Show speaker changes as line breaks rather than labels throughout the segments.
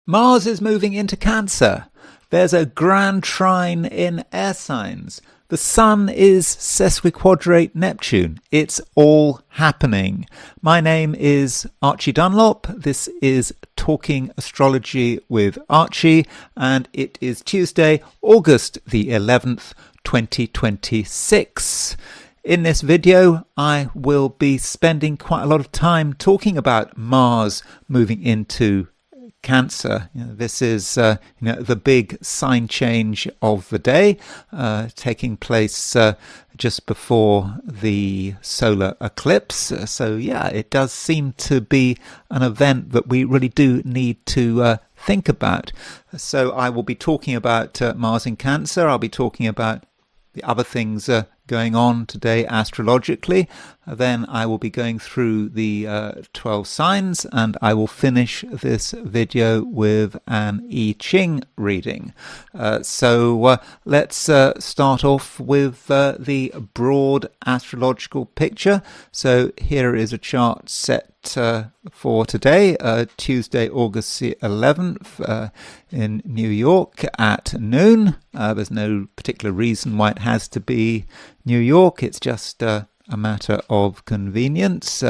Mars is moving into Cancer. There's a grand trine in air signs. The Sun is sesquiquadrate Neptune. It's all happening. My name is Archie Dunlop. This is Talking Astrology with Archie, and it is Tuesday, August the 11th, 2026. In this video, I will be spending quite a lot of time talking about Mars moving into Cancer. This is the big sign change of the day, taking place just before the solar eclipse. So it does seem to be an event that we really do need to think about. So I will be talking about Mars in Cancer. I'll be talking about the other things going on today astrologically. Then I will be going through the 12 signs, and I will finish this video with an I Ching reading. So let's start off with the broad astrological picture. So here is a chart set for today, Tuesday, August the 11th, in New York at noon. There's no particular reason why it has to be New York. It's just a matter of convenience.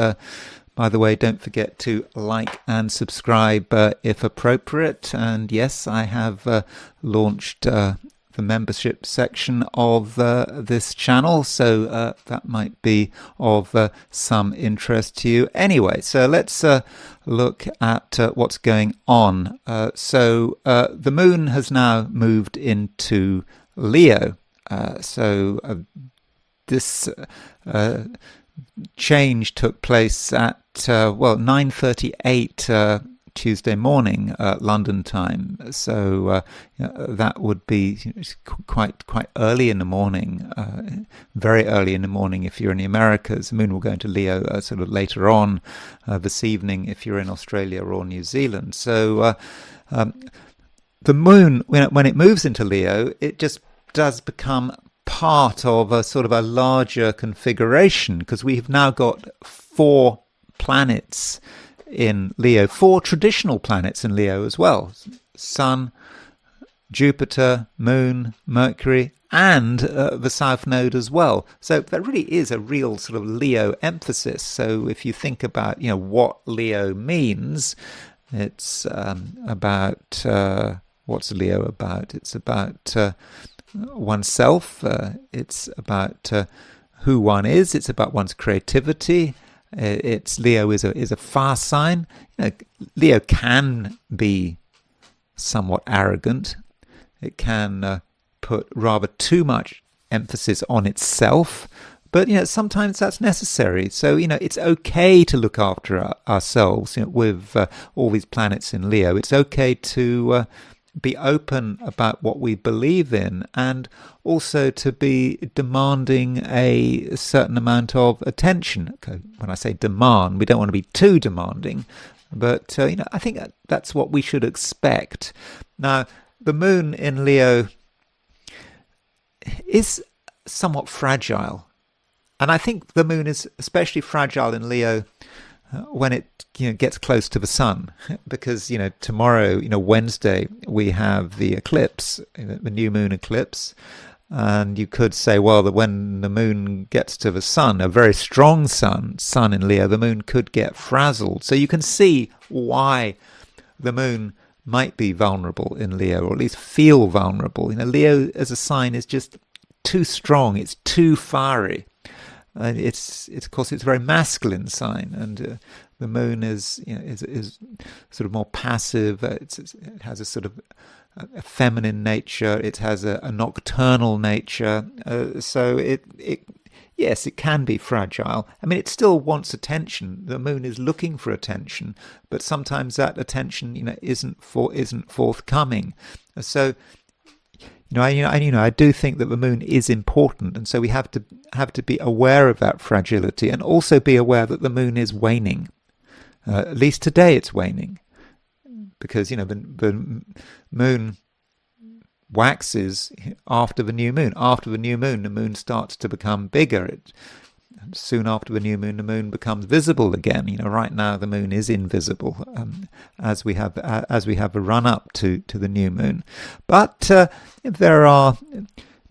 By the way, don't forget to like and subscribe if appropriate. And yes, I have launched the membership section of this channel, so that might be of some interest to you. Anyway, so let's look at what's going on. So the moon has now moved into Leo. This change took place at 9:38 Tuesday morning, London time. So that would be quite early in the morning, very early in the morning if you're in the Americas. The moon will go into Leo sort of later on this evening if you're in Australia or New Zealand. So the moon, when it moves into Leo, it just does become part of a sort of a larger configuration, because we've now got 4 planets in Leo, 4 traditional planets in Leo as well: Sun, Jupiter, Moon, Mercury, and the South Node as well. So that really is a real sort of Leo emphasis. So if you think about what Leo means, it's about what's Leo about? It's about oneself. It's about who one is. It's about one's creativity. Leo is a fire sign. Leo can be somewhat arrogant. It can put rather too much emphasis on itself, but sometimes that's necessary. So it's okay to look after ourselves. With all these planets in Leo, it's okay to be open about what we believe in, and also to be demanding a certain amount of attention. Okay, when I say demand, we don't want to be too demanding, but I think that's what we should expect. Now, the moon in Leo is somewhat fragile, and I think the moon is especially fragile in Leo when it gets close to the sun, because tomorrow, Wednesday, we have the eclipse, the new moon eclipse, and you could say, well, that when the moon gets to the sun, a very strong sun in Leo, the moon could get frazzled. So you can see why the moon might be vulnerable in Leo, or at least feel vulnerable. Leo as a sign is just too strong. It's too fiery. It's of course it's a very masculine sign, and the moon is sort of more passive. It has a sort of a feminine nature. It has a nocturnal nature. So it can be fragile. I mean, it still wants attention. The moon is looking for attention, but sometimes that attention isn't forthcoming. So I do think that the moon is important, and so we have to be aware of that fragility, and also be aware that the moon is waning. At least today, it's waning, because the moon waxes after the new moon. After the new moon, the moon starts to become bigger. soon after the moon becomes visible again. Right now the moon is invisible, as we have a run up to the new moon. But there are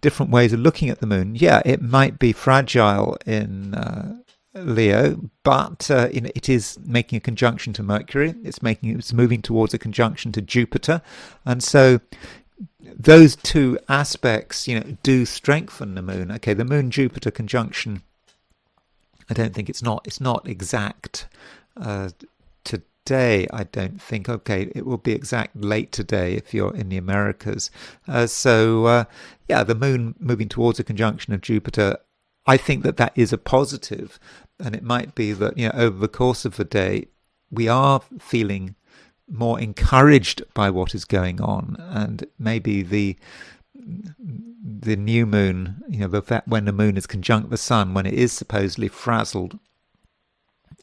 different ways of looking at the moon. Yeah, it might be fragile in Leo, but it is making a conjunction to Mercury. It's moving towards a conjunction to Jupiter, and so those two aspects, do strengthen the moon. Okay, the Moon-Jupiter conjunction, I don't think it's not exact today, I don't think. Okay, it will be exact late today if you're in the Americas. The moon moving towards a conjunction of Jupiter, I think that is a positive, and it might be that, over the course of the day, we are feeling more encouraged by what is going on, and maybe the new moon, when the moon is conjunct the sun, when it is supposedly frazzled,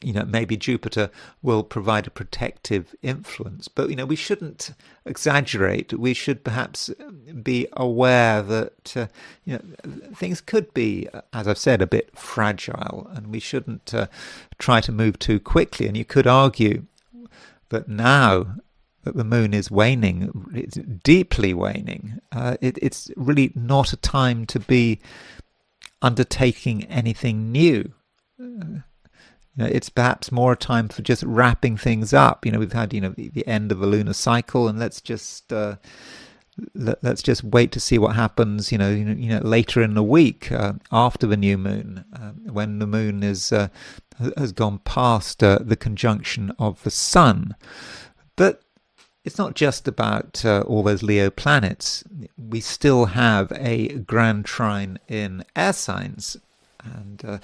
maybe Jupiter will provide a protective influence. But we shouldn't exaggerate. We should perhaps be aware that things could be, as I've said, a bit fragile, and we shouldn't try to move too quickly. And you could argue that now that the moon is waning, it's deeply waning, it's really not a time to be undertaking anything new. It's perhaps more a time for just wrapping things up. We've had the end of a lunar cycle, and let's just wait to see what happens. Later in the week after the new moon, when the moon has gone past the conjunction of the sun. But it's not just about all those Leo planets. We still have a grand trine in air signs, and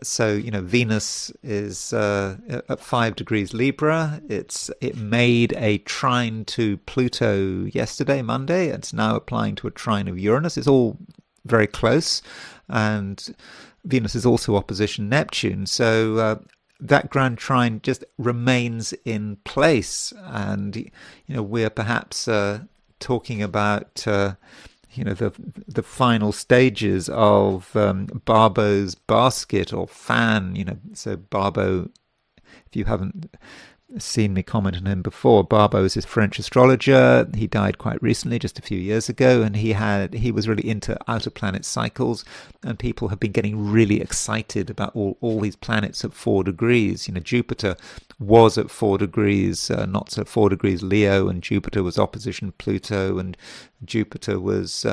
so Venus is at 5 degrees Libra. It made a trine to Pluto yesterday, Monday. It's now applying to a trine of Uranus. It's all very close, and Venus is also opposition Neptune. So that grand trine just remains in place, and we're perhaps talking about the final stages of Barbo's basket or fan. So Barbo, if you haven't seen me comment on him before, Barbo is this French astrologer. He died quite recently, just a few years ago, and he was really into outer planet cycles, and people have been getting really excited about all these planets at 4 degrees. Jupiter was at 4 degrees, not so 4 degrees Leo, and Jupiter was opposition Pluto, and Jupiter was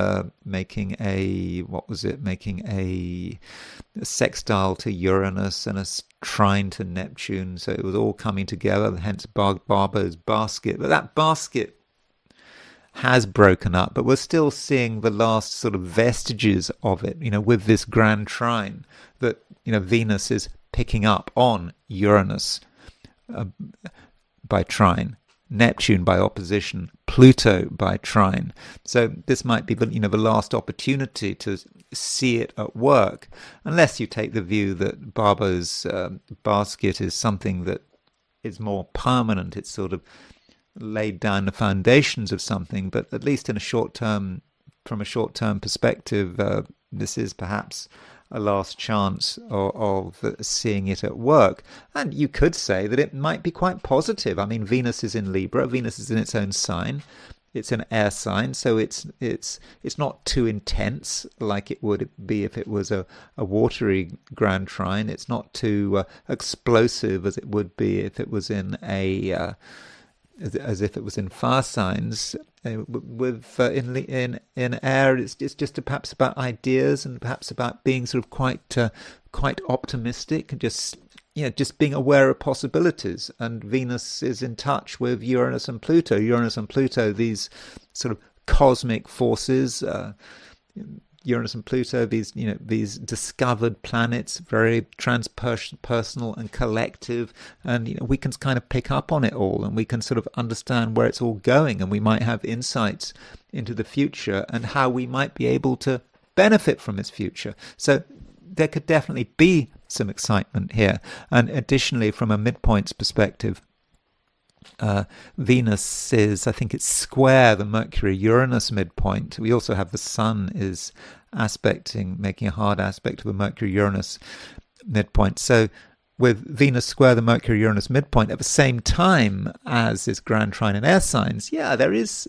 making a sextile to Uranus and a trine to Neptune. So it was all coming together, hence Barbo's basket. But that basket has broken up, but we're still seeing the last sort of vestiges of it, with this grand trine that, Venus is picking up on Uranus by trine, Neptune by opposition, Pluto by trine. So this might be the last opportunity to see it at work, unless you take the view that Barbo's basket is something that is more permanent. It's sort of laid down the foundations of something, but at least from a short-term perspective, this is perhaps a last chance of seeing it at work. And you could say that it might be quite positive. I mean, Venus is in Libra. Venus is in its own sign. It's an air sign, so it's not too intense like it would be if it was a watery grand trine. It's not too explosive as it would be if it was in as if it was in fire signs. In air, it's just perhaps about ideas, and perhaps about being sort of quite optimistic, and just being aware of possibilities. And Venus is in touch with Uranus and Pluto. These sort of cosmic forces. Uranus and Pluto, these discovered planets, very transpersonal and collective, and we can kind of pick up on it all, and we can sort of understand where it's all going, and we might have insights into the future and how we might be able to benefit from its future. So there could definitely be some excitement here. And additionally, from a midpoints perspective, Venus is, I think it's square the Mercury-Uranus midpoint. We also have the Sun is making a hard aspect of a Mercury-Uranus midpoint. So with Venus square the Mercury-Uranus midpoint at the same time as this grand trine in air signs, there is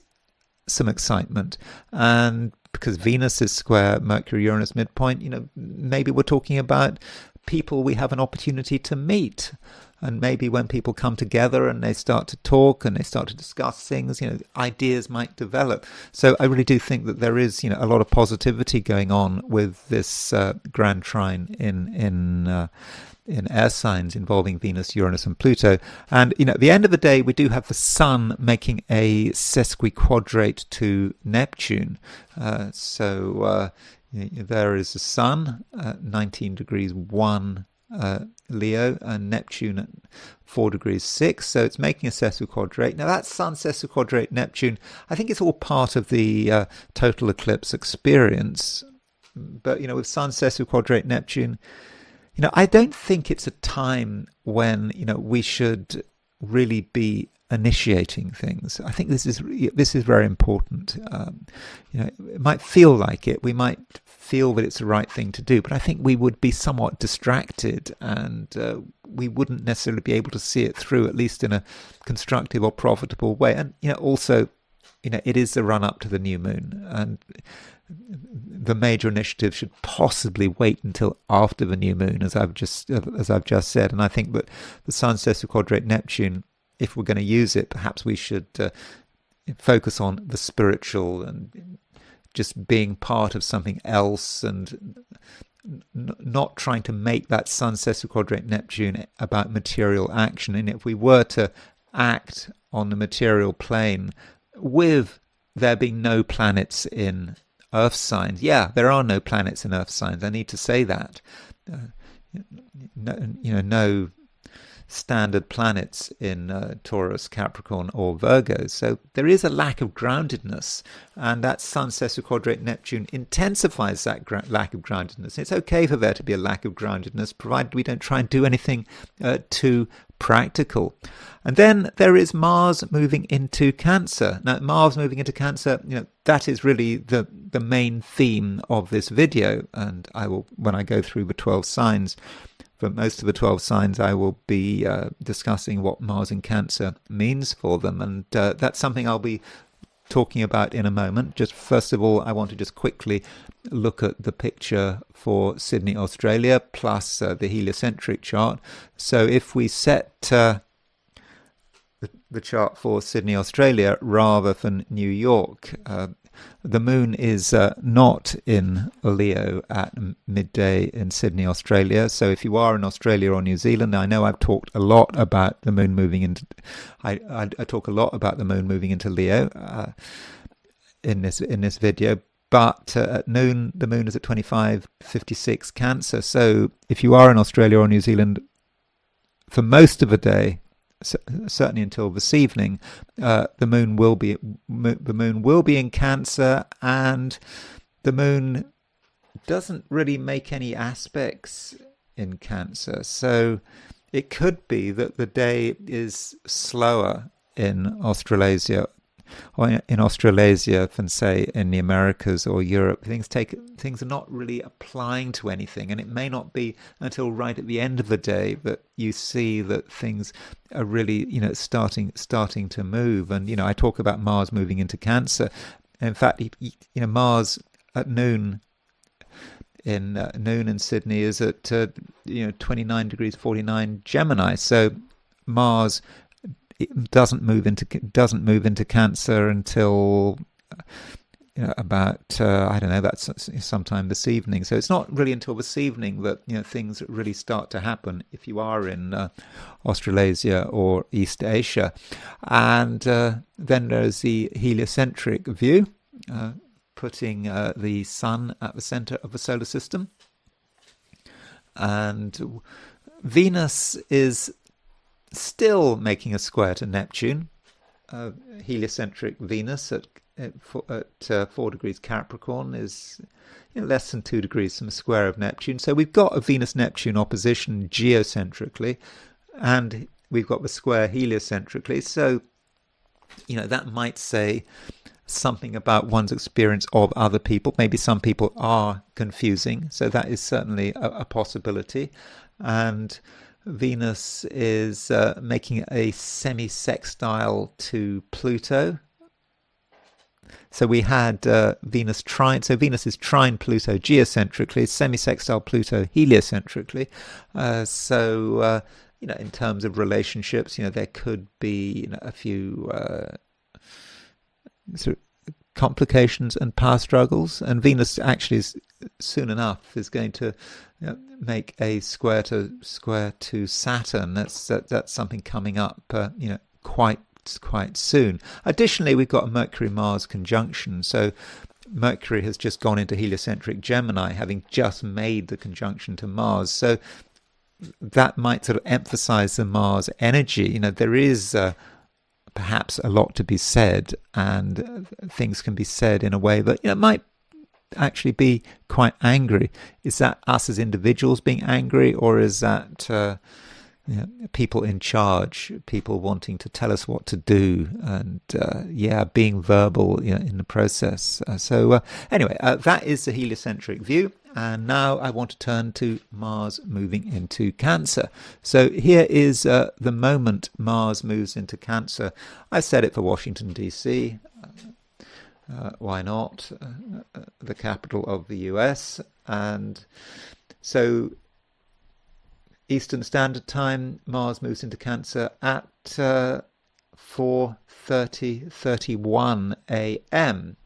some excitement. And because Venus is square Mercury-Uranus midpoint, maybe we're talking about people we have an opportunity to meet. And maybe when people come together and they start to talk and they start to discuss things, ideas might develop. So I really do think that there is, a lot of positivity going on with this grand trine in air signs involving Venus, Uranus, and Pluto. And at the end of the day, we do have the Sun making a sesquiquadrate to Neptune. So there is the Sun, 19 degrees 1. Leo, and Neptune at 4 degrees 6, so it's making a sesquiquadrate. Now that Sun sesquiquadrate Neptune, I think it's all part of the total eclipse experience. But with Sun sesquiquadrate Neptune, I don't think it's a time when we should really be initiating things. I think this is very important. It might feel like it. We might feel that it's the right thing to do, but I think we would be somewhat distracted, and we wouldn't necessarily be able to see it through, at least in a constructive or profitable way. And also, it is the run up to the new moon, and the major initiative should possibly wait until after the new moon, as I've just said. And I think that the Sun sesquiquadrate Neptune, if we're going to use it, perhaps we should focus on the spiritual and just being part of something else, and not trying to make that Sun sesquiquadrate Neptune about material action. And if we were to act on the material plane with there being no planets in Earth signs, there are no planets in Earth signs. I need to say that. No standard planets in Taurus, Capricorn, or Virgo. So there is a lack of groundedness, and that Sun sesquiquadrate Neptune intensifies that lack of groundedness. It's okay for there to be a lack of groundedness, provided we don't try and do anything too practical. And then there is Mars moving into Cancer. Now, Mars moving into Cancer, that is really the main theme of this video. And I will, when I go through the 12 signs, for most of the 12 signs, I will be discussing what Mars in Cancer means for them. And that's something I'll be talking about in a moment. Just first of all, I want to just quickly look at the picture for Sydney, Australia, plus the heliocentric chart. So if we set the chart for Sydney, Australia, rather than New York, the moon is not in Leo at midday in Sydney, Australia. So if you are in Australia or New Zealand, I know I've talked a lot about the moon moving into. I talk a lot about the moon moving into Leo in this video. But at noon, the moon is at 25:56 Cancer. So if you are in Australia or New Zealand, for most of the day, certainly until this evening, the moon will be in Cancer, and the moon doesn't really make any aspects in Cancer. So it could be that the day is slower in Australasia, than say in the Americas or Europe. Things are not really applying to anything, and it may not be until right at the end of the day that you see that things are really starting to move. And I talk about Mars moving into Cancer. In fact, Mars at noon in Sydney is at 29 degrees 49 Gemini. So Mars doesn't move into Cancer until about that's sometime this evening. So it's not really until this evening that things really start to happen if you are in Australasia or East Asia. And then there's the heliocentric view, putting the Sun at the center of the solar system, and Venus is still making a square to Neptune. Heliocentric Venus at 4 degrees Capricorn is less than 2 degrees from the square of Neptune. So we've got a Venus-Neptune opposition geocentrically, and we've got the square heliocentrically. So that might say something about one's experience of other people. Maybe some people are confusing, so that is certainly a possibility. And Venus is making a semi-sextile to Pluto. So we had Venus trine. So Venus is trine Pluto geocentrically, semi-sextile Pluto heliocentrically. In terms of relationships, there could be a few sort of complications and power struggles. And Venus actually is soon enough is going to make a square to Saturn. That's something coming up, quite soon. Additionally, we've got a Mercury-Mars conjunction. So Mercury has just gone into heliocentric Gemini, having just made the conjunction to Mars. So that might sort of emphasize the Mars energy. There is perhaps a lot to be said, and things can be said in a way that might actually be quite angry. Is that us as individuals being angry, or is that people in charge, people wanting to tell us what to do, and being verbal in the process? Anyway, that is the heliocentric view. And now I want to turn to Mars moving into Cancer. So here is the moment Mars moves into Cancer. I said it for Washington, D.C. Why not? The capital of the US. And so Eastern Standard Time, Mars moves into Cancer at 4:31 a.m.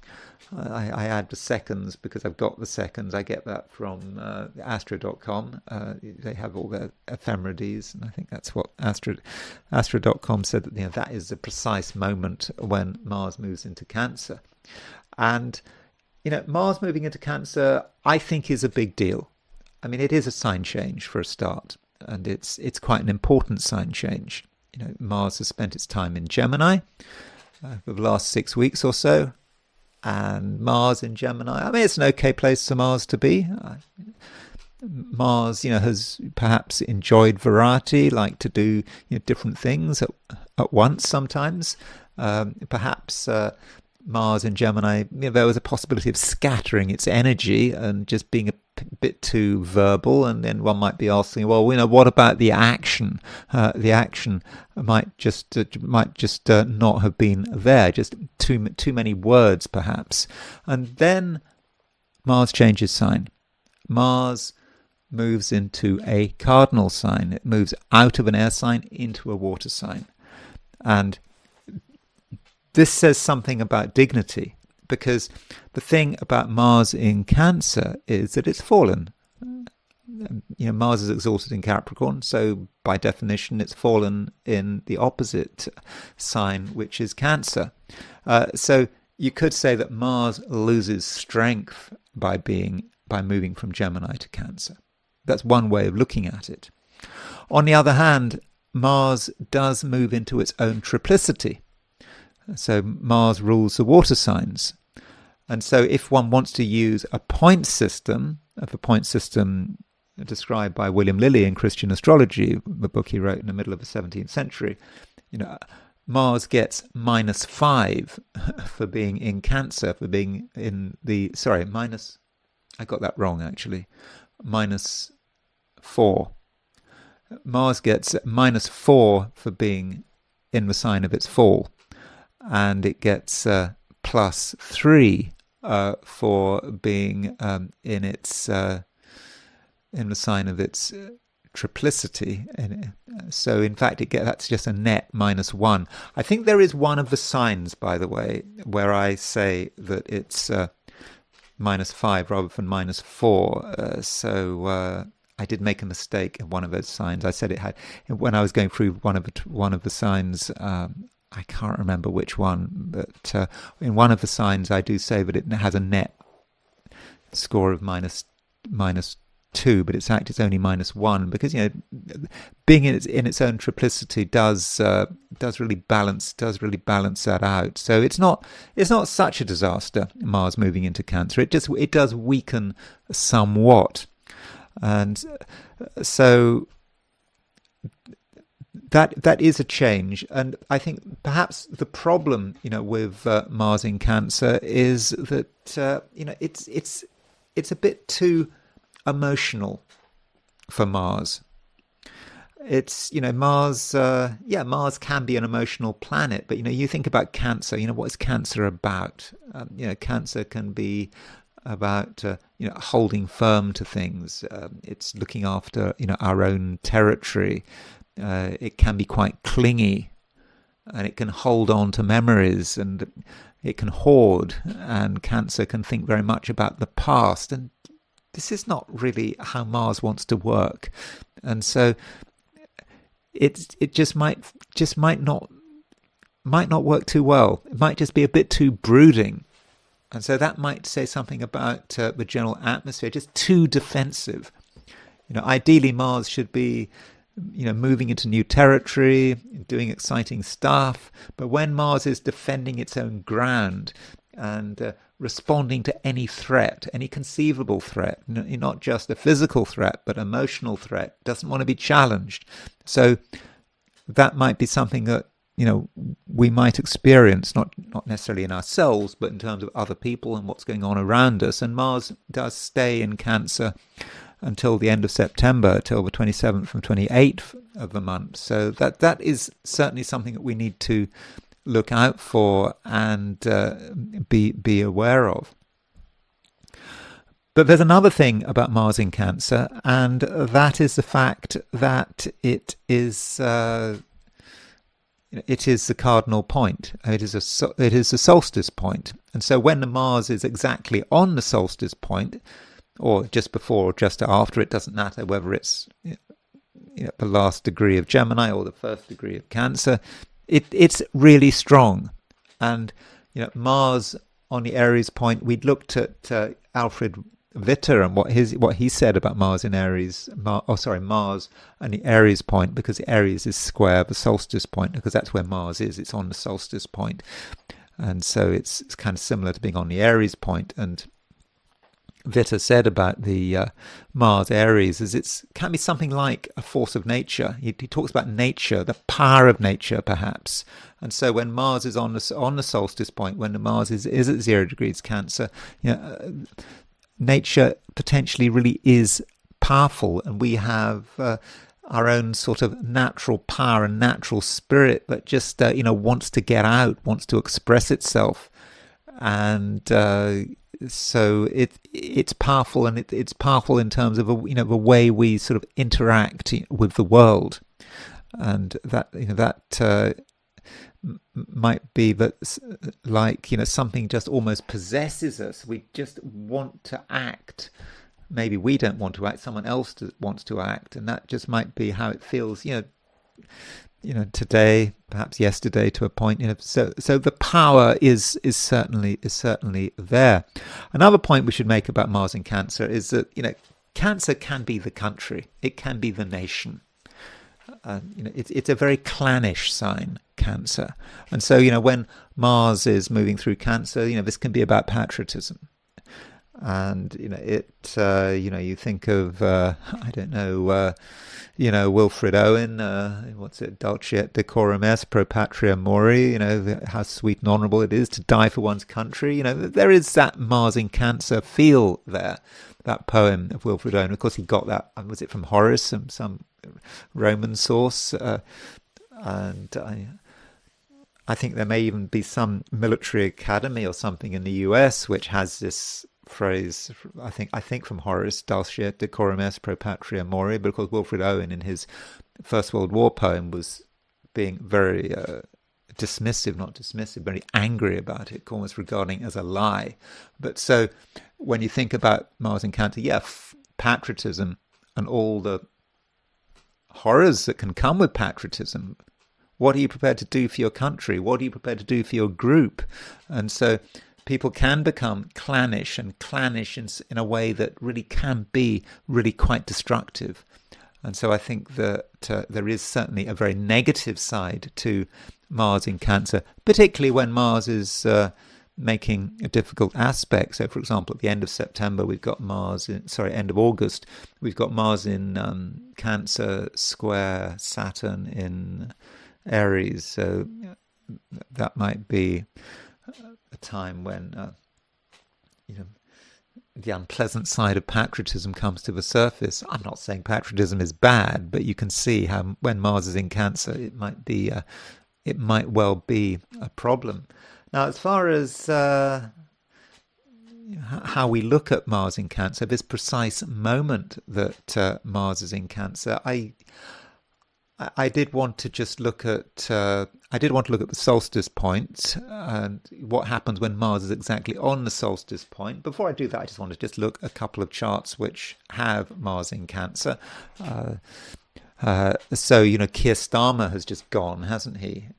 I add the seconds because I've got the seconds. I get that from Astro.com. They have all their ephemerides, and I think that's what Astro.com said, that that is the precise moment when Mars moves into Cancer. And Mars moving into Cancer, I think, is a big deal. I mean, it is a sign change for a start, and it's quite an important sign change. Mars has spent its time in Gemini for the last 6 weeks or so. And Mars in Gemini, I mean, it's an okay place for Mars to be. Mars, has perhaps enjoyed variety, like to do different things at once sometimes. Perhaps Mars in Gemini, there was a possibility of scattering its energy and just being a bit too verbal, and then one might be asking, well, what about the action? The action might just not have been there, just too many words perhaps. And then Mars changes sign. Mars moves into a cardinal sign. It moves out of an air sign into a water sign. And this says something about dignity, because the thing about Mars in Cancer is that it's fallen. Mars is exalted in Capricorn, so by definition it's fallen in the opposite sign, which is Cancer. So you could say that Mars loses strength by moving from Gemini to Cancer. That's one way of looking at it. On the other hand, Mars does move into its own triplicity. So Mars rules the water signs. And so if one wants to use a point system, the point system described by William Lilly in Christian Astrology, the book he wrote in the middle of the 17th century, Mars gets -5 for being in Cancer, for being in the, I got that wrong actually, -4. Mars gets -4 for being in the sign of its fall. And it gets +3 for being in the sign of its triplicity. So in fact, that's just a net -1. I think there is one of the signs, by the way, where I say that it's -5 rather than -4. So I did make a mistake in one of those signs. I said it had, when I was going through one of the signs. I can't remember which one, but in one of the signs I do say that it has a net score of -2, but it's only -1, because being in its own triplicity does really balance that out. So it's not such a disaster, Mars moving into Cancer. It does weaken somewhat, and so that is a change, and I think perhaps the problem, with Mars in Cancer is that it's a bit too emotional for Mars. It's Mars. Mars can be an emotional planet, but you think about Cancer. What is Cancer about? Cancer can be about holding firm to things. It's looking after our own territory. It can be quite clingy, and it can hold on to memories, and it can hoard, and Cancer can think very much about the past, and this is not really how Mars wants to work. And so it just might not work too well. It might just be a bit too brooding, and so that might say something about the general atmosphere, just too defensive. Ideally Mars should be moving into new territory, doing exciting stuff. But when Mars is defending its own ground and responding to any threat, any conceivable threat, not just a physical threat, but emotional threat, doesn't want to be challenged. So that might be something that, we might experience, not necessarily in ourselves, but in terms of other people and what's going on around us. And Mars does stay in Cancer until the end of September, till the 27th and 28th of the month. So that is certainly something that we need to look out for and be aware of. But there's another thing about Mars in Cancer, and that is the fact that it is the cardinal point. It is a solstice point. And so when the Mars is exactly on the solstice point, or just before or just after, it doesn't matter whether it's the last degree of Gemini or the first degree of Cancer, it's really strong. And Mars on the Aries point, we'd looked at Alfred Witter and what he said about Mars in Aries. Mars and the Aries point, because the Aries is square the solstice point, because that's where Mars is. It's on the solstice point, and so it's kind of similar to being on the Aries point. And Witter said about the Mars Aries is it can be something like a force of nature. He talks about nature, the power of nature, perhaps. And so when Mars is on the solstice point, when the Mars is at 0 degrees Cancer, nature potentially really is powerful, and we have our own sort of natural power and natural spirit that just wants to get out, wants to express itself, and so it's powerful, and it's powerful in terms of the way we sort of interact with the world, and that might be that like something just almost possesses us. We just want to act. Maybe we don't want to act, someone else wants to act, and that just might be how it feels today, perhaps yesterday to a point. So the power is certainly there. Another point we should make about Mars in Cancer is that Cancer can be the country, it can be the nation. It's a very clannish sign, Cancer, and so when Mars is moving through Cancer, this can be about patriotism. And you think of I don't know, Wilfred Owen, what's it, dulce et decorum est pro patria mori, how sweet and honourable it is to die for one's country. There is that Mars in Cancer feel there, that poem of Wilfred Owen. Of course, he got that, was it from Horace, some Roman source, and I think there may even be some military academy or something in the US which has this phrase, I think from Horace, dulce et decorum est pro patria mori, because Wilfred Owen in his First World War poem was being very very angry about it, almost regarding it as a lie. But so when you think about Mars in Cancer, patriotism and all the horrors that can come with patriotism. What are you prepared to do for your country? What are you prepared to do for your group? And so people can become clannish in a way that really can be really quite destructive. And so I think that there is certainly a very negative side to Mars in Cancer, particularly when Mars is making a difficult aspect. So, for example, at the end of September, we've got end of August, we've got Mars in Cancer square Saturn in Aries. So that might be a time when the unpleasant side of patriotism comes to the surface. I'm not saying patriotism is bad, but you can see how when Mars is in Cancer, it might well be a problem. Now, as far as how we look at Mars in Cancer, this precise moment that Mars is in Cancer, I did want to just look at the solstice point and what happens when Mars is exactly on the solstice point. Before I do that, I just want to just look at a couple of charts which have Mars in Cancer. So, Keir Starmer has just gone, hasn't he?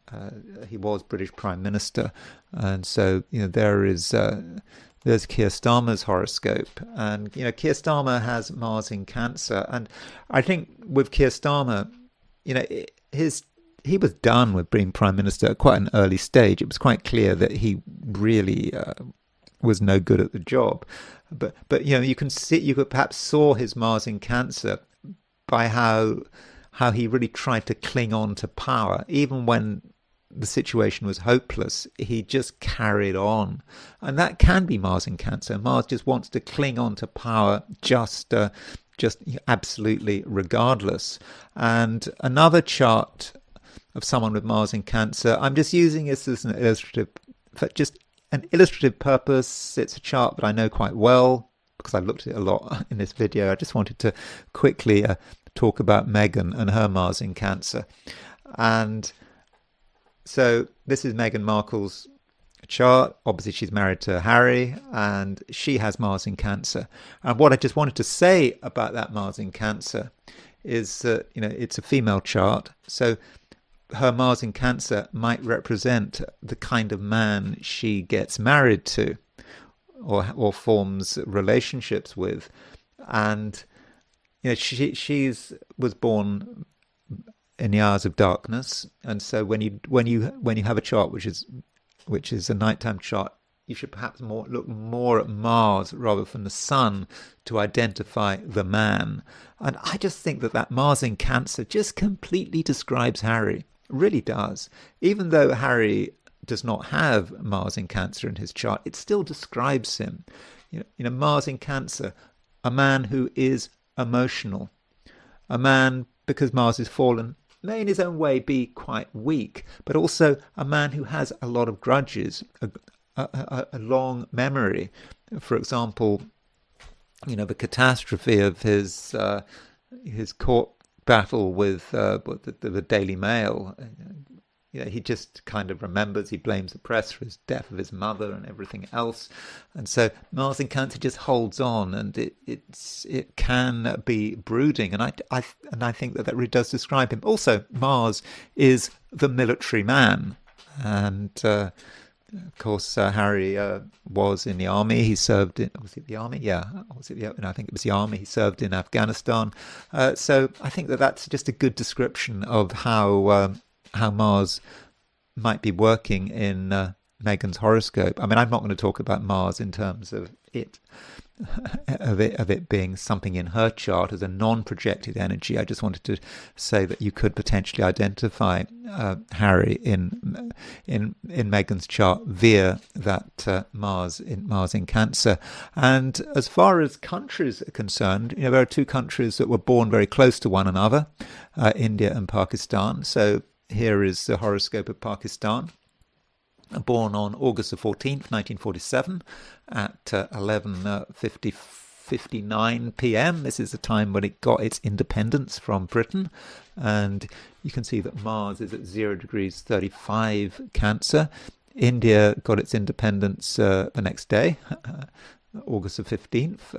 He was British Prime Minister. And so, there's Keir Starmer's horoscope. And, Keir Starmer has Mars in Cancer. And I think with Keir Starmer, he was done with being Prime Minister at quite an early stage. It was quite clear that he really was no good at the job. But you could perhaps saw his Mars in Cancer by how he really tried to cling on to power. Even when the situation was hopeless, he just carried on. And that can be Mars in Cancer. Mars just wants to cling on to power just absolutely regardless. And another chart of someone with Mars in Cancer, I'm just using this as an illustrative purpose. It's a chart that I know quite well because I've looked at it a lot in this video. I just wanted to quickly talk about Meghan and her Mars in Cancer. And so this is Meghan Markle's chart. Obviously, she's married to Harry, and she has Mars in Cancer. And what I just wanted to say about that Mars in Cancer is that, it's a female chart. So her Mars in Cancer might represent the kind of man she gets married to or forms relationships with. And she was born in the hours of darkness, and so when you have a chart which is a nighttime chart, you should perhaps look more at Mars rather than the Sun to identify the man. And I just think that Mars in Cancer just completely describes Harry. Really does. Even though Harry does not have Mars in Cancer in his chart, it still describes him. Mars in Cancer, a man who is emotional, a man, because Mars is fallen, may in his own way be quite weak, but also a man who has a lot of grudges, a long memory. For example, the catastrophe of his court battle with the Daily Mail. He just kind of remembers, he blames the press for his death of his mother and everything else. And so Mars in Cancer just holds on, and it can be brooding. And I think that really does describe him. Also, Mars is the military man. And of course, Harry was in the army. He served in, was it the army? Yeah. Was it I think it was the army. He served in Afghanistan. So I think that's just a good description of how Mars might be working in Meghan's horoscope. I mean, I'm not going to talk about Mars in terms of it being something in her chart as a non-projected energy. I just wanted to say that you could potentially identify Harry in Meghan's chart via that Mars in Cancer. And as far as countries are concerned, there are two countries that were born very close to one another, India and Pakistan. So here is the horoscope of Pakistan. Born on August the 14th, 1947 at 11:59 p.m. This is the time when it got its independence from Britain. And you can see that Mars is at 0 degrees 35 Cancer. India got its independence the next day, August the 15th.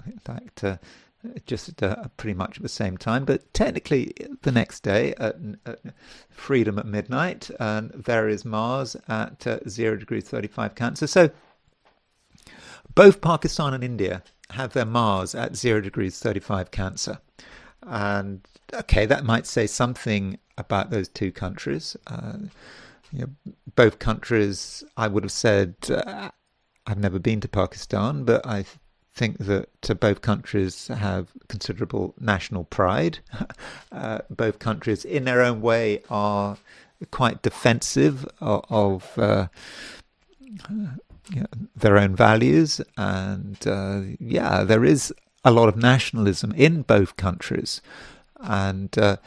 In fact, just pretty much at the same time, but technically the next day at freedom at midnight, and there is Mars at 0 degrees 35 Cancer. So both Pakistan and India have their Mars at 0 degrees 35 Cancer. And okay, that might say something about those two countries. you know, both countries, I would have said, I've never been to Pakistan, but I think that both countries have considerable national pride. Both countries, in their own way, are quite defensive of you know, their own values, and yeah, there is a lot of nationalism in both countries, and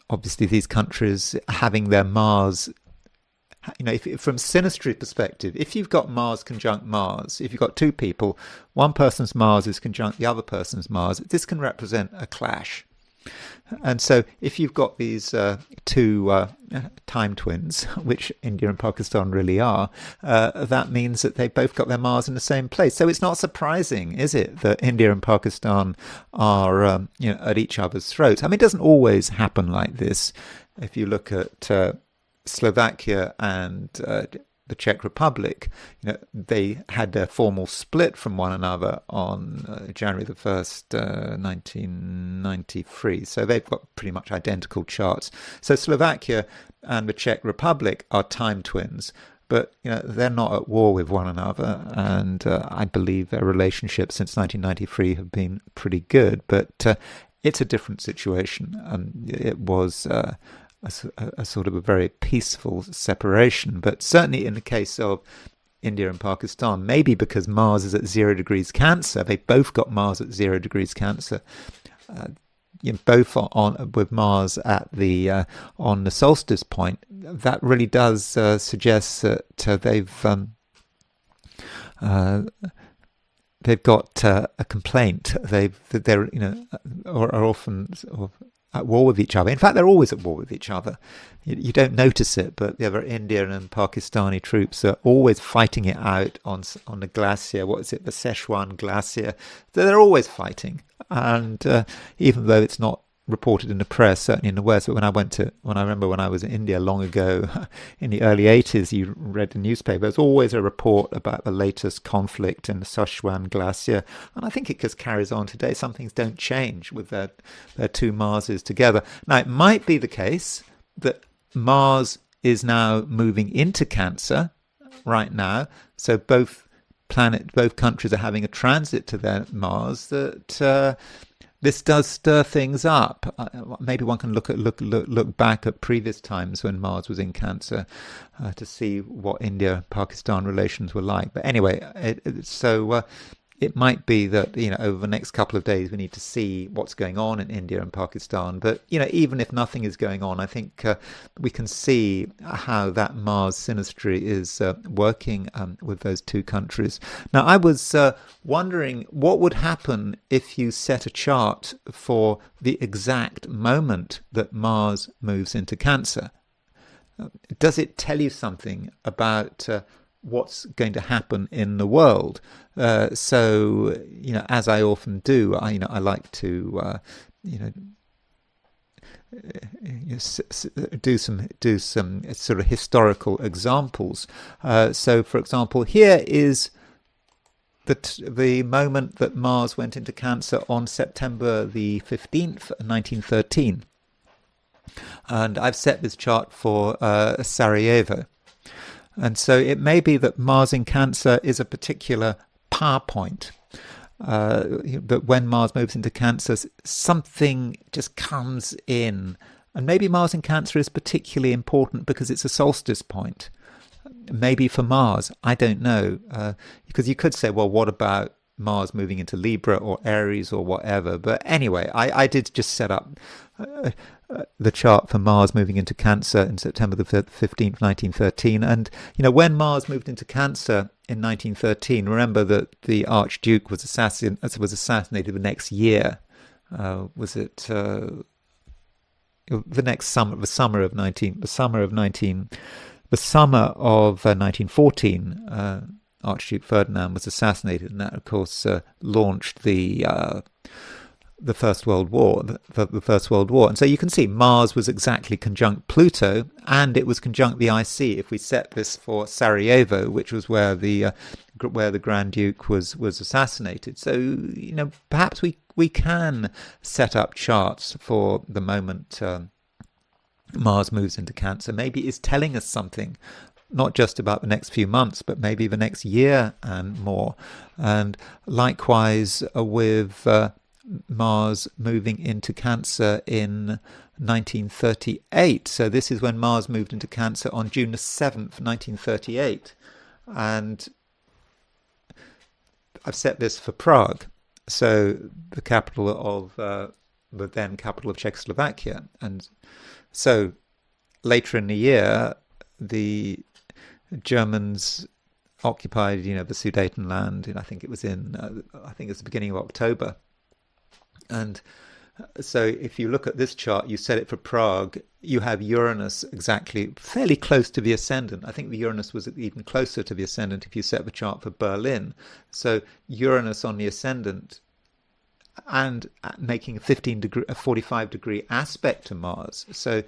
obviously these countries having their Mars, you know, from synastry perspective, if you've got Mars conjunct Mars, if you've got two people, one person's Mars is conjunct the other person's Mars, this can represent a clash. And so if you've got these two time twins, which India and Pakistan really are, that means that they've both got their Mars in the same place. So it's not surprising, is it, that India and Pakistan are you know, at each other's throats. I mean, it doesn't always happen like this. If you look at Slovakia and the Czech Republic, you know, they had their formal split from one another on January the 1st, 1993. So they've got pretty much identical charts. So Slovakia and the Czech Republic are time twins, but you know, they're not at war with one another. And I believe their relationships since 1993 have been pretty good. But it's a different situation. It was a sort of a very peaceful separation, but certainly in the case of India and Pakistan, maybe because Mars is at 0 degrees Cancer, they both got Mars at 0 degrees Cancer, you know, both on with Mars at the on the solstice point. That really does suggest that they've got a complaint. They're you know are often sort of at war with each other. In fact, they're always at war with each other. You don't notice it, but the other Indian and Pakistani troops are always fighting it out on the glacier. What is it, the Szechuan glacier? They're always fighting, and even though it's not reported in the press, certainly in the West. But when I remember when I was in India long ago, in the early 80s, you read the newspaper, there's always a report about the latest conflict in the Szechuan glacier. And I think it just carries on today. Some things don't change with their two Marses together. Now, it might be the case that Mars is now moving into Cancer right now. So both countries are having a transit to their Mars that this does stir things up. Maybe one can look back at previous times when Mars was in Cancer to see what India-Pakistan relations were like. But anyway, it might be that, you know, over the next couple of days we need to see what's going on in India and Pakistan. But, you know, even if nothing is going on, I think we can see how that Mars synastry is working with those two countries. Now, I was wondering what would happen if you set a chart for the exact moment that Mars moves into Cancer. Does it tell you something about what's going to happen in the world? So, you know, as I often do, I like to, do some sort of historical examples. So, for example, here is the moment that Mars went into Cancer on September the 15th, 1913. And I've set this chart for Sarajevo. And so it may be that Mars in Cancer is a particular power point. But when Mars moves into Cancer, something just comes in. And maybe Mars in Cancer is particularly important because it's a solstice point. Maybe for Mars, I don't know. Because you could say, well, what about Mars moving into Libra or Aries or whatever? But anyway, I did just set up the chart for Mars moving into Cancer in September the 15th, 1913. And, you know, when Mars moved into Cancer in 1913, remember that the Archduke was assassinated the next year. Was it the next summer? The summer of 1914. Archduke Ferdinand was assassinated, and that, of course, launched the First World War. The First World War, and so you can see Mars was exactly conjunct Pluto, and it was conjunct the IC. If we set this for Sarajevo, which was where the Grand Duke was assassinated, so you know, perhaps we can set up charts for the moment Mars moves into Cancer, maybe is telling us something, not just about the next few months, but maybe the next year and more. And likewise with Mars moving into Cancer in 1938. So this is when Mars moved into Cancer on June the 7th, 1938. And I've set this for Prague, so the capital of the then capital of Czechoslovakia. And so later in the year, the Germans occupied, the Sudetenland, and I think it was the beginning of October. And so if you look at this chart, you set it for Prague, you have Uranus exactly fairly close to the ascendant. I think the Uranus was even closer to the ascendant if you set the chart for Berlin. So Uranus on the ascendant and making a 45 degree aspect to Mars. So,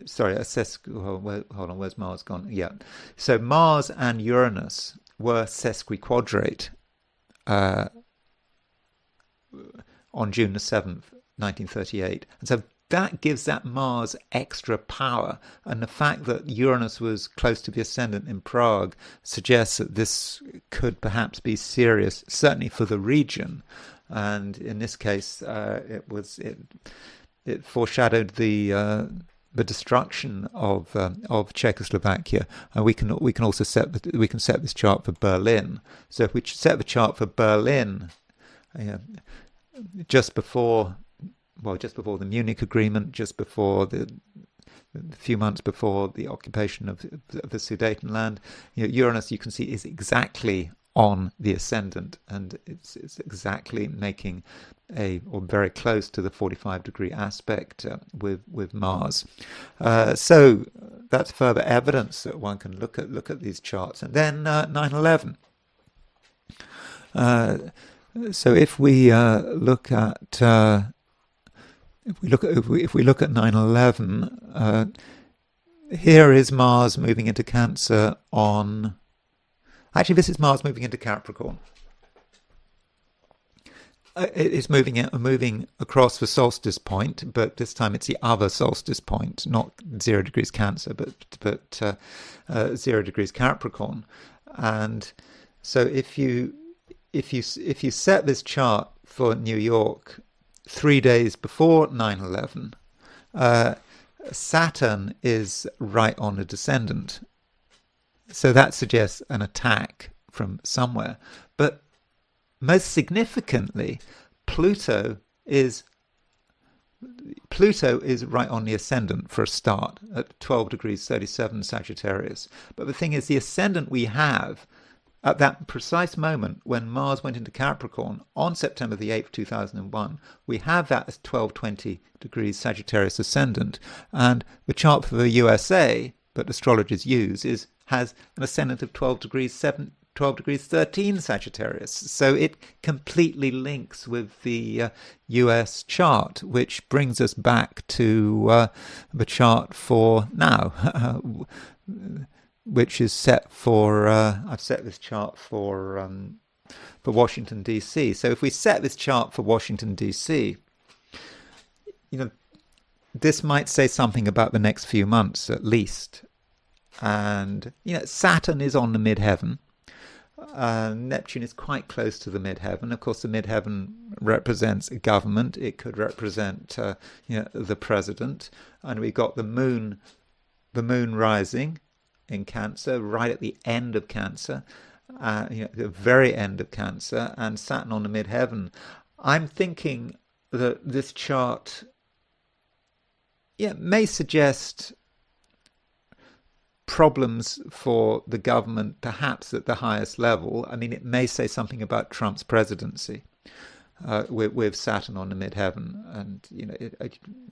sorry, hold on, where's Mars gone? Yeah. So Mars and Uranus were sesquiquadrate on June the 7th, 1938. And so that gives that Mars extra power. And the fact that Uranus was close to the ascendant in Prague suggests that this could perhaps be serious, certainly for the region. And in this case, it foreshadowed the destruction of Czechoslovakia. And we can also set this chart for Berlin. So if we set the chart for Berlin, just before the Munich Agreement, just before a few months before the occupation of the Sudetenland, Uranus, you can see, is exactly on the ascendant, and it's exactly making or very close to the 45 degree aspect with Mars. So that's further evidence that one can look at these charts. And then 9/11. So if we look at 9/11, here is Mars moving into Cancer on. Actually, this is Mars moving into Capricorn. It's moving across the Solstice Point, but this time it's the other Solstice Point, not 0 degrees Cancer, but 0 degrees Capricorn. And so if you set this chart for New York 3 days before 9/11, Saturn is right on the descendant. So that suggests an attack from somewhere. But most significantly, Pluto is right on the ascendant for a start at 12 degrees 37 Sagittarius. But the thing is, the ascendant we have at that precise moment when Mars went into Capricorn on September the 8th, 2001, we have that as 1220 degrees Sagittarius ascendant. And the chart for the USA that astrologers use has an ascendant of 12 degrees 13 Sagittarius. So it completely links with the US chart, which brings us back to the chart for now, which is set for, I've set this chart for Washington, D.C. So if we set this chart for Washington, D.C., this might say something about the next few months at least. And, Saturn is on the midheaven. Neptune is quite close to the midheaven. Of course, the midheaven represents a government. It could represent, the president. And we've got the moon rising in Cancer, right at the end of Cancer, the very end of Cancer, and Saturn on the midheaven. I'm thinking that this chart, may suggest problems for the government, perhaps at the highest level. I mean, it may say something about Trump's presidency with Saturn on the midheaven, and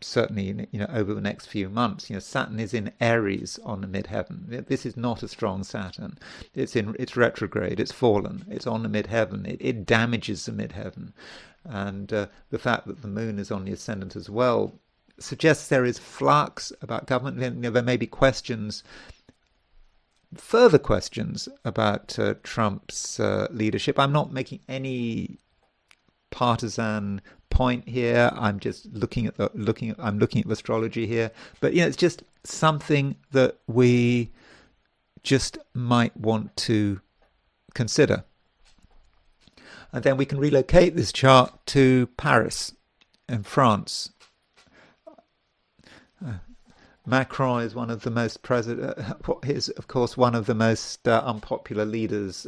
certainly over the next few months. Saturn is in Aries on the midheaven. This is not a strong Saturn. It's retrograde. It's fallen. It's on the midheaven. It damages the midheaven, and the fact that the moon is on the ascendant as well suggests there is flux about government. There may be further questions about Trump's leadership. I'm not making any partisan point here. I'm just I'm looking at astrology here, but it's just something that we just might want to consider. And then we can relocate this chart to Paris in France. Macron is one of the most is of course one of the most unpopular leaders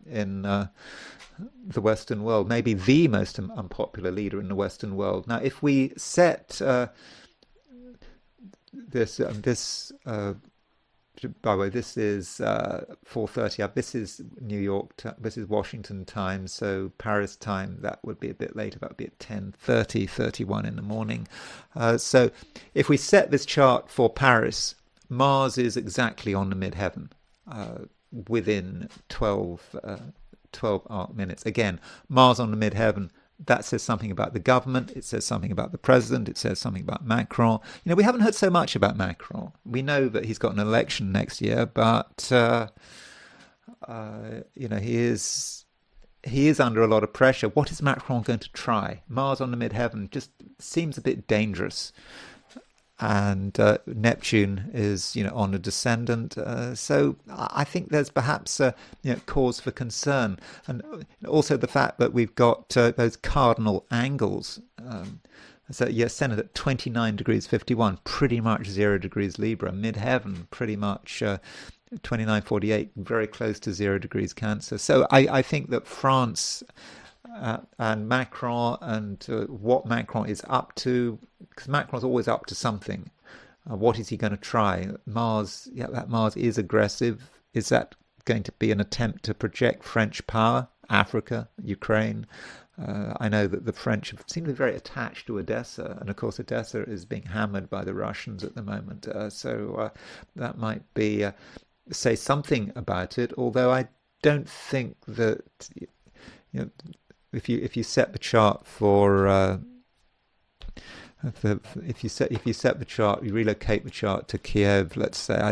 in the Western world, maybe the most unpopular leader in the Western world. Now, if we set by the way, this is 4:30. This is New York. This is Washington time. So Paris time, that would be a bit later. That would be at 10:31 in the morning. So if we set this chart for Paris, Mars is exactly on the midheaven, within 12 arc minutes. Again, Mars on the midheaven. That says something about the government. It says something about the president. It says something about Macron. We haven't heard so much about Macron. We know that he's got an election next year, but he is under a lot of pressure. What is Macron going to try? Mars on the midheaven just seems a bit dangerous. And Neptune is, on a descendant. So I think there's perhaps cause for concern, and also the fact that we've got those cardinal angles. So Senate at 29 degrees 51, pretty much 0 degrees Libra. Midheaven, pretty much 29:48, very close to 0 degrees Cancer. So I think that France and Macron and what Macron is up to, because Macron's always up to something. What is he going to try? Mars, that Mars is aggressive. Is that going to be an attempt to project French power? Africa, Ukraine. I know that the French seem to be very attached to Odessa, and of course Odessa is being hammered by the Russians at the moment. So that might be say something about it. Although I don't think that if you set the chart for if you set the chart, you relocate the chart to Kiev. Let's say I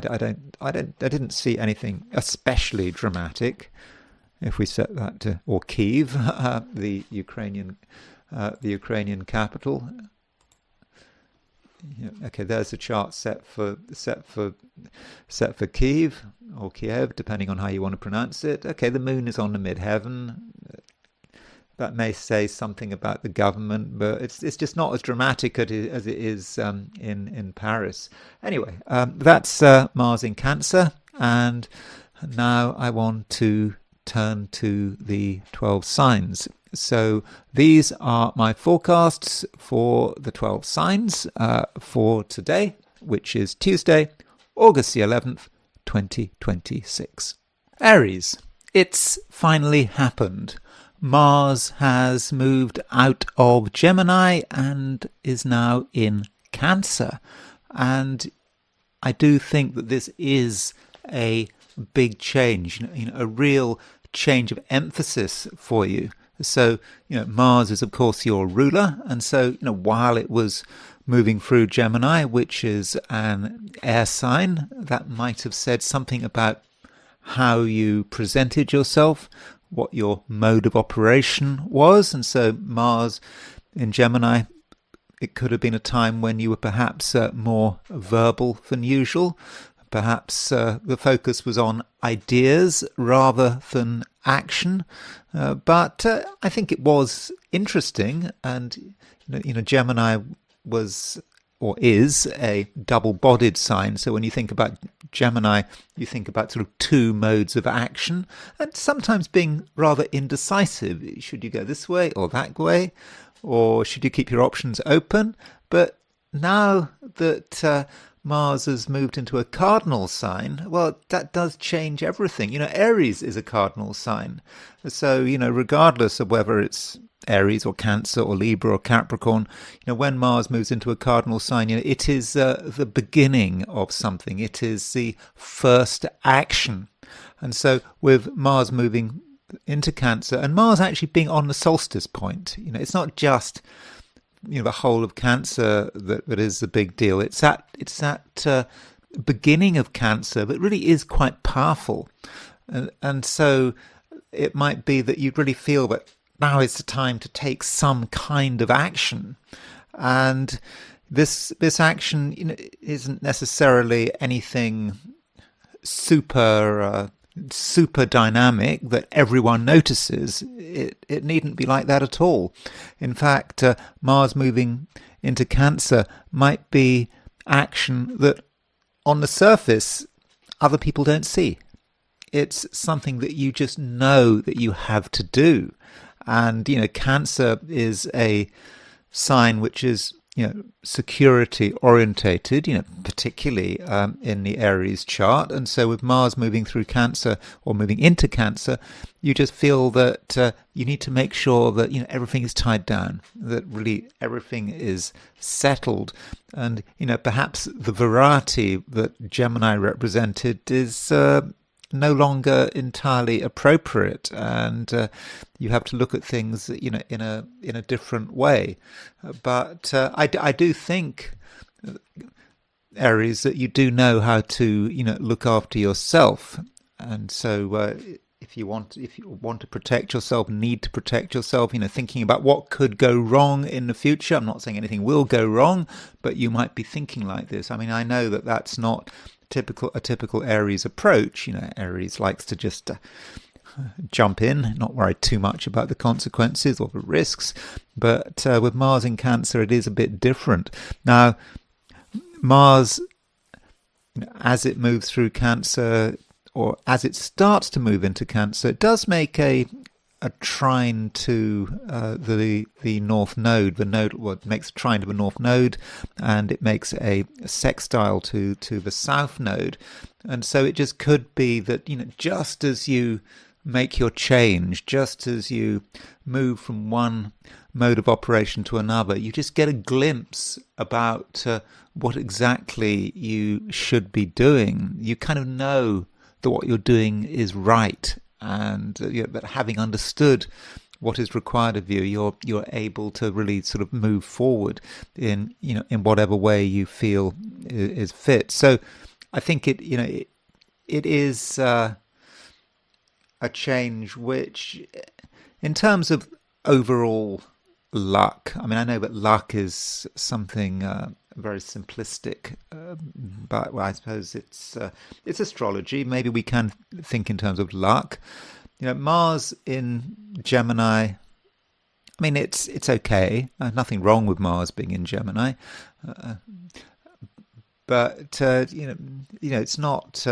didn't see anything especially dramatic. If we set that to or Kiev, the Ukrainian capital. Okay, there's the chart set for Kiev or Kiev, depending on how you want to pronounce it. Okay, the moon is on the midheaven. That may say something about the government, but it's just not as dramatic as it is in Paris. Anyway, that's Mars in Cancer, and now I want to turn to the 12 signs. So these are my forecasts for the 12 signs for today, which is Tuesday, August the 11th, 2026. Aries, it's finally happened. Mars has moved out of Gemini and is now in Cancer. And I do think that this is a big change, a real change of emphasis for you. So, Mars is, of course, your ruler. And so, while it was moving through Gemini, which is an air sign, that might have said something about how you presented yourself, what your mode of operation was. And so Mars in Gemini, it could have been a time when you were perhaps more verbal than usual. Perhaps the focus was on ideas rather than action. But I think it was interesting. And, Gemini was or is a double-bodied sign. So when you think about Gemini, you think about sort of two modes of action and sometimes being rather indecisive. Should you go this way or that way? Or should you keep your options open? But now that Mars has moved into a cardinal sign, well, that does change everything. Aries is a cardinal sign. So, regardless of whether it's Aries or Cancer or Libra or Capricorn, when Mars moves into a cardinal sign, it is the beginning of something. It is the first action. And so with Mars moving into Cancer and Mars actually being on the solstice point, it's not just the whole of Cancer that is the big deal. It's that beginning of Cancer that really is quite powerful. And so it might be that you really feel that now is the time to take some kind of action. And this action, isn't necessarily anything super dynamic that everyone notices. It needn't be like that at all. In fact, Mars moving into Cancer might be action that on the surface other people don't see. It's something that you just know that you have to do. And, Cancer is a sign which is, security orientated, particularly in the Aries chart. And so with Mars moving through Cancer or moving into Cancer, you just feel that you need to make sure that, everything is tied down, that really everything is settled. And, perhaps the variety that Gemini represented is no longer entirely appropriate, and you have to look at things, in a different way. But I do think, Aries, that you do know how to, look after yourself, and so if you want to protect yourself, need to protect yourself, thinking about what could go wrong in the future. I'm not saying anything will go wrong, but you might be thinking like this. I mean, I know that that's not a typical Aries approach. Aries likes to just jump in, not worry too much about the consequences or the risks. But with Mars in Cancer, it is a bit different. Now, Mars, as it moves through Cancer, or as it starts to move into Cancer, it does make a trine to the North Node. The node, it makes a trine to the North Node, and it makes a sextile to the South Node. And so it just could be that, just as you make your change, just as you move from one mode of operation to another, you just get a glimpse about what exactly you should be doing. You kind of know that what you're doing is right, and that having understood what is required of you, you're able to really sort of move forward in whatever way you feel is fit. So I think it is a change which, in terms of overall luck, I mean, I know that luck is something very simplistic, but I suppose it's astrology. Maybe we can think in terms of luck. Mars in Gemini, I mean, it's okay. Nothing wrong with Mars being in Gemini, but it's not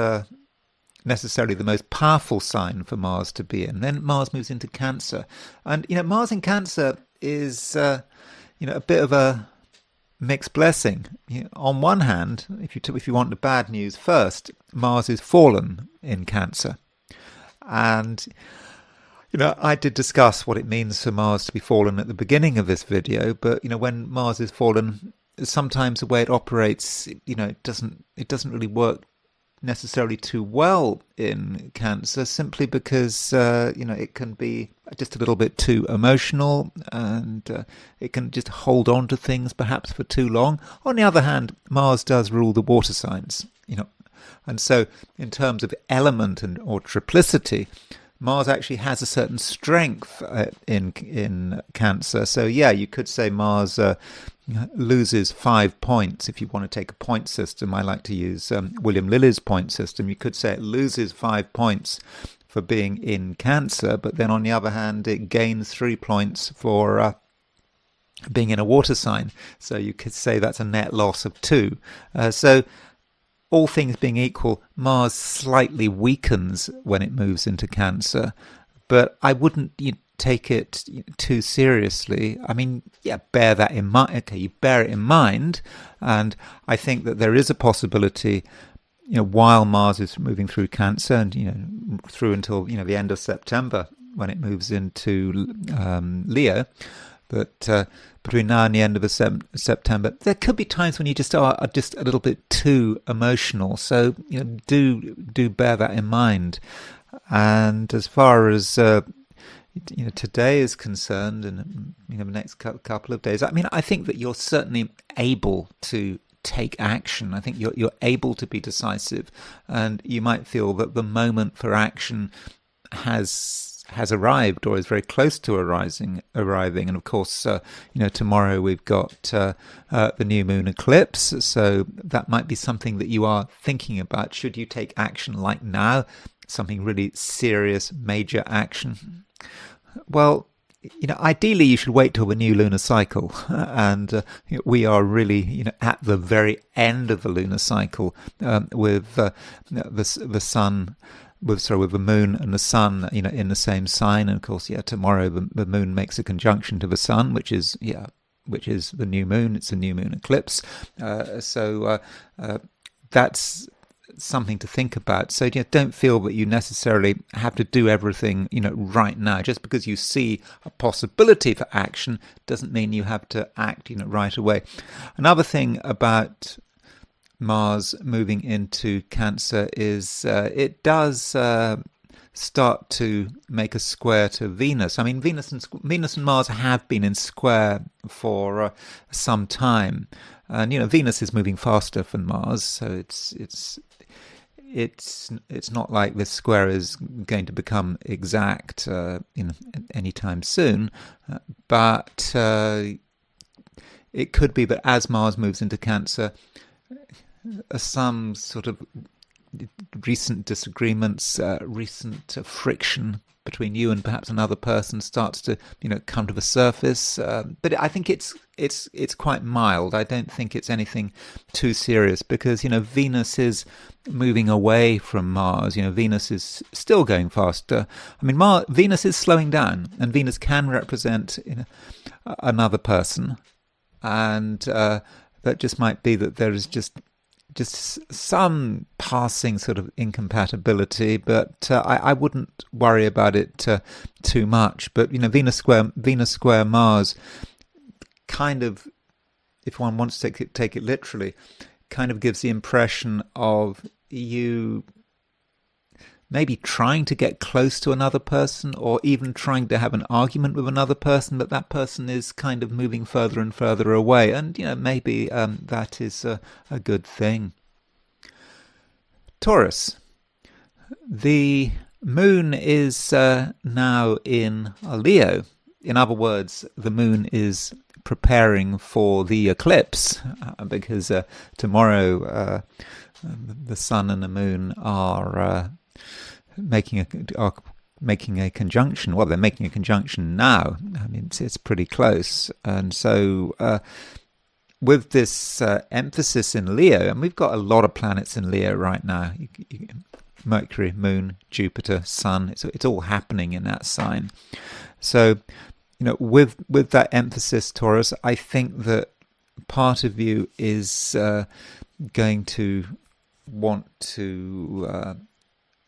necessarily the most powerful sign for Mars to be in. Then Mars moves into Cancer, and Mars in Cancer is a bit of a mixed blessing. On one hand, if you want the bad news first, Mars is fallen in Cancer, and I did discuss what it means for Mars to be fallen at the beginning of this video. But when Mars is fallen, sometimes the way it operates, it doesn't really work necessarily too well in Cancer, simply because it can be just a little bit too emotional, and it can just hold on to things perhaps for too long. On the other hand, Mars does rule the water signs, and so in terms of element or triplicity, Mars actually has a certain strength in Cancer. So yeah, you could say Mars loses 5 points. If you want to take a point system, I like to use William Lilly's point system. You could say it loses 5 points for being in Cancer, but then on the other hand, it gains 3 points for being in a water sign. So you could say that's a net loss of 2. So all things being equal, Mars slightly weakens when it moves into Cancer, but I wouldn't take it too seriously. I mean, yeah, bear that in mind. Okay, you bear it in mind, and I think that there is a possibility, while Mars is moving through Cancer, and through until the end of September when it moves into Leo, that between now and the end of September, there could be times when you just are just a little bit too emotional. So do bear that in mind. And as far as today is concerned, and the next couple of days, I mean, I think that you're certainly able to take action. I think you're able to be decisive, and you might feel that the moment for action has has arrived or is very close to arriving. And of course, tomorrow we've got the new moon eclipse. So that might be something that you are thinking about. Should you take action like now? Something really serious, major action? Well, ideally you should wait till the new lunar cycle, and we are really, at the very end of the lunar cycle, with the sun, with the moon and the sun, in the same sign. And of course, tomorrow the moon makes a conjunction to the sun, which is the new moon. It's a new moon eclipse. So that's something to think about. So don't feel that you necessarily have to do everything right now. Just because you see a possibility for action doesn't mean you have to act right away. Another thing about Mars moving into Cancer is it does start to make a square to Venus. I mean, Venus and Mars have been in square for some time, and Venus is moving faster than Mars, so it's not like this square is going to become exact anytime soon, but it could be that as Mars moves into Cancer, some sort of recent disagreements, recent friction between you and perhaps another person starts to come to the surface. But I think it's quite mild. I don't think it's anything too serious, because Venus is moving away from Mars. Venus is still going faster. I mean, Venus is slowing down, and Venus can represent another person, and that just might be that there is just some passing sort of incompatibility, but I wouldn't worry about it too much. But Venus square Mars, kind of, if one wants to take it literally, kind of gives the impression of you maybe trying to get close to another person, or even trying to have an argument with another person, but that person is kind of moving further and further away, and maybe that is a good thing. Taurus, the moon is now in Leo. In other words, the moon is preparing for the eclipse, because tomorrow the sun and the moon are making a conjunction. Well, they're making a conjunction now. I mean, it's pretty close. And so with this emphasis in Leo, and we've got a lot of planets in Leo right now, Mercury, Moon, Jupiter, Sun, it's all happening in that sign. So with that emphasis, Taurus, I think that part of you is going to want to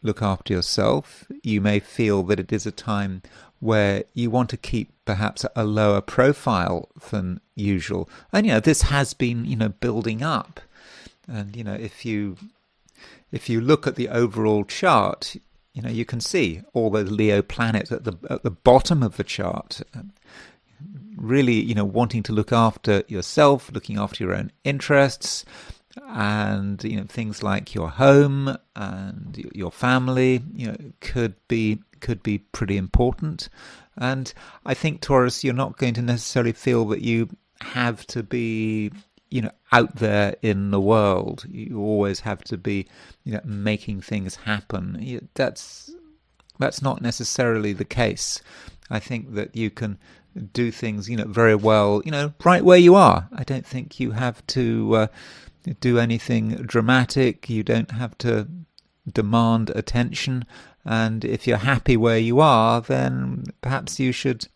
look after yourself. You may feel that it is a time where you want to keep perhaps a lower profile than usual. And this has been building up. And if you look at the overall chart, you can see all those Leo planets at the bottom of the chart, really wanting to look after yourself, looking after your own interests, and things like your home and your family could be pretty important. And I think, Taurus, you're not going to necessarily feel that you have to be out there in the world. You always have to be making things happen. That's not necessarily the case. I think that you can do things very well right where you are. I don't think you have to do anything dramatic. You don't have to demand attention, and if you're happy where you are, then perhaps you should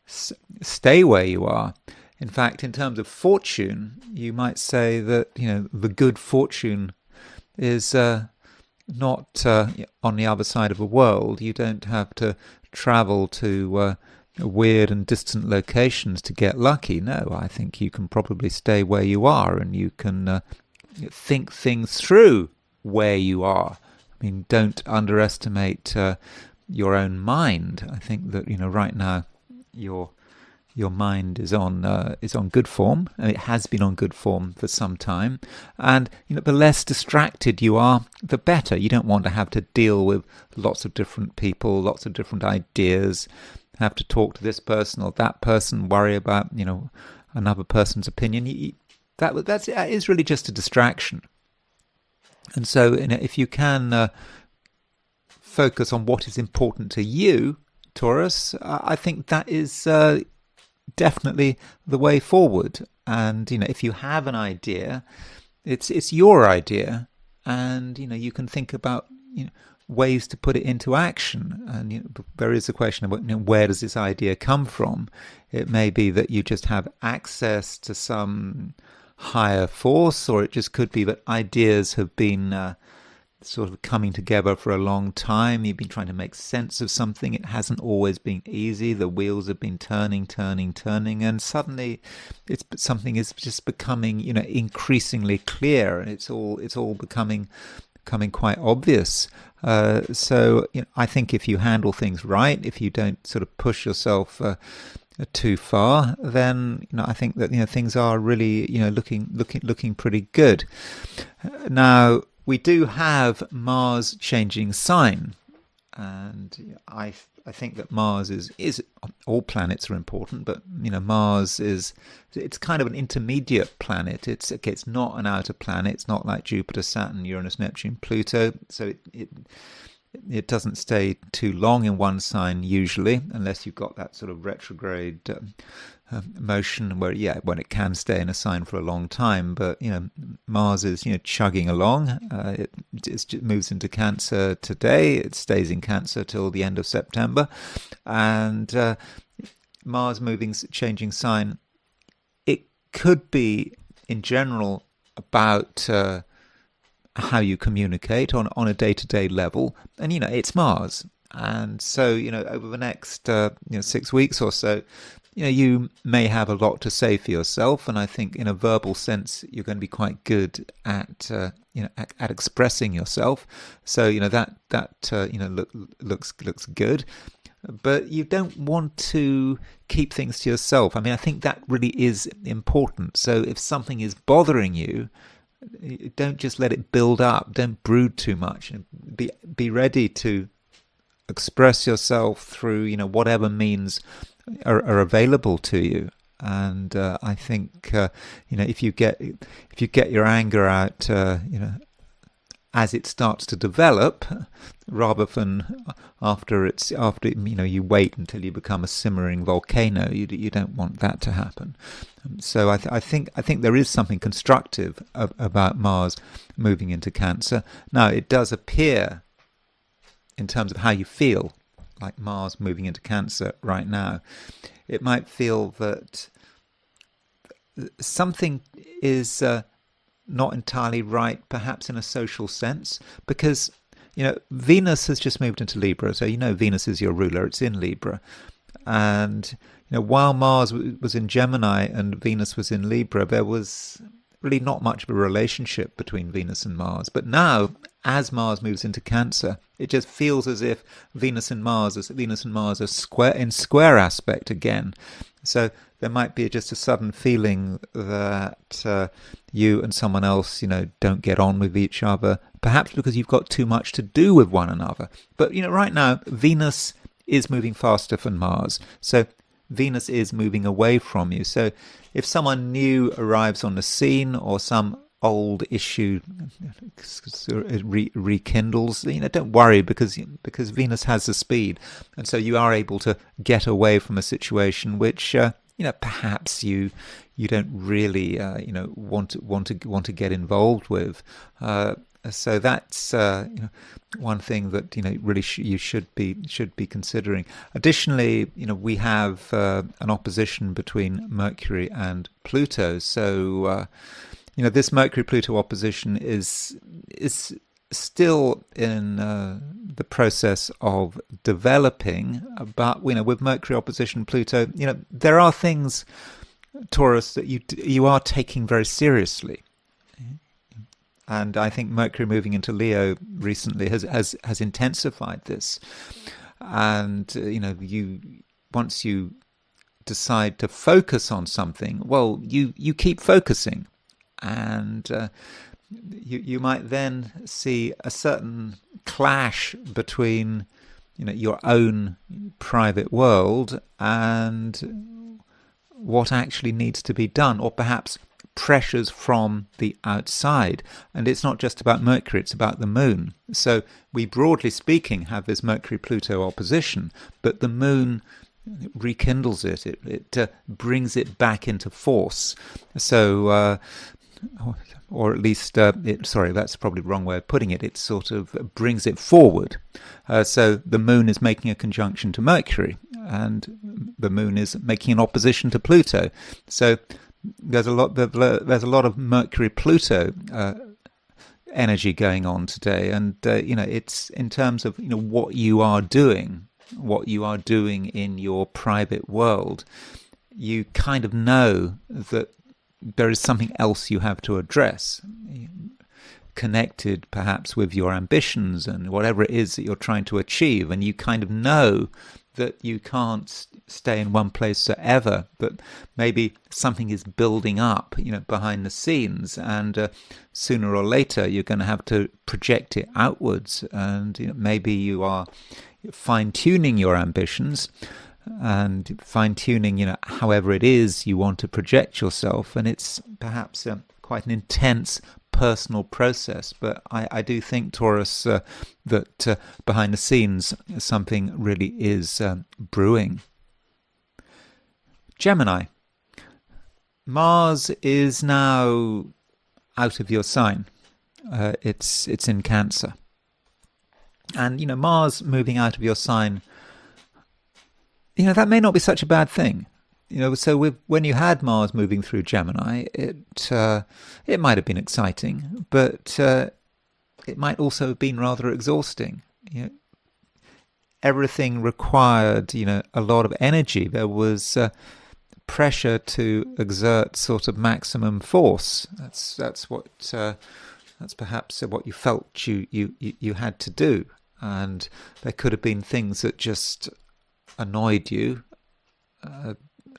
stay where you are. In fact, in terms of fortune, you might say that the good fortune is not on the other side of the world. You don't have to travel to weird and distant locations to get lucky. No, I think you can probably stay where you are, and you can think things through where you are. I mean, don't underestimate your own mind. I think that right now you're your mind is on good form, and it has been on good form for some time. And the less distracted you are, the better. You don't want to have to deal with lots of different people, lots of different ideas, have to talk to this person or that person, worry about another person's opinion. That is really just a distraction. And so, if you can focus on what is important to you, Taurus, I think that is definitely the way forward. And if you have an idea, it's your idea, and you can think about ways to put it into action. And there is a question about where does this idea come from. It may be that you just have access to some higher force, or it just could be that ideas have been sort of coming together for a long time. You've been trying to make sense of something. It hasn't always been easy. The wheels have been turning, and suddenly something is just becoming increasingly clear, and it's all becoming quite obvious. So I think if you handle things right, if you don't sort of push yourself too far, then I think that things are really looking pretty good. Now we do have Mars changing sign, and I think that Mars is all planets are important, but Mars it's kind of an intermediate planet. It's not an outer planet. It's not like Jupiter, Saturn, Uranus, Neptune, Pluto. So it doesn't stay too long in one sign usually, unless you've got that sort of retrograde motion when it can stay in a sign for a long time. But Mars is chugging along. It moves into Cancer today. It stays in Cancer till the end of September, and Mars changing sign. It could be in general about how you communicate on a day-to-day level, and it's Mars, and so over the next 6 weeks or so, you may have a lot to say for yourself, and I think in a verbal sense you're going to be quite good at at expressing yourself. So that looks good, but you don't want to keep things to yourself. I mean, I think that really is important. So if something is bothering you, don't just let it build up. Don't brood too much. Be ready to express yourself through whatever means are available to you. And I think if you get your anger out as it starts to develop, rather than after you wait until you become a simmering volcano. You don't want that to happen. So I think there is something constructive about Mars moving into Cancer. Now it does appear, in terms of how you feel, like Mars moving into Cancer right now, it might feel that something is not entirely right, perhaps in a social sense, because Venus has just moved into Libra. So Venus is your ruler. It's in Libra, and while Mars was in Gemini and Venus was in Libra, there was really not much of a relationship between Venus and Mars. But now, as Mars moves into Cancer, it just feels as if Venus and Mars are square aspect again. So there might be just a sudden feeling that you and someone else, don't get on with each other, perhaps because you've got too much to do with one another. But right now, Venus is moving faster than Mars, so Venus is moving away from you. So if someone new arrives on the scene, or some old issue rekindles, don't worry, because Venus has the speed, and so you are able to get away from a situation which perhaps you don't really want to get involved with. So that's one thing that really you should be considering. Additionally, we have an opposition between Mercury and Pluto. So this Mercury-Pluto opposition is still in the process of developing. But with Mercury opposition Pluto, there are things, Taurus, that you are taking very seriously. And I think Mercury moving into Leo recently has intensified this. And once you decide to focus on something, well, you keep focusing, and you might then see a certain clash between your own private world and what actually needs to be done, or perhaps pressures from the outside. And it's not just about Mercury, it's about the moon. So we, broadly speaking, have this Mercury-Pluto opposition, but the moon rekindles it. It brings it back into force. So or at least, sorry, that's probably the wrong way of putting it. It sort of brings it forward. So the moon is making a conjunction to Mercury, and the moon is making an opposition to Pluto. So there's a lot of Mercury-Pluto energy going on today, and it's in terms of what you are doing in your private world. You kind of know that there is something else you have to address, connected perhaps with your ambitions and whatever it is that you're trying to achieve, and you kind of know that you can't stay in one place forever, but maybe something is building up, behind the scenes, and sooner or later you're going to have to project it outwards, and maybe you are fine-tuning your ambitions and fine-tuning, however it is you want to project yourself, and it's perhaps quite an intense personal process. But I do think, Taurus, that behind the scenes something really is brewing. Gemini. Mars is now out of your sign. It's in Cancer. And, Mars moving out of your sign, that may not be such a bad thing. So when you had Mars moving through Gemini, it might have been exciting, but it might also have been rather exhausting. Everything required, a lot of energy. There was pressure to exert sort of maximum force. That's perhaps what you felt you had to do, and there could have been things that just annoyed you,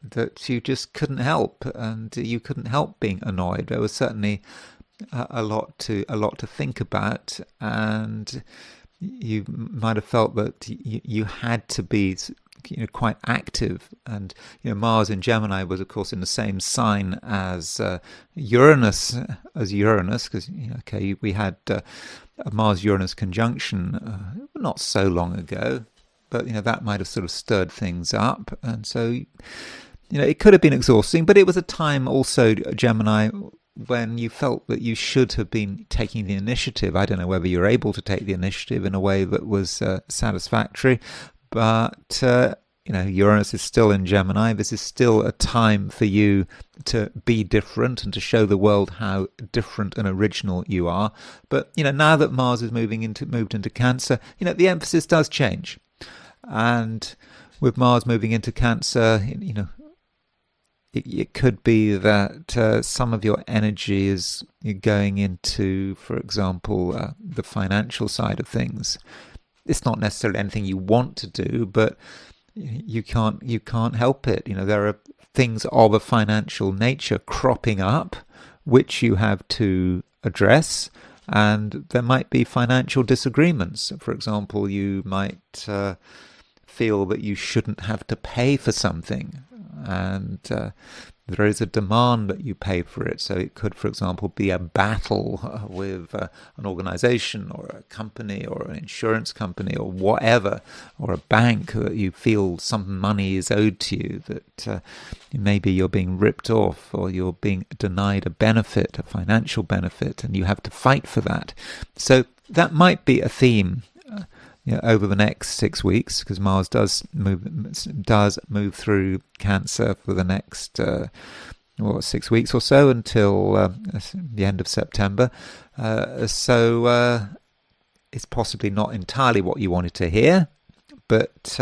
that you just couldn't help, and you couldn't help being annoyed. There was certainly a lot to think about, and you might have felt that you had to be quite active. And Mars in Gemini was, of course, in the same sign as Uranus, because we had a Mars-Uranus conjunction not so long ago. But, that might have sort of stirred things up. And so, it could have been exhausting. But it was a time also, Gemini, when you felt that you should have been taking the initiative. I don't know whether you're able to take the initiative in a way that was satisfactory. But, Uranus is still in Gemini. This is still a time for you to be different and to show the world how different and original you are. But, now that Mars is moved into Cancer, the emphasis does change. And with Mars moving into Cancer, it could be that some of your energy is going into, for example, the financial side of things. It's not necessarily anything you want to do, but you can't help it. There are things of a financial nature cropping up, which you have to address. And there might be financial disagreements. For example, you might feel that you shouldn't have to pay for something, and there is a demand that you pay for it. So it could, for example, be a battle with an organization or a company or an insurance company or whatever, or a bank, that you feel some money is owed to you, that maybe you're being ripped off or you're being denied a benefit, a financial benefit, and you have to fight for that. So that might be a theme over the next 6 weeks, because Mars does move through Cancer for the next 6 weeks or so, until the end of September. So it's possibly not entirely what you wanted to hear, but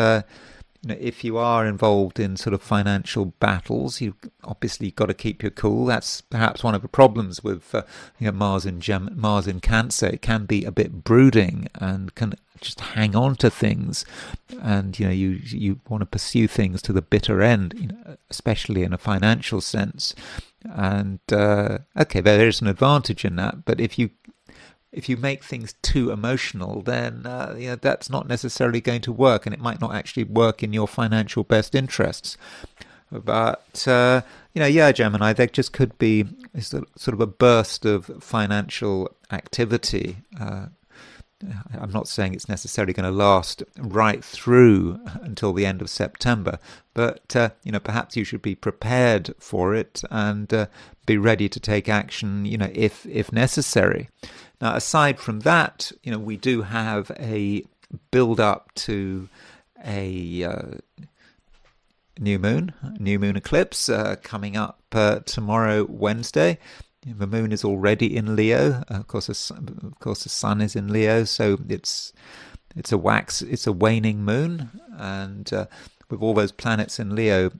if you are involved in sort of financial battles, you've obviously got to keep your cool. That's perhaps one of the problems with Mars in Cancer. It can be a bit brooding and can just hang on to things, and you want to pursue things to the bitter end, especially in a financial sense. And okay, there is an advantage in that, but if you make things too emotional, then that's not necessarily going to work, and it might not actually work in your financial best interests. But Gemini, there just could be sort of a burst of financial activity. I'm not saying it's necessarily going to last right through until the end of September, but perhaps you should be prepared for it and be ready to take action, if necessary. Now, aside from that, we do have a build up to a new moon eclipse coming up tomorrow, Wednesday. The moon is already in Leo. Of course, the sun is in Leo, so it's a waning moon, and with all those planets in Leo,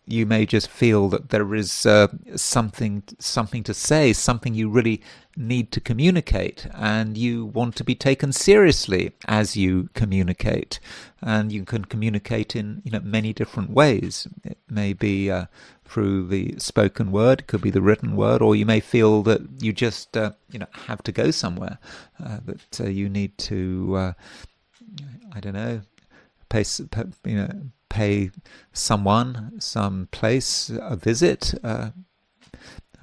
you may just feel that there is something to say, something you really need to communicate, and you want to be taken seriously as you communicate. And you can communicate in many different ways. It may be through the spoken word, it could be the written word, or you may feel that you just have to go somewhere, that you need to I don't know, pay someone, some place a visit.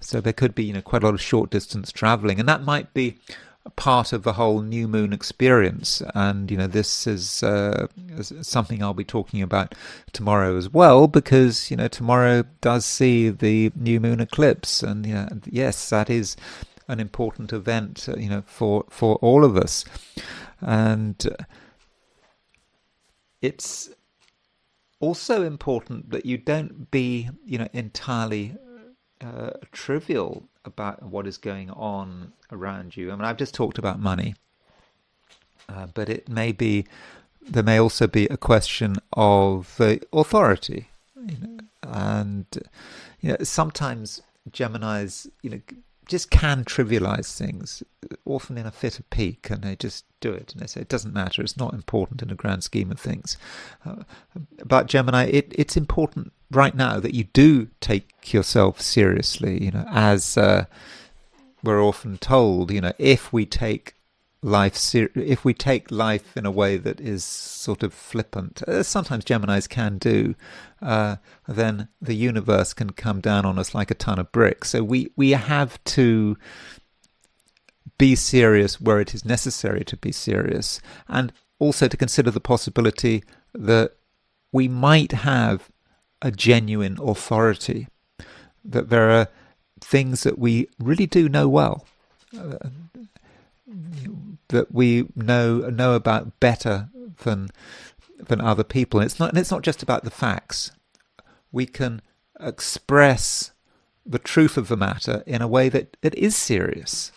So there could be quite a lot of short distance traveling, and that might be a part of the whole new moon experience. And this is something I'll be talking about tomorrow as well, because tomorrow does see the new moon eclipse, and yes, that is an important event for all of us. And it's also important that you don't be entirely trivial about what is going on around you. I mean, I've just talked about money, but there may also be a question of authority, and sometimes Geminis just can trivialize things, often in a fit of pique, and they just do it, and they say it doesn't matter, it's not important in the grand scheme of things. But Gemini, it's important right now that you do take yourself seriously, as we're often told, if we take life in a way that is sort of flippant, sometimes Geminis can do, then the universe can come down on us like a ton of bricks. So we have to be serious where it is necessary to be serious, and also to consider the possibility that we might have a genuine authority, that there are things that we really do know well, that we know about better than other people. And it's not just about the facts. We can express the truth of the matter in a way that is serious,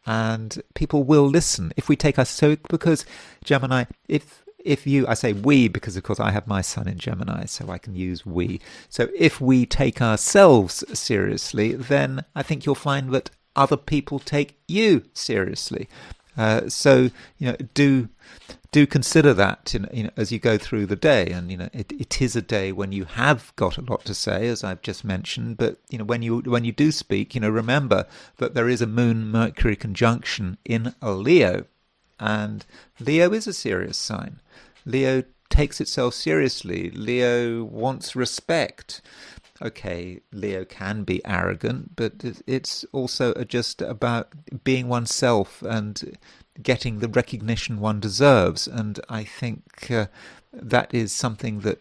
and people will listen if we take us. So because Gemini, if you, I say we because of course I have my sun in Gemini, so I can use we. So if we take ourselves seriously, then I think you'll find that other people take you seriously. So do consider that as you go through the day, and it is a day when you have got a lot to say, as I've just mentioned. But when you do speak, remember that there is a Moon Mercury conjunction in a Leo, and Leo is a serious sign. Leo takes itself seriously. Leo wants respect. Okay, Leo can be arrogant, but it's also just about being oneself and getting the recognition one deserves. And I think that is something that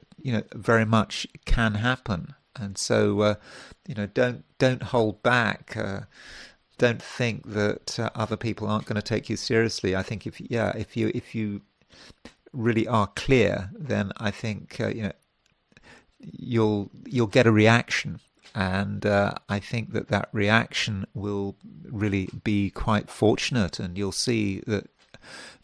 very much can happen. And so don't hold back. Don't think that other people aren't going to take you seriously. I think if you really are clear, then I think you'll get a reaction, and I think that reaction will really be quite fortunate, and you'll see that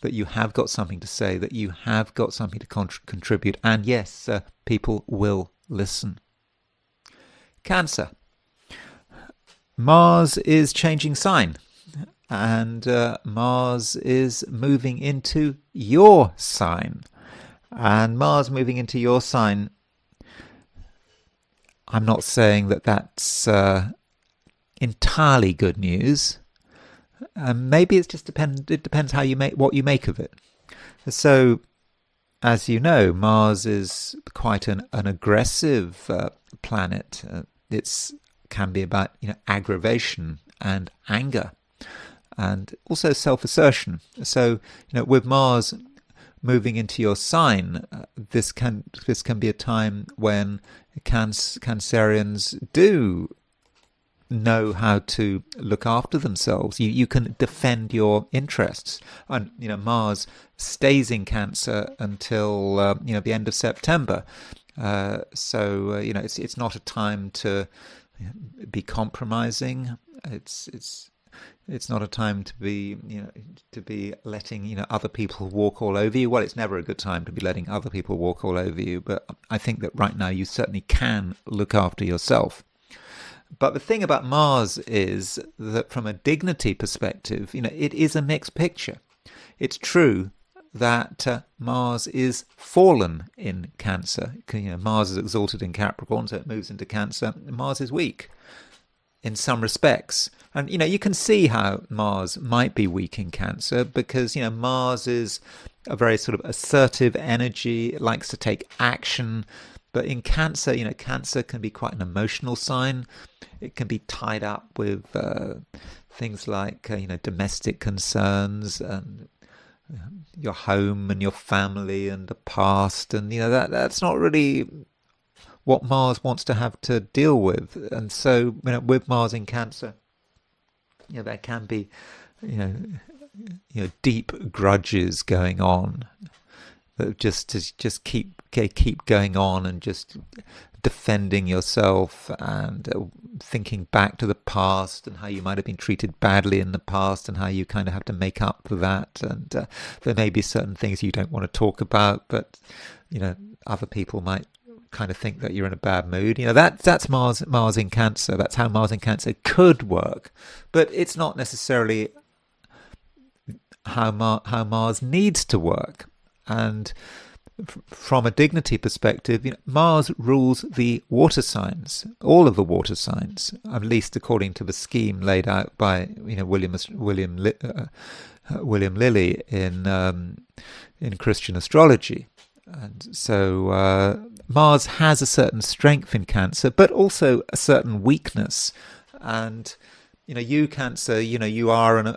that you have got something to say, that you have got something to contribute, and yes, people will listen. Cancer. Mars is changing sign, and Mars is moving into your sign. And Mars moving into your sign, I'm not saying that that's entirely good news. Maybe it depends how what you make of it. So, as you know, Mars is quite an aggressive planet. It can be about aggravation and anger, and also self-assertion. So, with Mars moving into your sign, this can be a time when Cancerians do know how to look after themselves. You can defend your interests, and Mars stays in Cancer until the end of September. So it's not a time to be compromising. It's not a time to be letting other people walk all over you. Well, it's never a good time to be letting other people walk all over you, but I think that right now you certainly can look after yourself. But the thing about Mars is that from a dignity perspective, it is a mixed picture. It's true that Mars is fallen in Cancer. Mars is exalted in Capricorn, so it moves into Cancer. Mars is weak in some respects. And, you can see how Mars might be weak in Cancer because, Mars is a very sort of assertive energy. It likes to take action. But in Cancer, Cancer can be quite an emotional sign. It can be tied up with things like, domestic concerns and your home and your family and the past. And, that's not really what Mars wants to have to deal with. And so, with Mars in Cancer, there can be, deep grudges going on that just keep going on, and just defending yourself and thinking back to the past and how you might have been treated badly in the past and how you kind of have to make up for that. And there may be certain things you don't want to talk about, but other people might kind of think that you're in a bad mood. That's Mars in Cancer. That's how Mars in Cancer could work, but it's not necessarily how Mars needs to work. And from a dignity perspective, Mars rules the water signs, all of the water signs, at least according to the scheme laid out by William Lilly in Christian Astrology. And so Mars has a certain strength in Cancer, but also a certain weakness. And you Cancer, you are an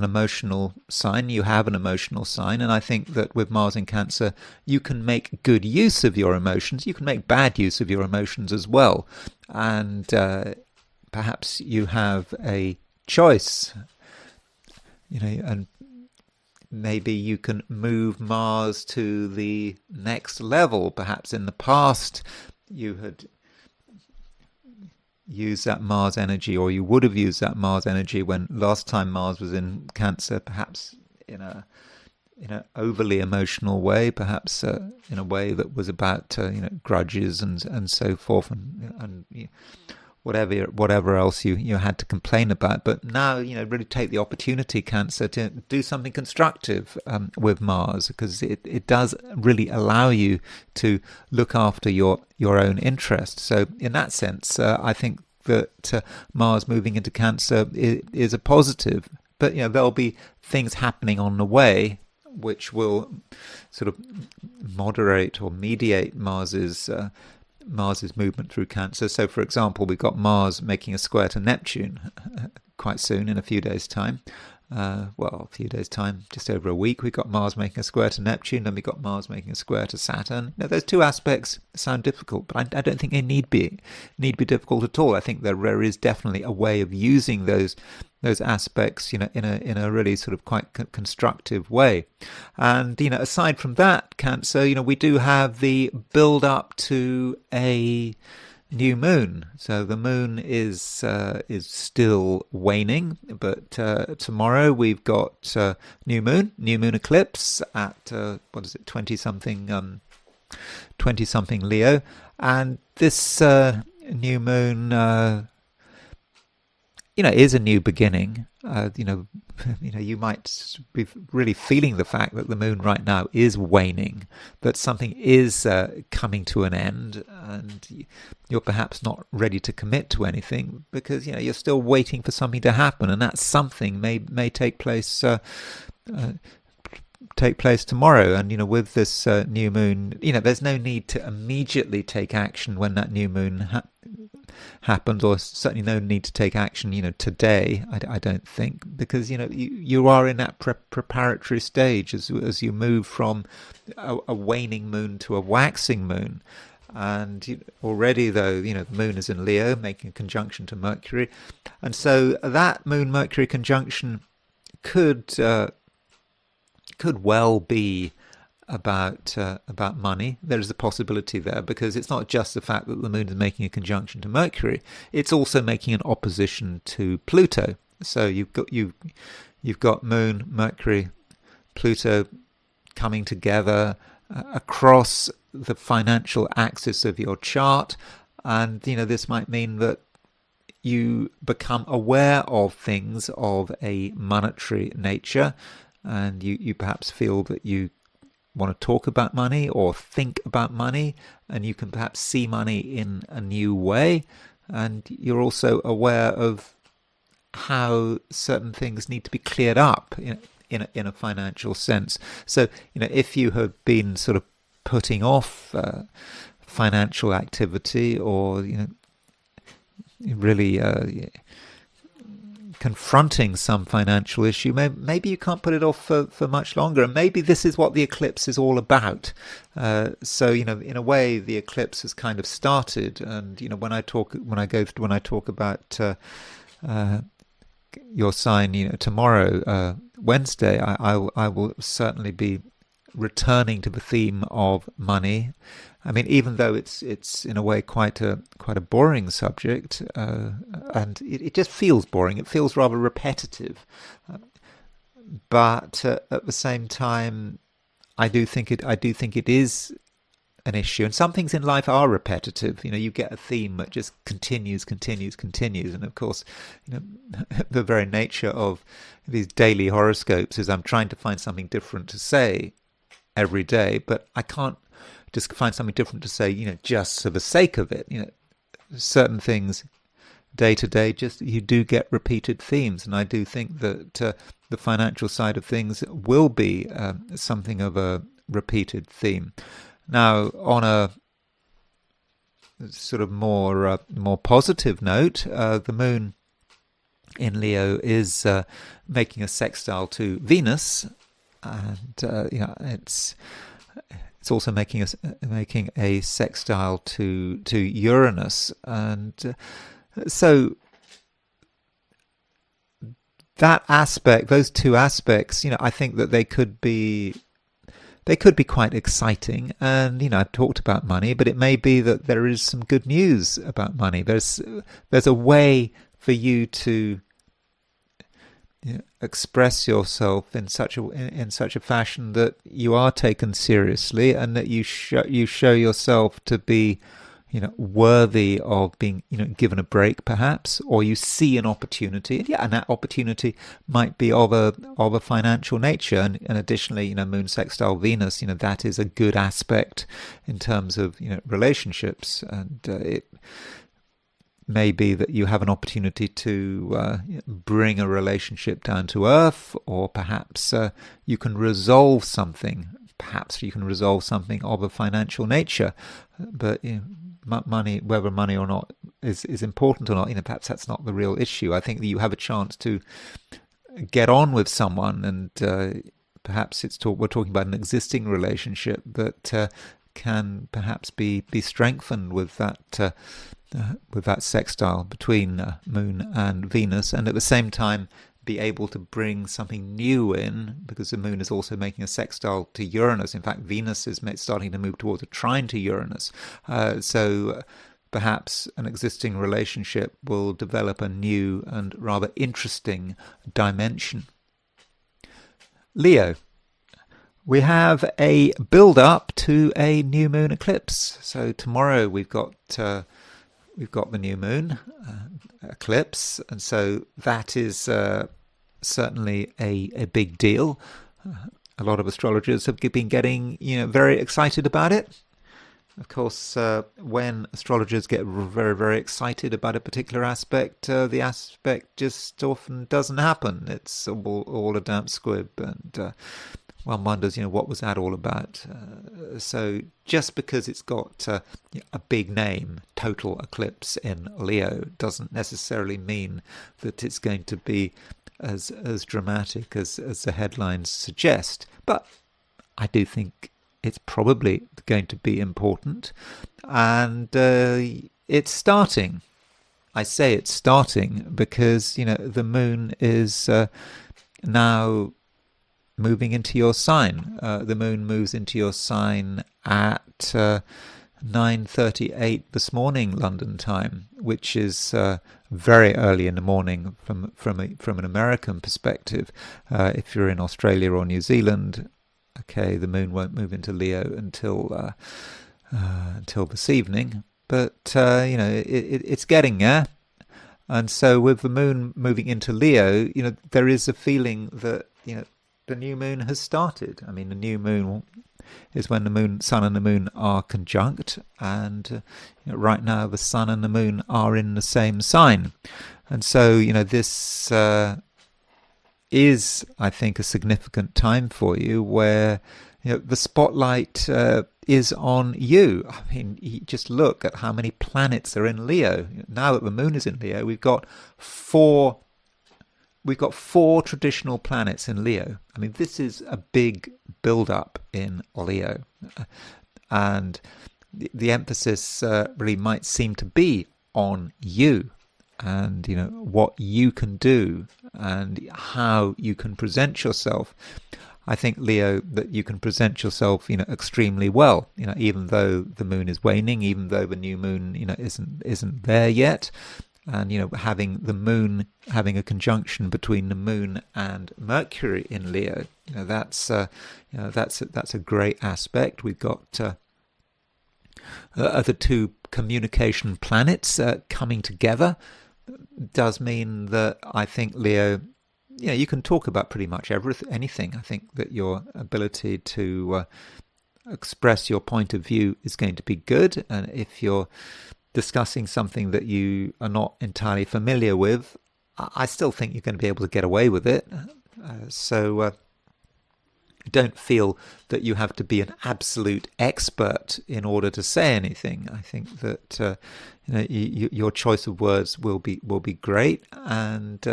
emotional sign. You have an emotional sign, and I think that with Mars in Cancer, you can make good use of your emotions. You can make bad use of your emotions as well, and perhaps you have a choice. And maybe you can move Mars to the next level. Perhaps in the past you had use that Mars energy, or you would have used that Mars energy when last time Mars was in Cancer, perhaps in a overly emotional way, perhaps in a way that was about grudges and so forth, and whatever else you had to complain about. But now really take the opportunity, Cancer, to do something constructive with Mars, because it does really allow you to look after your own interests. So in that sense, I think that Mars moving into Cancer is a positive. But there'll be things happening on the way which will sort of moderate or mediate Mars's movement through Cancer. So, for example, we've got Mars making a square to Neptune quite soon, in a few days' time. Just over a week. We've got Mars making a square to Neptune, then we've got Mars making a square to Saturn. Those two aspects sound difficult, but I don't think they need be difficult at all. I think there is definitely a way of using those aspects, in a really sort of quite constructive way. And aside from that, Cancer, we do have the build up to a new moon. So the moon is still waning, but tomorrow we've got new moon eclipse at what is it, 20 something Leo, and this new moon is a new beginning. You might be really feeling the fact that the moon right now is waning, that something is coming to an end, and you're perhaps not ready to commit to anything because you're still waiting for something to happen, and that something may take place tomorrow. And with this new moon, there's no need to immediately take action when that new moon happens, or certainly no need to take action today, I don't think, because you are in that preparatory stage as you move from a waning moon to a waxing moon. And already, though, the moon is in Leo, making a conjunction to Mercury, and so that moon Mercury conjunction could well be about money. There is a possibility there, because it's not just the fact that the moon is making a conjunction to Mercury; it's also making an opposition to Pluto. So you've got moon, Mercury, Pluto coming together across the financial axis of your chart, and this might mean that you become aware of things of a monetary nature, and you perhaps feel that you want to talk about money or think about money, and you can perhaps see money in a new way, and you're also aware of how certain things need to be cleared up in a financial sense. So if you have been sort of putting off financial activity, or really confronting some financial issue, maybe you can't put it off for much longer, and maybe this is what the eclipse is all about. So in a way, the eclipse has kind of started, and when I talk about your sign, tomorrow, Wednesday, I will certainly be returning to the theme of money. I mean, even though it's in a way quite a boring subject, and it just feels boring. It feels rather repetitive, but at the same time, I do think it is an issue. And some things in life are repetitive. You get a theme that just continues, and of course, the very nature of these daily horoscopes is I'm trying to find something different to say every day, but I can't just find something different to say, just for the sake of it. Certain things day to day, just you do get repeated themes, and I do think that the financial side of things will be something of a repeated theme. Now, on a sort of more positive note, the moon in Leo is making a sextile to Venus, and it's also making a sextile to Uranus, and so that aspect, those two aspects, I think that they could be quite exciting. And I've talked about money, but it may be that there is some good news about money. There's a way for you to express yourself in such a fashion that you are taken seriously, and that you show yourself to be worthy of being given a break, perhaps, or you see an opportunity, and that opportunity might be of a financial nature. And additionally, moon sextile Venus, that is a good aspect in terms of relationships, and it may be that you have an opportunity to bring a relationship down to earth, or perhaps you can resolve something. Perhaps you can resolve something of a financial nature, but money, whether money or not is important or not, perhaps that's not the real issue. I think that you have a chance to get on with someone, and perhaps we're talking about an existing relationship that can perhaps be strengthened with that sextile between Moon and Venus, and at the same time be able to bring something new in, because the Moon is also making a sextile to Uranus. In fact, Venus is starting to move towards a trine to Uranus. So perhaps an existing relationship will develop a new and rather interesting dimension. Leo, we have a build-up to a new moon eclipse. So tomorrow we've got the new moon eclipse, and so that is certainly a big deal. A lot of astrologers have been getting very excited about it. Of course, when astrologers get very, very excited about a particular aspect, the aspect just often doesn't happen. It's all a damp squib, and one wonders, what was that all about? So just because it's got a big name, total eclipse in Leo, doesn't necessarily mean that it's going to be as dramatic as the headlines suggest. But I do think it's probably going to be important, and it's starting. I say it's starting because the moon is now moving into your sign. The moon moves into your sign at 9:38 this morning London time, which is very early in the morning from an American perspective. If you're in Australia or New Zealand, okay, the moon won't move into Leo until this evening, but it's getting there. And so with the moon moving into Leo, there is a feeling that the new moon has started. I mean, the new moon is when the sun and the moon are conjunct, and right now the sun and the moon are in the same sign, and so this is, I think, a significant time for you where the spotlight is on you. I mean, you just look at how many planets are in Leo. Now that the moon is in Leo, we've got four traditional planets in Leo. I mean, this is a big build-up in Leo, and the emphasis really might seem to be on you, and what you can do and how you can present yourself. I think, Leo, that you can present yourself extremely well, even though the moon is waning, even though the new moon isn't there yet. And having a conjunction between the moon and Mercury in Leo, that's a great aspect. We've got the two communication planets coming together. Does mean that I think, Leo, you can talk about pretty much anything. I think that your ability to express your point of view is going to be good, and if you're discussing something that you are not entirely familiar with, I still think you're going to be able to get away with it. So don't feel that you have to be an absolute expert in order to say anything. I think that your choice of words will be great, and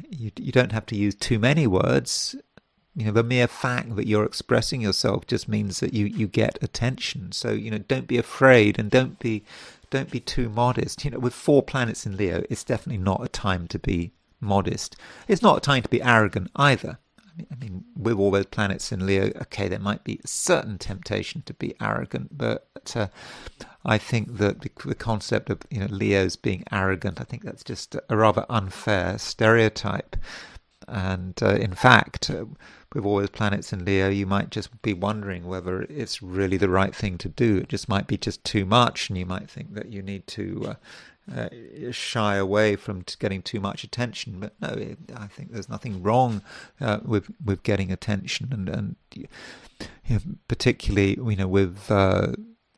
you don't have to use too many words. The mere fact that you're expressing yourself just means that you get attention. So don't be afraid, and don't be too modest. With 4 planets in Leo, it's definitely not a time to be modest. It's not a time to be arrogant either. I mean, with all those planets in Leo, okay, there might be a certain temptation to be arrogant, but I think that the concept of Leos being arrogant, I think that's just a rather unfair stereotype. And in fact, with all those planets in Leo, you might just be wondering whether it's really the right thing to do. It just might be just too much, and you might think that you need to shy away from getting too much attention. But no, I think there's nothing wrong with getting attention, and particularly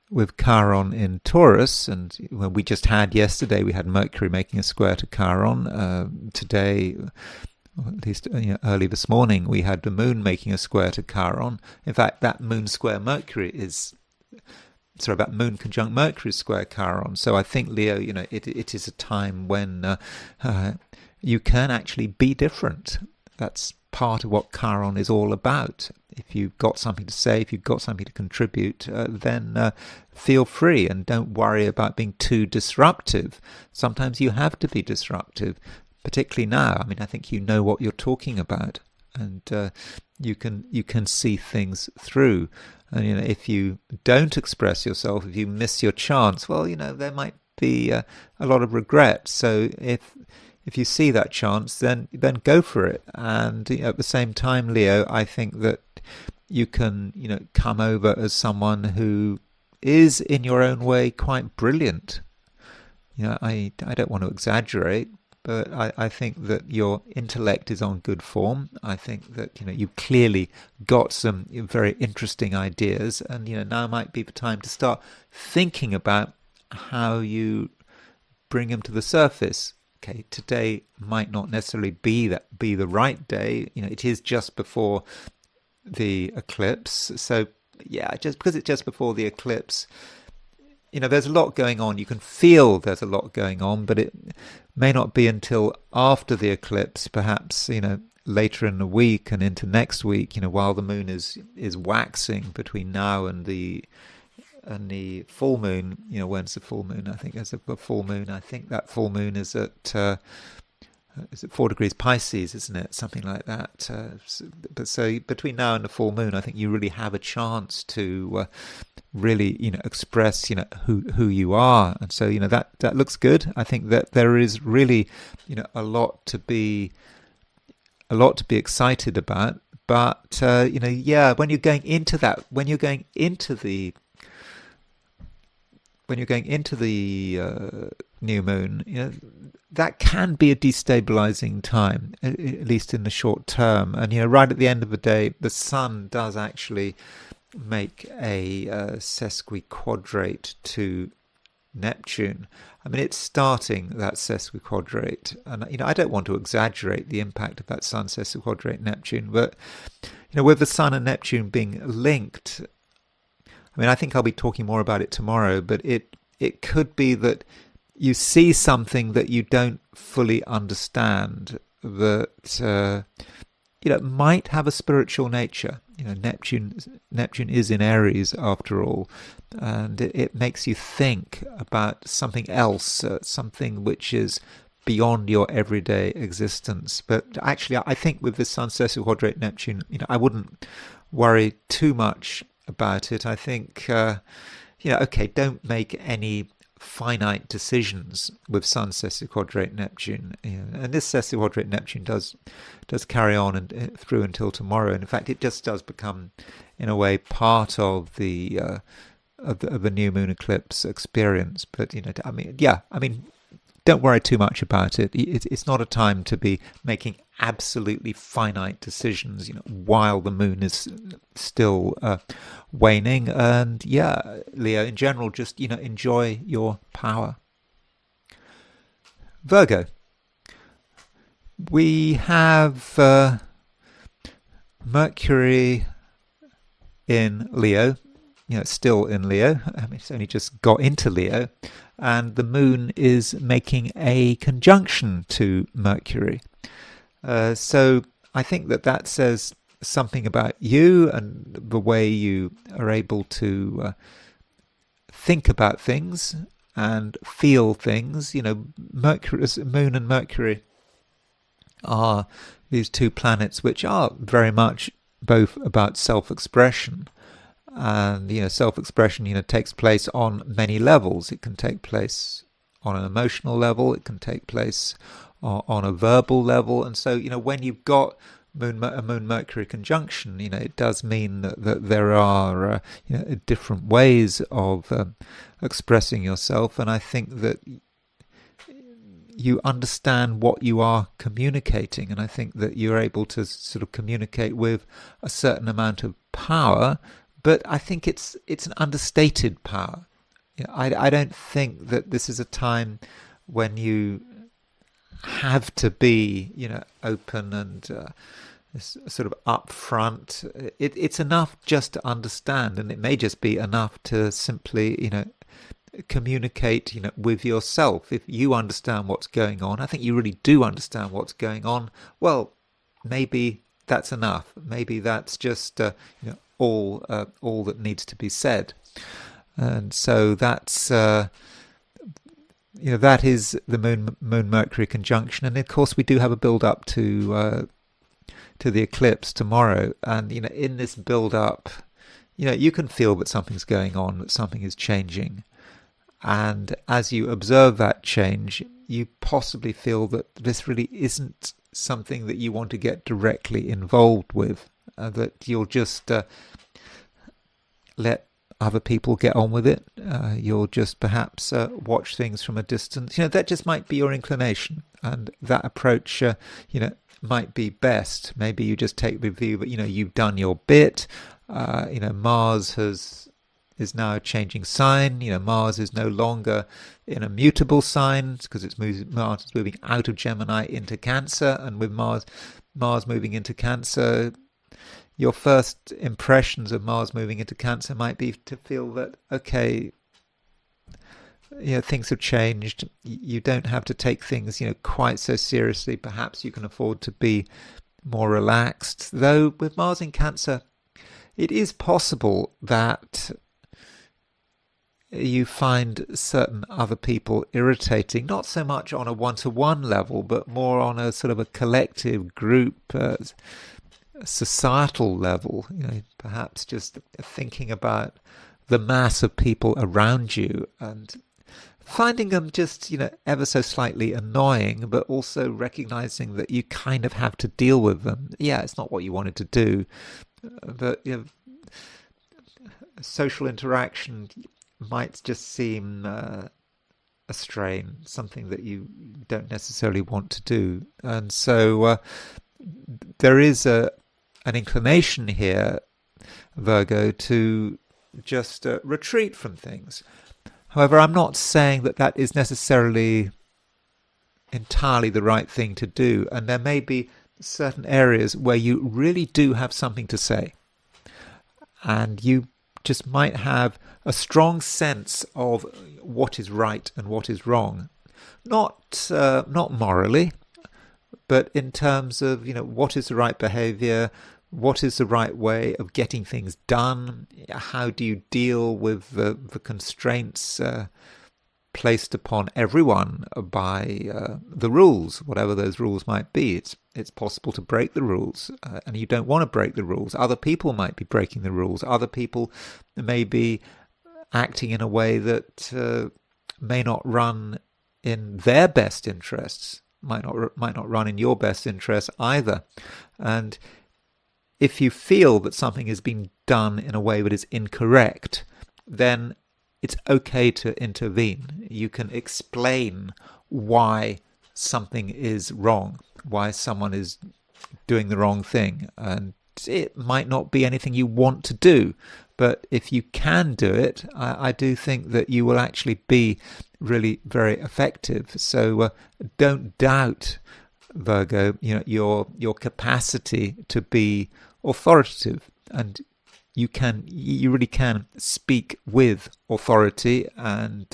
with Chiron in Taurus, and when we just had yesterday, we had Mercury making a square to Chiron. Today, or at least early this morning, we had the moon making a square to Chiron. In fact, that moon square Mercury that moon conjunct Mercury square Chiron. So I think, Leo, it is a time when you can actually be different. That's part of what Chiron is all about. If you've got something to say, if you've got something to contribute, then feel free, and don't worry about being too disruptive. Sometimes you have to be disruptive, particularly now. I mean, I think you know what you're talking about, and you can see things through. And if you don't express yourself, if you miss your chance, well, there might be a lot of regret. So if you see that chance, then go for it. And at the same time, Leo, I think that you can come over as someone who is in your own way quite brilliant. I don't want to exaggerate, but I think that your intellect is on good form. I think that you've clearly got some very interesting ideas, and now might be the time to start thinking about how you bring them to the surface. Okay, today might not necessarily be the right day. It is just before the eclipse, so just because it's just before the eclipse, there's a lot going on. You can feel there's a lot going on, but it may not be until after the eclipse, perhaps, later in the week and into next week, while the moon is waxing between now and the full moon. When's the full moon? I think there's a full moon. I think that full moon is at 4 degrees Pisces, isn't it? Something like that. But so between now and the full moon, I think you really have a chance to really, express, who you are. And so, that looks good. I think that there is really, a lot to be excited about. But when you're going into that, when you're going into the new moon, that can be a destabilizing time, at least in the short term. And right at the end of the day, the sun does actually make a sesquiquadrate to Neptune. I mean, it's starting that sesquiquadrate, and I don't want to exaggerate the impact of that sun sesquiquadrate Neptune, but with the sun and Neptune being linked, I mean, I think I'll be talking more about it tomorrow, but it could be that you see something that you don't fully understand, that might have a spiritual nature. Neptune is in Aries after all, and it makes you think about something else, something which is beyond your everyday existence. But actually, I think with this Sun sesquiquadrate Neptune, I wouldn't worry too much about it. I think, okay, don't make any finite decisions with Sun sesquiquadrate Neptune, and this sesquiquadrate Neptune does carry on and through until tomorrow. And in fact, it just does become, in a way, part of the new moon eclipse experience. But I mean, don't worry too much about it. It's not a time to be making absolutely finite decisions, while the moon is still waning. And Leo, in general, just enjoy your power. Virgo, we have Mercury in Leo. Still in Leo. I mean, it's only just got into Leo, and the moon is making a conjunction to Mercury. So I think that says something about you and the way you are able to think about things and feel things. Mercury, moon and Mercury are these two planets which are very much both about self-expression. And self-expression takes place on many levels. It can take place on an emotional level. It can take place on a verbal level. And so when you've got a Moon Mercury conjunction, it does mean that there are different ways of expressing yourself. And I think that you understand what you are communicating, and I think that you're able to sort of communicate with a certain amount of power. But I think it's an understated power. I don't think that this is a time when you have to be, open and sort of upfront. It's enough just to understand, and it may just be enough to simply, communicate, with yourself. If you understand what's going on, I think you really do understand what's going on. Well, maybe that's enough. Maybe that's just, all that needs to be said. And so that's that is the moon Mercury conjunction. And of course we do have a build up to the eclipse tomorrow, and in this build up you can feel that something's going on, that something is changing. And as you observe that change, you possibly feel that this really isn't something that you want to get directly involved with, that you'll just let other people get on with it. You'll just perhaps watch things from a distance. That just might be your inclination, and that approach, might be best. Maybe you just take the view that you've done your bit. Mars is now a changing sign. Mars is no longer in a mutable sign because Mars is moving out of Gemini into Cancer, and with Mars moving into Cancer, your first impressions of Mars moving into Cancer might be to feel that, okay, things have changed. You don't have to take things, quite so seriously. Perhaps you can afford to be more relaxed. Though with Mars in Cancer, it is possible that you find certain other people irritating, not so much on a one-to-one level, but more on a sort of a collective group, societal level. Perhaps just thinking about the mass of people around you and finding them just, ever so slightly annoying, but also recognizing that you kind of have to deal with them. Yeah, it's not what you wanted to do, but social interaction might just seem a strain, something that you don't necessarily want to do. And so there is an inclination here, Virgo, to just retreat from things. However, I'm not saying that is necessarily entirely the right thing to do, and there may be certain areas where you really do have something to say, and you just might have a strong sense of what is right and what is wrong, not morally, but in terms of what is the right behavior, what is the right way of getting things done, how do you deal with the constraints placed upon everyone by the rules, whatever those rules might be. It's possible to break the rules, and you don't want to break the rules. Other people might be breaking the rules. Other people may be acting in a way that may not run in their best interests, might not run in your best interests either. And if you feel that something is being done in a way that is incorrect, then it's okay to intervene. You can explain why something is wrong, why someone is doing the wrong thing. And it might not be anything you want to do, but if you can do it, I do think that you will actually be really very effective. So don't doubt, Virgo, your capacity to be authoritative, and you really can speak with authority, and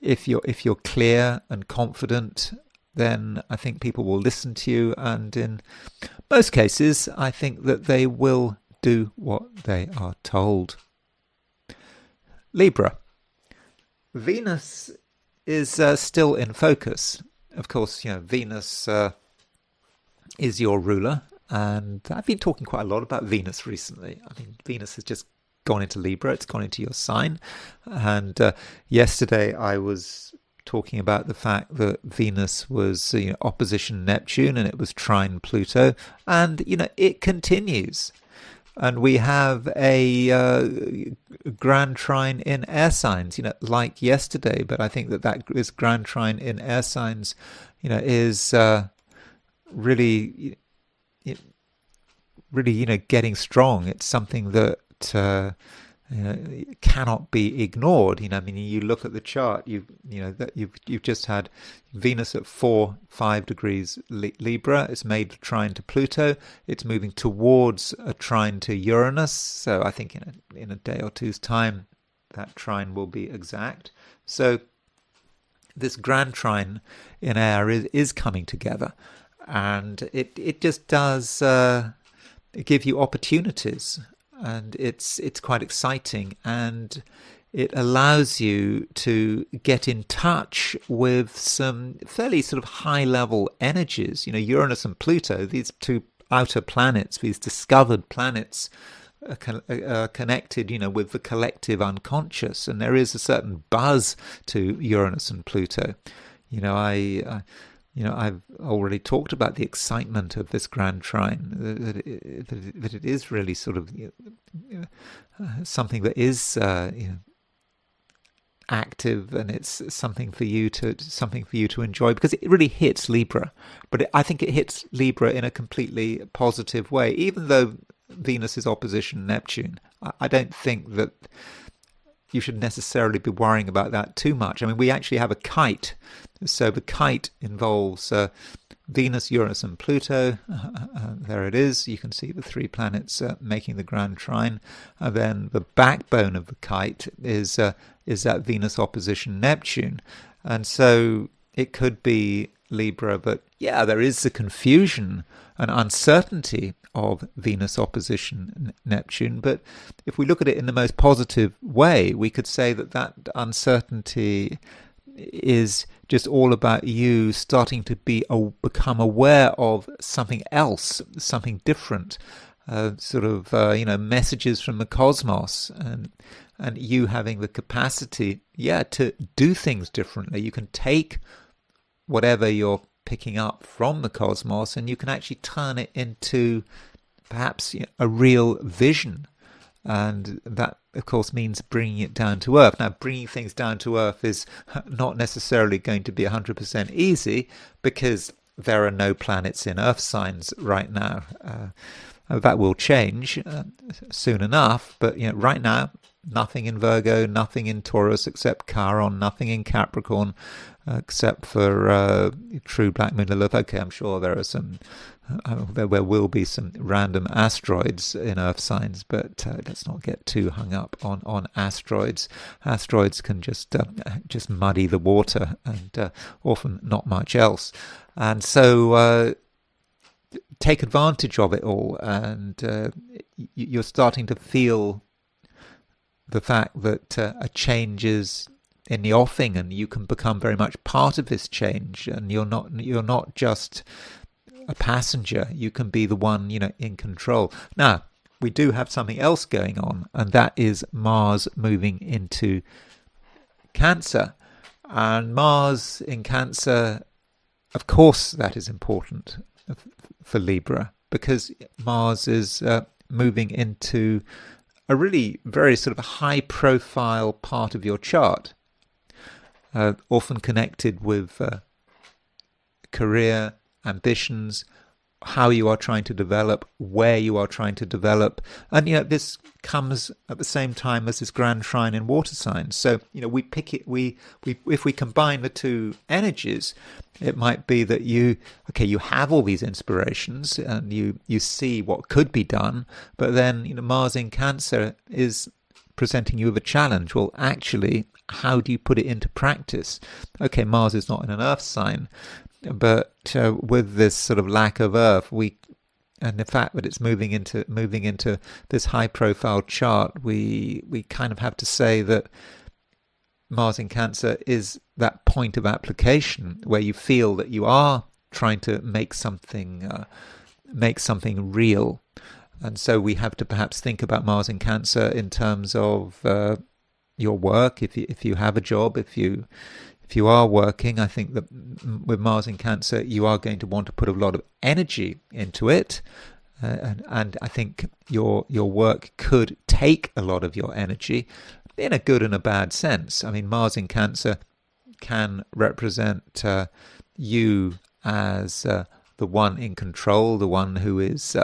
if you're clear and confident, then I think people will listen to you, and in most cases I think that they will do what they are told. Libra. Venus is still in focus. Of course, Venus is your ruler, and I've been talking quite a lot about Venus recently. I mean, Venus has just gone into Libra, it's gone into your sign. And yesterday I was talking about the fact that Venus was opposition Neptune, and it was trine Pluto, and it continues. And we have a grand trine in air signs, like yesterday, but I think that this grand trine in air signs, is really getting strong. It's something that cannot be ignored. You look at the chart. You've just had Venus at 4-5 degrees Libra. It's made a trine to Pluto. It's moving towards a trine to Uranus. So I think in a day or two's time, that trine will be exact. So this grand trine in air is coming together, and it just does give you opportunities. And it's quite exciting, and it allows you to get in touch with some fairly sort of high-level energies. Uranus and Pluto, these two outer planets, these discovered planets connected, with the collective unconscious, and there is a certain buzz to Uranus and Pluto. I've already talked about the excitement of this grand trine, that it is really sort of something that is active, and it's something for you to enjoy, because it really hits Libra. But I think it hits Libra in a completely positive way, even though Venus is opposition Neptune. I don't think that you should necessarily be worrying about that too much. I mean, we actually have a kite. So the kite involves Venus, Uranus, and Pluto. There it is. You can see the three planets making the grand trine. And then the backbone of the kite is that Venus opposition Neptune. And so it could be Libra, but yeah, there is the confusion and uncertainty of Venus opposition Neptune. But if we look at it in the most positive way, we could say that uncertainty is just all about you starting to become aware of something else, something different, messages from the cosmos, and you having the capacity, to do things differently. You can take whatever you're picking up from the cosmos, and you can actually turn it into perhaps a real vision. And that, of course, means bringing it down to earth. Now, bringing things down to earth is not necessarily going to be 100% easy, because there are no planets in earth signs right now. That will change soon enough, but right now, nothing in Virgo, nothing in Taurus except Chiron, nothing in Capricorn except for true black moon Lilith. Okay, I'm sure there are there will be some random asteroids in earth signs, but let's not get too hung up on asteroids. Asteroids can just muddy the water, and often not much else. And so take advantage of it all, and you're starting to feel the fact that a change is in the offing, and you can become very much part of this change, and you're not just a passenger. You can be the one in control. Now, we do have something else going on, and that is Mars moving into Cancer. And Mars in Cancer, of course, that is important for Libra, because Mars is moving into a really very sort of high profile part of your chart, often connected with career, ambitions, how you are trying to develop, where you are trying to develop. And this comes at the same time as this grand trine in water signs. So we pick it, we if we combine the two energies, it might be that you have all these inspirations, and you see what could be done, but then Mars in Cancer is presenting you with a challenge. Well, actually, how do you put it into practice? Okay, Mars is not in an earth sign, but with this sort of lack of earth, and the fact that it's moving into this high profile chart, we kind of have to say that Mars in Cancer is that point of application where you feel that you are trying to make something real. And so we have to perhaps think about Mars in Cancer in terms of your work. If you have a job, if you are working, I think that with Mars in Cancer, you are going to want to put a lot of energy into it. And I think your work could take a lot of your energy, in a good and a bad sense. I mean, Mars in Cancer can represent you as the one in control, the one who is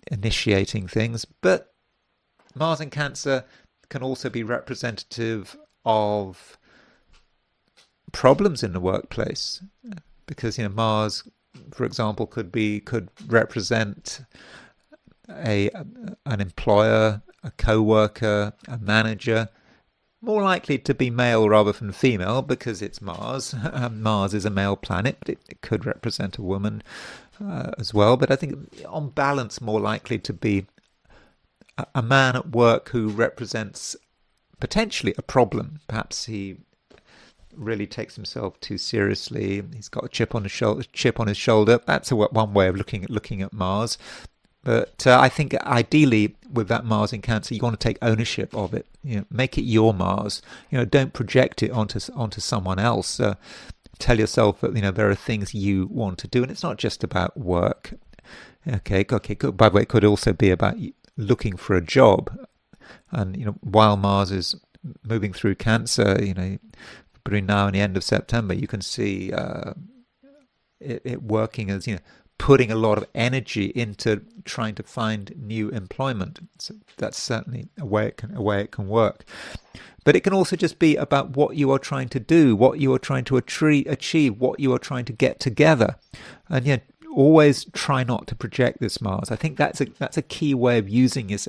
initiating things. But Mars in Cancer can also be representative of problems in the workplace, because Mars, for example, could represent an employer, a co-worker, a manager, more likely to be male rather than female because it's Mars. Mars is a male planet, but it could represent a woman as well. But I think on balance, more likely to be a man at work who represents potentially a problem. Perhaps he really takes himself too seriously. He's got a chip on his shoulder. That's one way of looking at Mars. But I think ideally with that Mars in Cancer, you want to take ownership of it. Make it your Mars. Don't project it onto someone else. Tell yourself that there are things you want to do, and it's not just about work. Okay. By the way, it could also be about looking for a job. And while Mars is moving through Cancer, between now and the end of September, you can see it working as putting a lot of energy into trying to find new employment. So that's certainly a way it can work. But it can also just be about what you are trying to do, what you are trying to achieve, what you are trying to get together. And always try not to project this Mars. I think that's a key way of using this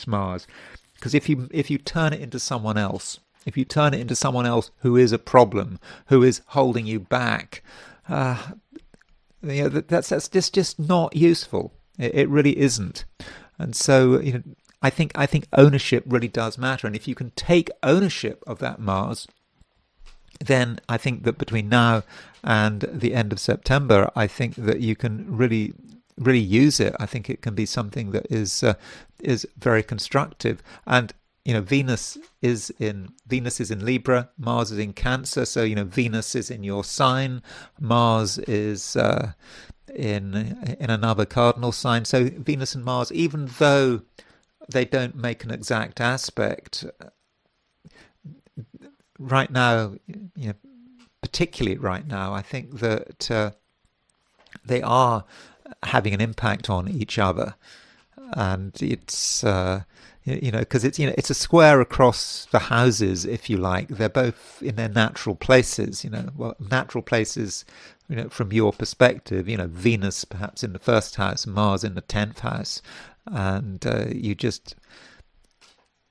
Mars. Because if you turn it into someone else, who is a problem, who is holding you back, that's just not useful. It really isn't. And so I think ownership really does matter. And if you can take ownership of that Mars, then I think that between now and the end of September, I think that you can really use it. I think it can be something that is very constructive. And Venus is in Libra, Mars is in Cancer, so Venus is in your sign, Mars is in another cardinal sign. So Venus and Mars, even though they don't make an exact aspect, right now, particularly right now, I think that they are having an impact on each other, and it's because it's a square across the houses, if you like. They're both in their natural places. Natural places. From your perspective, Venus perhaps in the first house, Mars in the 10th house, and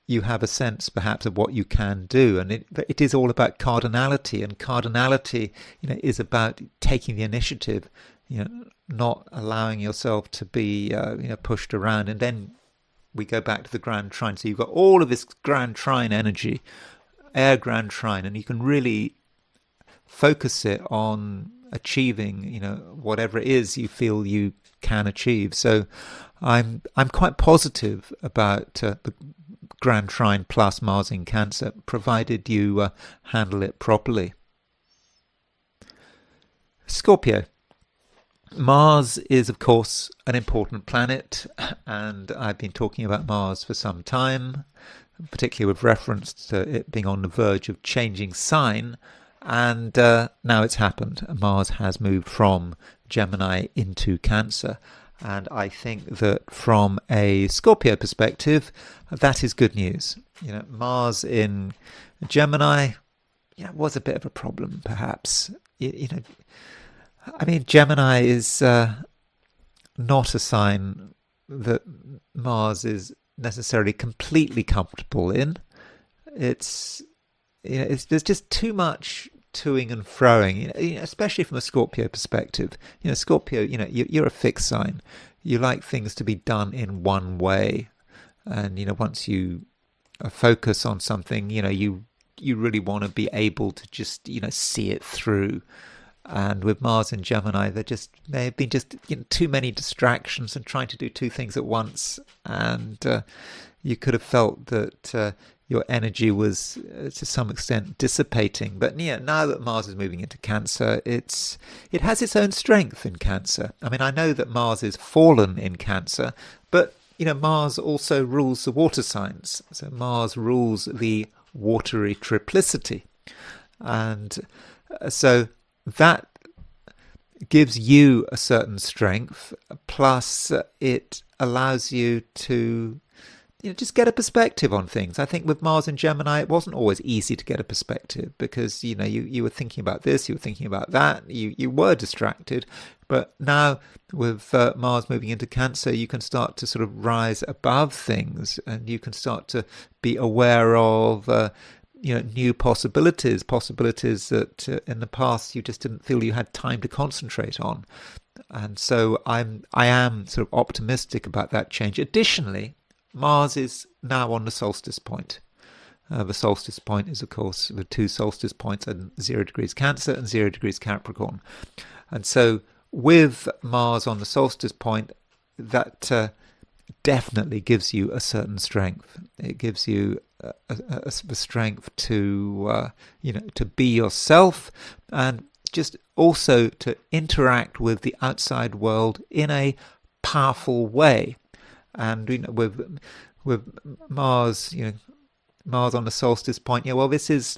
you have a sense perhaps of what you can do. And it is all about cardinality, and cardinality is about taking the initiative, not allowing yourself to be pushed around. And then we go back to the grand trine. So you've got all of this grand trine energy, air grand trine, and you can really focus it on achieving whatever it is you feel you can achieve. So I'm quite positive about the Grand Trine plus Mars in Cancer, provided you handle it properly. Scorpio. Mars is, of course, an important planet, and I've been talking about Mars for some time, particularly with reference to it being on the verge of changing sign, and now it's happened. Mars has moved from Gemini into Cancer. And I think that from a Scorpio perspective, that is good news. Mars in Gemini, was a bit of a problem, perhaps. Gemini is not a sign that Mars is necessarily completely comfortable in. There's just too much toing and froing, especially from a Scorpio perspective. Scorpio, you're a fixed sign. You like things to be done in one way, and once you focus on something, you really want to be able to just see it through. And with Mars and Gemini, there have been too many distractions and trying to do two things at once, and you could have felt that your energy was to some extent dissipating. But now that Mars is moving into Cancer, it has its own strength in Cancer. I know that Mars is fallen in Cancer, but Mars also rules the water signs. So Mars rules the watery triplicity, and so that gives you a certain strength. Plus, it allows you to just get a perspective on things. I think with Mars and Gemini, it wasn't always easy to get a perspective because, you were thinking about this, you were thinking about that, you were distracted. But now with Mars moving into Cancer, you can start to sort of rise above things, and you can start to be aware of new possibilities that in the past you just didn't feel you had time to concentrate on. And so I am sort of optimistic about that change. Additionally, Mars is now on the Solstice Point. The Solstice Point is, of course, the two solstice points at 0 degrees Cancer and 0 degrees Capricorn. And so with Mars on the Solstice Point, that definitely gives you a certain strength. It gives you a strength to to be yourself, and just also to interact with the outside world in a powerful way. And with Mars, Mars on the solstice point. Well, this is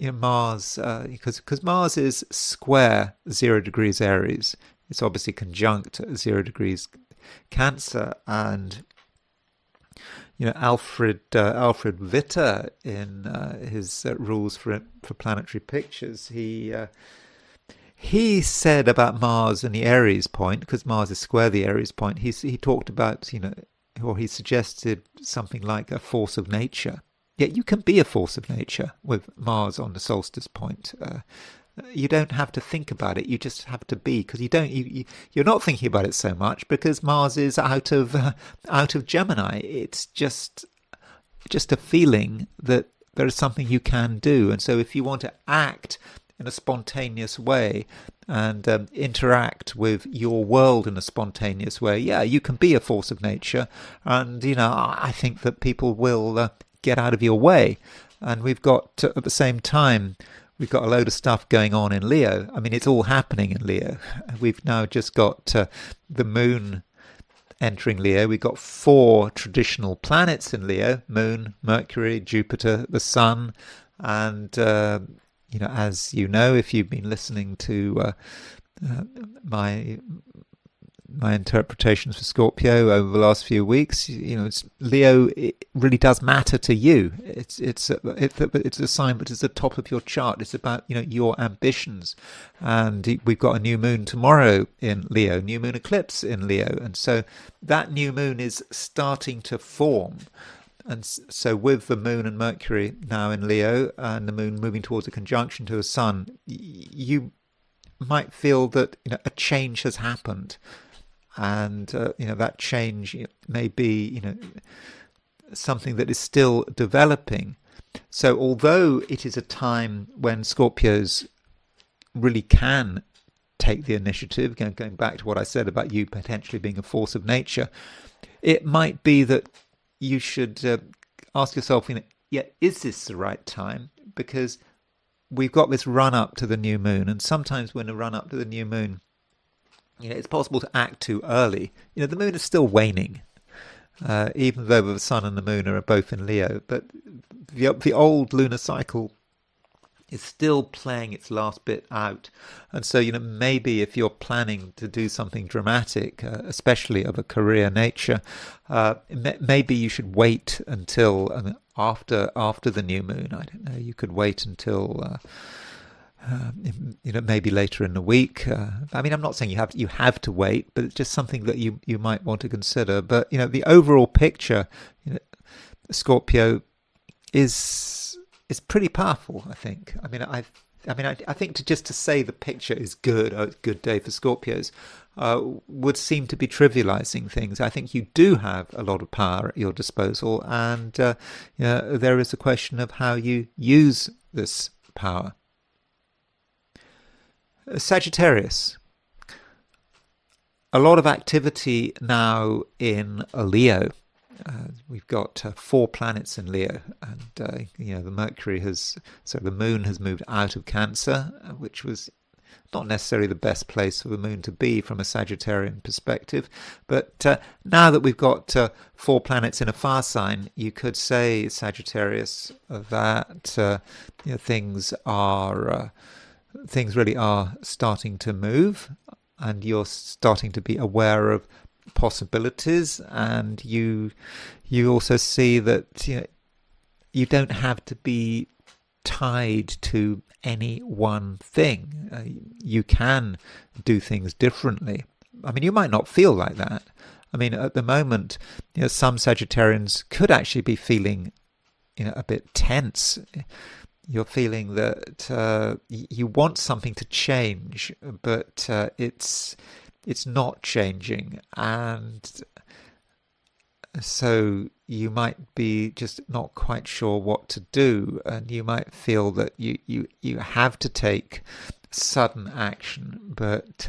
Mars, because Mars is square 0 degrees Aries. It's obviously conjunct 0 degrees Cancer, and Alfred Witter in his rules for planetary pictures, he said about Mars and the Aries point, because Mars is square the Aries point. He talked about or he suggested something like a force of nature. Yet you can be a force of nature with Mars on the solstice point. You don't have to think about it. You just have to be, because you're not thinking about it so much because Mars is out of Gemini. It's just a feeling that there is something you can do. And so if you want to act in a spontaneous way and interact with your world in a spontaneous way, you can be a force of nature. And I think that people will get out of your way. And we've got at the same time, we've got a load of stuff going on in Leo. I mean, it's all happening in Leo. We've now just got the moon entering Leo. We've got 4 traditional planets in Leo: Moon, Mercury, Jupiter, the Sun. And, as you know, if you've been listening to my interpretations for Scorpio over the last few weeks, Leo, it really does matter to you. It's a sign that is the top of your chart. It's about your ambitions, and we've got a new moon tomorrow in Leo, new moon eclipse in Leo, and so that new moon is starting to form. And so with the moon and Mercury now in Leo, and the moon moving towards a conjunction to the sun, you might feel that a change has happened. And that change may be something that is still developing. So although it is a time when Scorpios really can take the initiative, going back to what I said about you potentially being a force of nature, it might be that you should ask yourself, is this the right time? Because we've got this run up to the new moon, and sometimes when a run up to the new moon, it's possible to act too early. The moon is still waning, even though the sun and the moon are both in Leo. But the old lunar cycle is still playing its last bit out. And so, maybe if you're planning to do something dramatic, especially of a career nature, maybe you should wait until after the new moon. I don't know. You could wait until maybe later in the week. I mean, I'm not saying you have to wait, but it's just something that you might want to consider. But the overall picture, Scorpio is pretty powerful, I think. I think to say the picture is good, it's a good day for Scorpios, would seem to be trivializing things. I think you do have a lot of power at your disposal, and there is a question of how you use this power. Sagittarius. A lot of activity now in Leo. We've got 4 planets in Leo, and the moon has moved out of Cancer, which was not necessarily the best place for the moon to be from a Sagittarian perspective. But now that we've got 4 planets in a fire sign, you could say, Sagittarius, that things really are starting to move, and you're starting to be aware of possibilities, and you also see that you don't have to be tied to any one thing. You can do things differently. I mean, you might not feel like that. I mean, at the moment, some Sagittarians could actually be feeling a bit tense. You're feeling that you want something to change, but it's not changing, and so you might be just not quite sure what to do, and you might feel that you have to take sudden action, but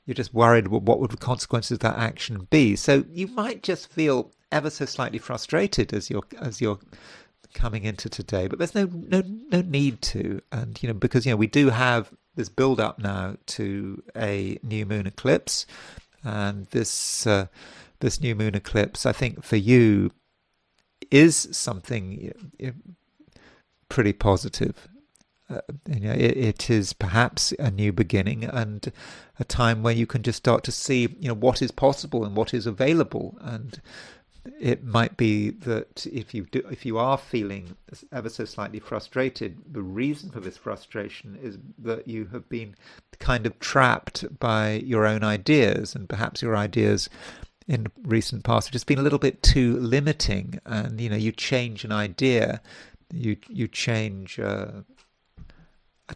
you're just worried, well, what would the consequences of that action be? So you might just feel ever so slightly frustrated as you're coming into today, but there's no need to. And because we do have this build up now to a new moon eclipse, and this new moon eclipse, I think for you, is something pretty positive. It is perhaps a new beginning and a time where you can just start to see what is possible and what is available. And it might be that if you are feeling ever so slightly frustrated, the reason for this frustration is that you have been kind of trapped by your own ideas, and perhaps your ideas in recent past have just been a little bit too limiting. And you change an idea, you change a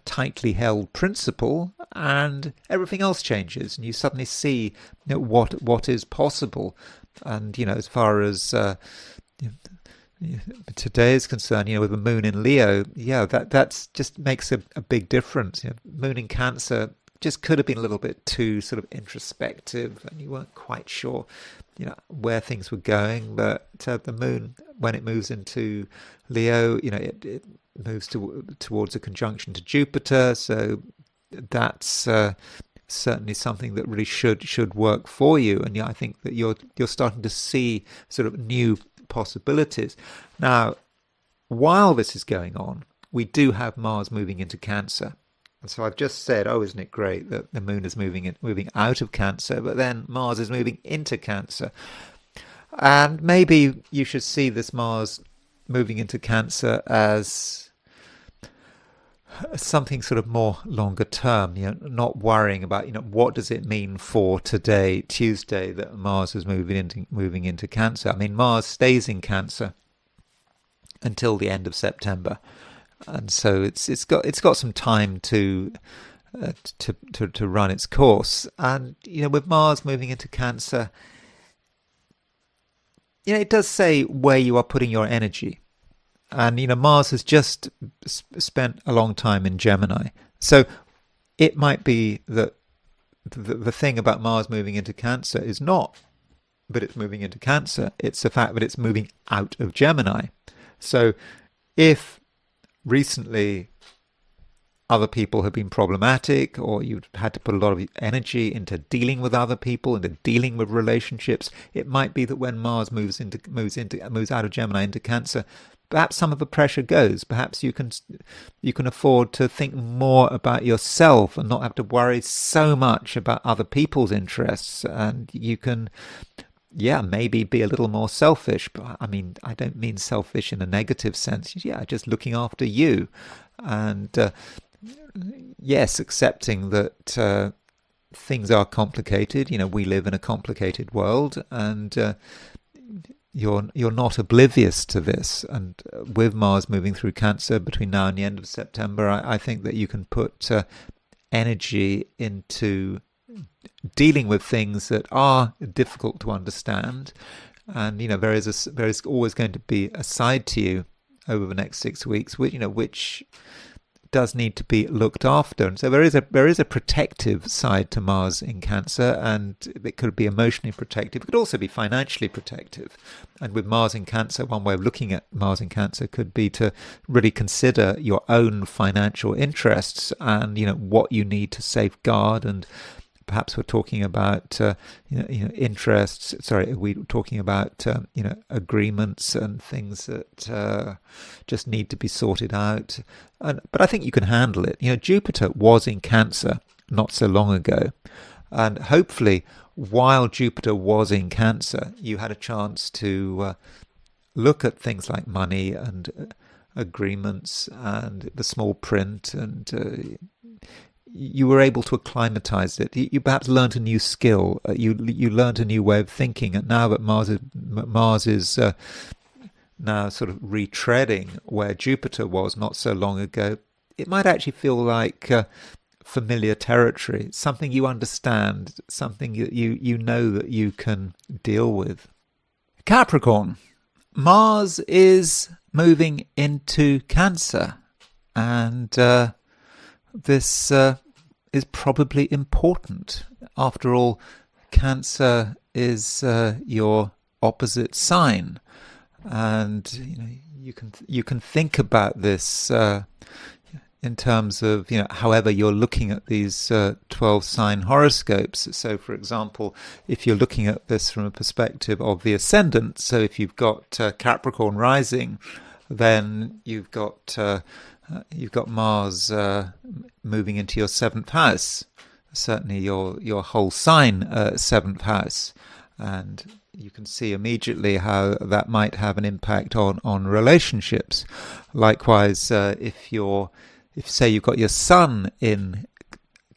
tightly held principle, and everything else changes, and you suddenly see what is possible. And as far as today is concerned, with the moon in Leo, that's just makes a big difference. Moon in Cancer just could have been a little bit too sort of introspective, and you weren't quite sure where things were going. But the moon, when it moves into Leo, it moves towards a conjunction to Jupiter, so that's certainly something that really should work for you. And I think that you're starting to see sort of new possibilities. Now, while this is going on, we do have Mars moving into Cancer. And so I've just said, isn't it great that the moon is moving out of Cancer, but then Mars is moving into Cancer. And maybe you should see this Mars moving into Cancer as something sort of more longer term, not worrying about, what does it mean for today, Tuesday, that Mars is moving into Cancer. I mean, Mars stays in Cancer until the end of September, and so it's got some time to run its course. And with Mars moving into Cancer, it does say where you are putting your energy. And Mars has just spent a long time in Gemini, so it might be that the thing about Mars moving into Cancer is not that it's moving into Cancer; it's the fact that it's moving out of Gemini. So, if recently other people have been problematic, or you've had to put a lot of energy into dealing with other people, into dealing with relationships, it might be that when Mars moves out of Gemini into Cancer, perhaps some of the pressure goes. Perhaps you can afford to think more about yourself and not have to worry so much about other people's interests, and you can maybe be a little more selfish. But I mean, I don't mean selfish in a negative sense. Just looking after you. And yes, accepting that things are complicated. We live in a complicated world, and you're not oblivious to this. And with Mars moving through Cancer between now and the end of September, I think that you can put energy into dealing with things that are difficult to understand. And there is always going to be a side to you over the next 6 weeks, which does need to be looked after. And so there is a protective side to Mars in Cancer, and it could be emotionally protective. It could also be financially protective. And with Mars in Cancer, one way of looking at Mars in Cancer could be to really consider your own financial interests and what you need to safeguard. And perhaps we're talking about interests. Sorry, we're talking about agreements and things that just need to be sorted out. But I think you can handle it. Jupiter was in Cancer not so long ago, and hopefully, while Jupiter was in Cancer, you had a chance to look at things like money and agreements and the small print, and you were able to acclimatize it. You perhaps learned a new skill. You learned a new way of thinking. And now that Mars is now sort of retreading where Jupiter was not so long ago, it might actually feel like familiar territory, something you understand, something that you know that you can deal with. Capricorn, Mars is moving into Cancer, and this is probably important. after all, Cancer is your opposite sign, and you can think about this in terms of however you're looking at these 12 sign horoscopes. So, for example, if you're looking at this from a perspective of the ascendant, so if you've got Capricorn rising, then you've got Mars moving into your 7th house, certainly your whole sign 7th house, and you can see immediately how that might have an impact on relationships. Likewise, if say you've got your Sun in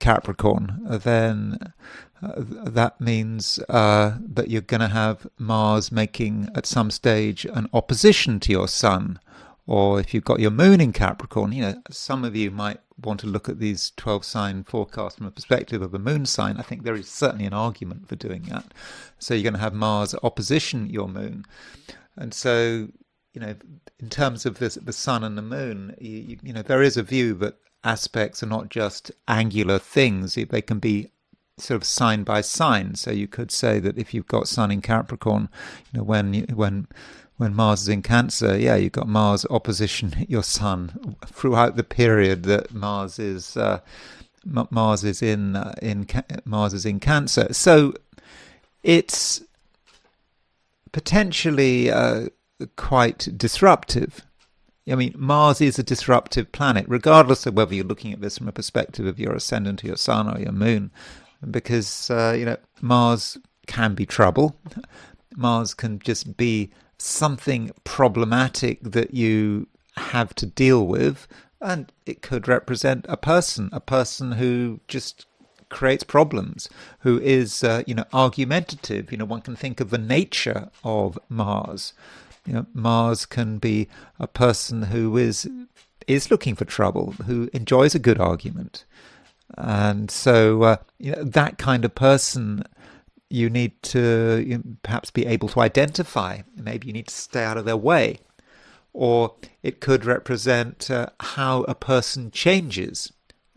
Capricorn, then that means that you're going to have Mars making at some stage an opposition to your Sun. Or if you've got your Moon in Capricorn, some of you might want to look at these 12 sign forecasts from a perspective of a Moon sign. I think there is certainly an argument for doing that. So you're going to have Mars opposition your Moon. And so, in terms of the Sun and the Moon, there is a view that aspects are not just angular things. They can be sort of sign by sign. So you could say that if you've got Sun in Capricorn, when Mars is in Cancer, you've got Mars opposition your Sun throughout the period that Mars is in Cancer. So it's potentially quite disruptive. I mean, Mars is a disruptive planet, regardless of whether you're looking at this from a perspective of your ascendant or your Sun or your Moon, because Mars can be trouble. Mars can just be something problematic that you have to deal with, and it could represent a person who just creates problems, who is argumentative. One can think of the nature of Mars. Mars can be a person who is looking for trouble, who enjoys a good argument, and so that kind of person you need to perhaps be able to identify. Maybe you need to stay out of their way. Or it could represent how a person changes.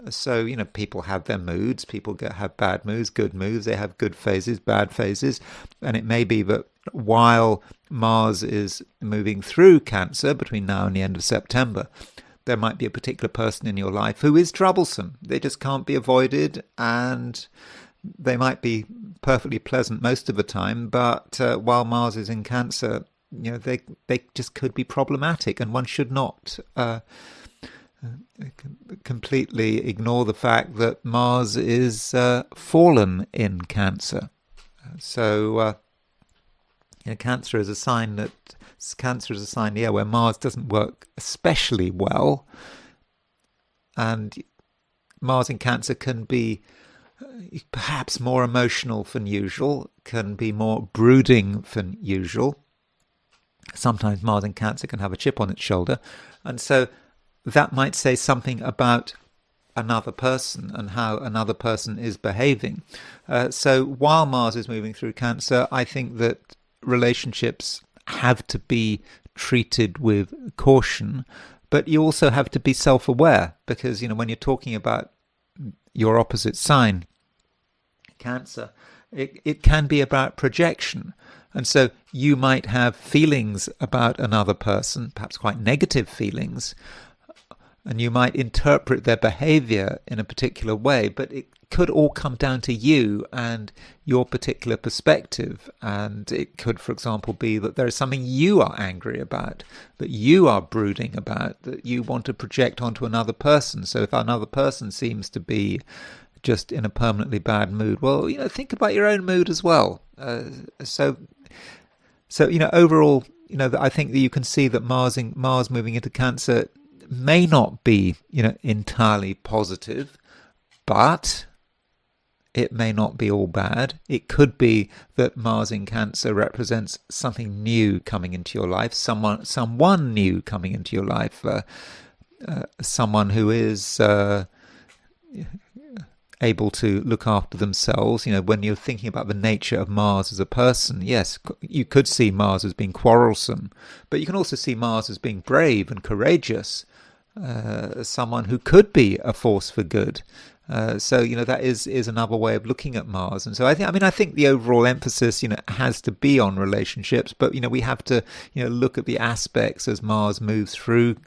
So, people have their moods. People have bad moods, good moods. They have good phases, bad phases. And it may be that while Mars is moving through Cancer between now and the end of September, there might be a particular person in your life who is troublesome. They just can't be avoided, and they might be perfectly pleasant most of the time, but while Mars is in Cancer, they just could be problematic, and one should not completely ignore the fact that Mars is fallen in Cancer. So Cancer is a sign where Mars doesn't work especially well, and Mars in Cancer can be perhaps more emotional than usual, can be more brooding than usual. Sometimes Mars in Cancer can have a chip on its shoulder, and so that might say something about another person and how another person is behaving. So while Mars is moving through Cancer, I think that relationships have to be treated with caution, but you also have to be self-aware, because when you're talking about your opposite sign, Cancer, it can be about projection. And so you might have feelings about another person, perhaps quite negative feelings, and you might interpret their behavior in a particular way, but it could all come down to you and your particular perspective. And it could, for example, be that there is something you are angry about, that you are brooding about, that you want to project onto another person. So if another person seems to be just in a permanently bad mood, well, think about your own mood as well. So overall, I think that you can see that Mars moving into Cancer may not be, entirely positive, but it may not be all bad. It could be that Mars in Cancer represents something new coming into your life, someone new coming into your life, someone who is able to look after themselves. When you're thinking about the nature of Mars as a person, yes, you could see Mars as being quarrelsome, but you can also see Mars as being brave and courageous, someone who could be a force for good. So that is another way of looking at Mars. And so I think the overall emphasis has to be on relationships, but we have to look at the aspects as Mars moves through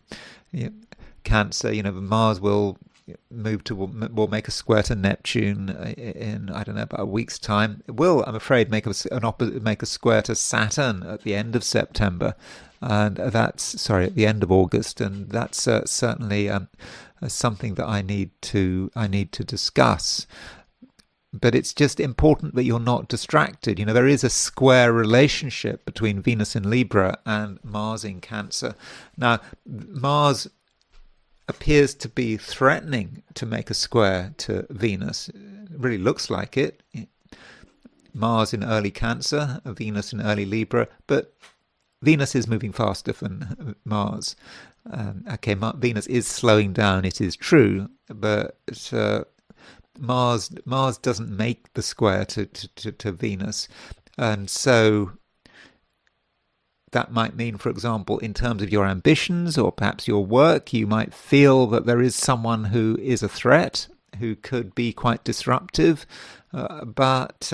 Cancer. Mars will will make a square to Neptune in, I don't know, about a week's time. It will, I'm afraid, make a square to Saturn at the end of September, and at the end of August, and that's certainly something that I need to discuss. But it's just important that you're not distracted. There is a square relationship between Venus in Libra and Mars in Cancer. Now, Mars appears to be threatening to make a square to Venus. It really looks like it. Mars in early Cancer, Venus in early Libra, but Venus is moving faster than Mars. Venus is slowing down, it is true, but Mars doesn't make the square to Venus, and so that might mean, for example, in terms of your ambitions or perhaps your work, you might feel that there is someone who is a threat, who could be quite disruptive, but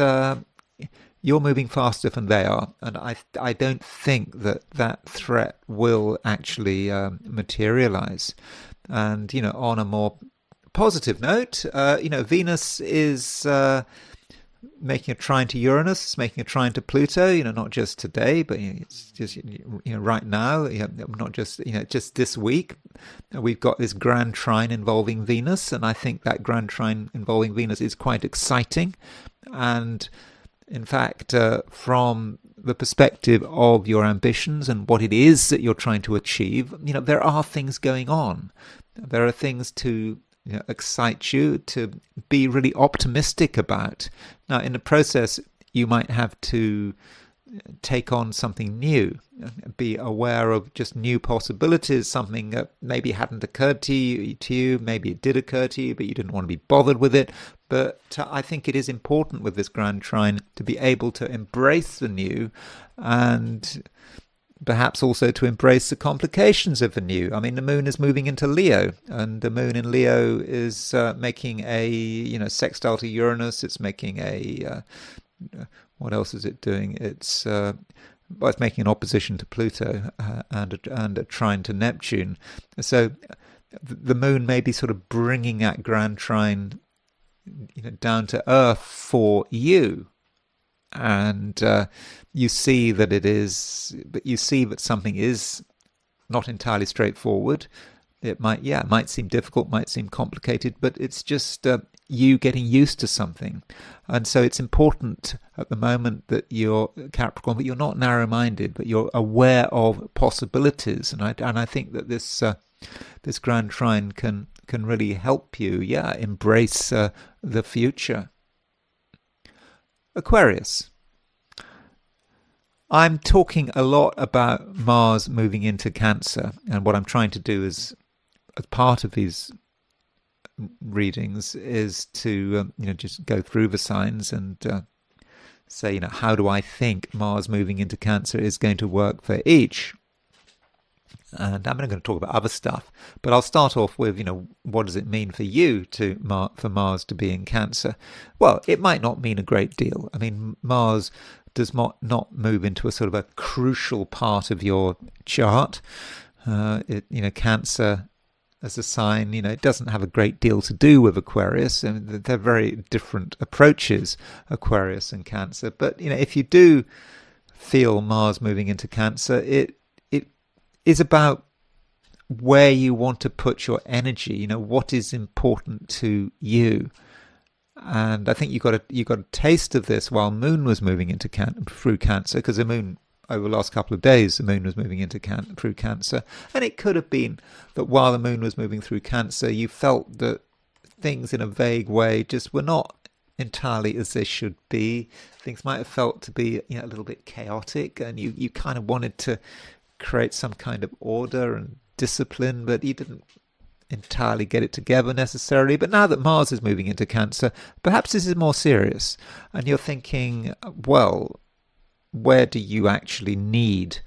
you're moving faster than they are, and I don't think that threat will actually materialize. And on a more positive note, Venus is making a trine to Uranus, it's making a trine to Pluto, not just today, but it's just right now, not just just this week. We've got this grand trine involving Venus, and I think that grand trine involving Venus is quite exciting. And in fact, from the perspective of your ambitions and what it is that you're trying to achieve, there are things going on. There are things to excite you, to be really optimistic about. Now, in the process, you might have to take on something new, be aware of just new possibilities, something that maybe hadn't occurred to you, maybe it did occur to you, but you didn't want to be bothered with it. But I think it is important with this grand trine to be able to embrace the new, and perhaps also to embrace the complications of the new. I mean, the moon is moving into Leo, and the moon in Leo is making a sextile to Uranus. It's making a what else is it doing? It's making an opposition to Pluto and a trine to Neptune. So the moon may be sort of bringing that grand trine down to earth for you. And you see that something is not entirely straightforward. It might seem difficult, might seem complicated, but it's just you getting used to something. And so it's important at the moment that you're Capricorn, but you're not narrow-minded, but you're aware of possibilities. And I think that this grand trine can really help you, embrace the future. Aquarius. I'm talking a lot about Mars moving into Cancer, and what I'm trying to do is, as part of these readings, is to just go through the signs and say, how do I think Mars moving into Cancer is going to work for each? And I'm going to talk about other stuff, but I'll start off with, what does it mean for you for Mars to be in Cancer? Well, it might not mean a great deal. I mean, Mars does not move into a sort of a crucial part of your chart. Cancer as a sign, it doesn't have a great deal to do with Aquarius, and they're very different approaches, Aquarius and Cancer. But if you do feel Mars moving into Cancer, it is about where you want to put your energy. What is important to you. And I think you got a taste of this while Moon was moving into through Cancer, because the Moon, over the last couple of days, the Moon was moving into through Cancer, and it could have been that while the Moon was moving through Cancer, you felt that things in a vague way just were not entirely as they should be. Things might have felt to be a little bit chaotic, and you kind of wanted to create some kind of order and discipline, but you didn't entirely get it together necessarily. But now that Mars is moving into Cancer, perhaps this is more serious, and you're thinking, well, where do you actually need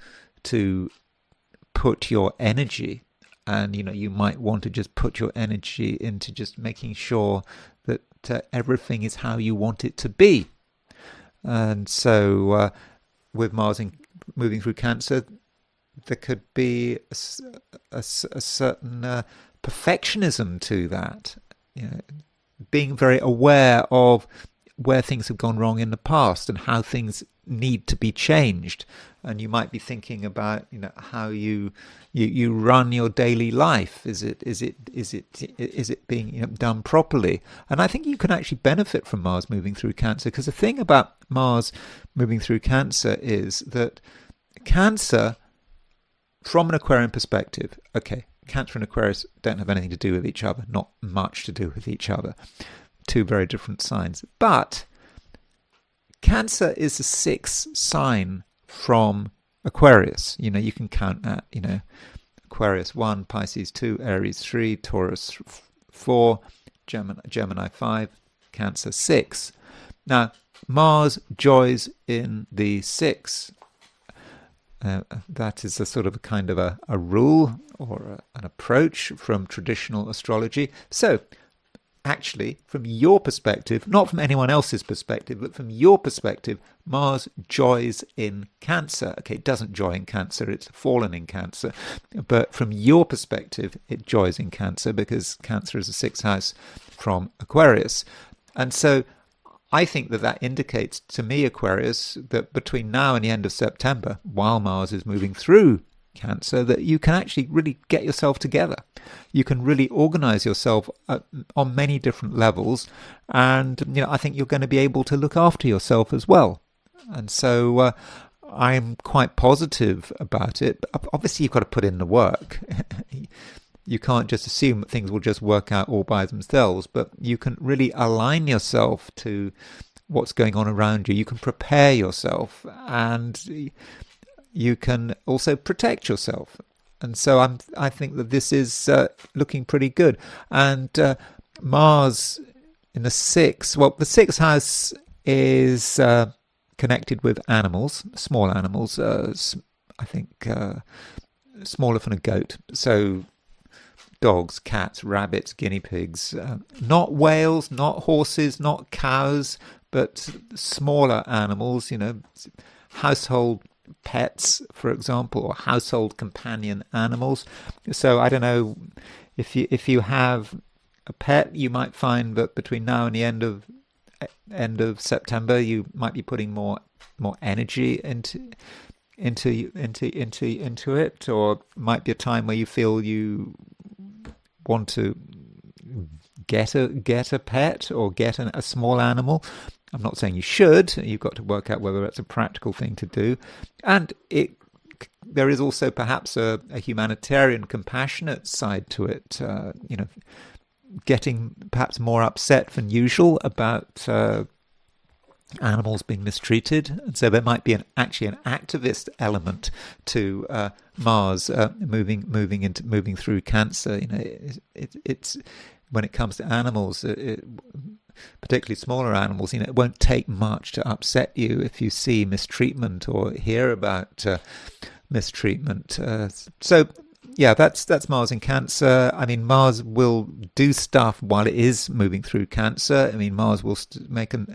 to put your energy? And you might want to just put your energy into just making sure that everything is how you want it to be. And so with Mars moving through Cancer, there could be a certain perfectionism to that, being very aware of where things have gone wrong in the past and how things need to be changed. And you might be thinking about how you run your daily life. Is it being done properly? And I think you can actually benefit from Mars moving through Cancer, because the thing about Mars moving through Cancer is that Cancer, from an Aquarian perspective, okay, Cancer and Aquarius don't have anything to do with each other, not much to do with each other. Two very different signs. But Cancer is the sixth sign from Aquarius. You can count that, Aquarius 1, Pisces 2, Aries 3, Taurus 4, Gemini 5, Cancer 6. Now, Mars joys in the 6. That is a sort of a kind of a rule or an approach from traditional astrology. So, actually, from your perspective, not from anyone else's perspective, but from your perspective, Mars joys in Cancer. Okay, it doesn't joy in Cancer, it's fallen in Cancer. But from your perspective, it joys in Cancer because Cancer is the sixth house from Aquarius. And so I think that indicates to me, Aquarius, that between now and the end of September, while Mars is moving through Cancer, that you can actually really get yourself together. You can really organize yourself on many different levels, and I think you're going to be able to look after yourself as well. And so I'm quite positive about it. Obviously, you've got to put in the work. You can't just assume that things will just work out all by themselves, but you can really align yourself to what's going on around you. You can prepare yourself, and you can also protect yourself. And so I think that this is looking pretty good. And Mars in the sixth house is connected with animals, small animals, I think smaller than a goat. So dogs, cats, rabbits, guinea pigs, not whales, not horses, not cows, but smaller animals, household pets, for example, or household companion animals. So I don't know, if you have a pet, you might find that between now and the end of September, you might be putting more energy into it, or might be a time where you feel you want to get a pet or get a small animal. I'm not saying you should. You've got to work out whether that's a practical thing to do. And there is also perhaps a humanitarian, compassionate side to it. Getting perhaps more upset than usual about animals being mistreated, and so there might be actually an activist element to Mars moving through Cancer. It's when it comes to animals, particularly smaller animals, it won't take much to upset you if you see mistreatment or hear about mistreatment. So yeah, that's Mars in Cancer. I mean, Mars will do stuff while it is moving through Cancer. I mean, Mars will make a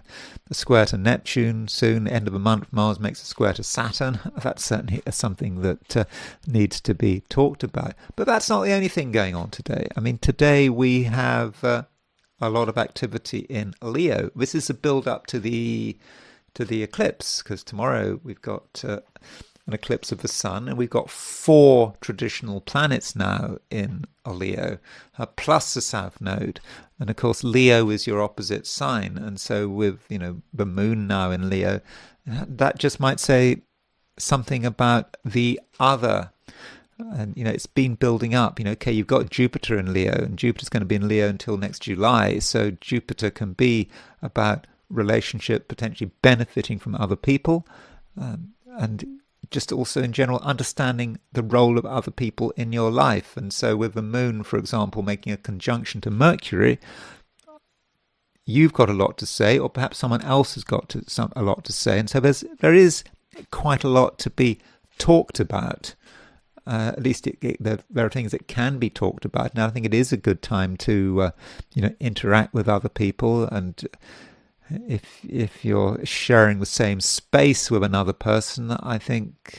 square to Neptune soon. End of the month, Mars makes a square to Saturn. That's certainly something that needs to be talked about. But that's not the only thing going on today. I mean, today we have a lot of activity in Leo. This is a build-up to the eclipse, because tomorrow we've got an eclipse of the sun, and we've got 4 traditional planets now in Leo, plus the South Node. And of course, Leo is your opposite sign, and so with the moon now in Leo, that just might say something about the other. And it's been building up. Okay, you've got Jupiter in Leo, and Jupiter's going to be in Leo until next July. So Jupiter can be about relationship, potentially benefiting from other people, and just also in general understanding the role of other people in your life. And so with the moon, for example, making a conjunction to Mercury, you've got a lot to say, or perhaps someone else has got a lot to say. And so there is quite a lot to be talked about. At least there are things that can be talked about. And I think it is a good time to, interact with other people. And if you're sharing the same space with another person, I think,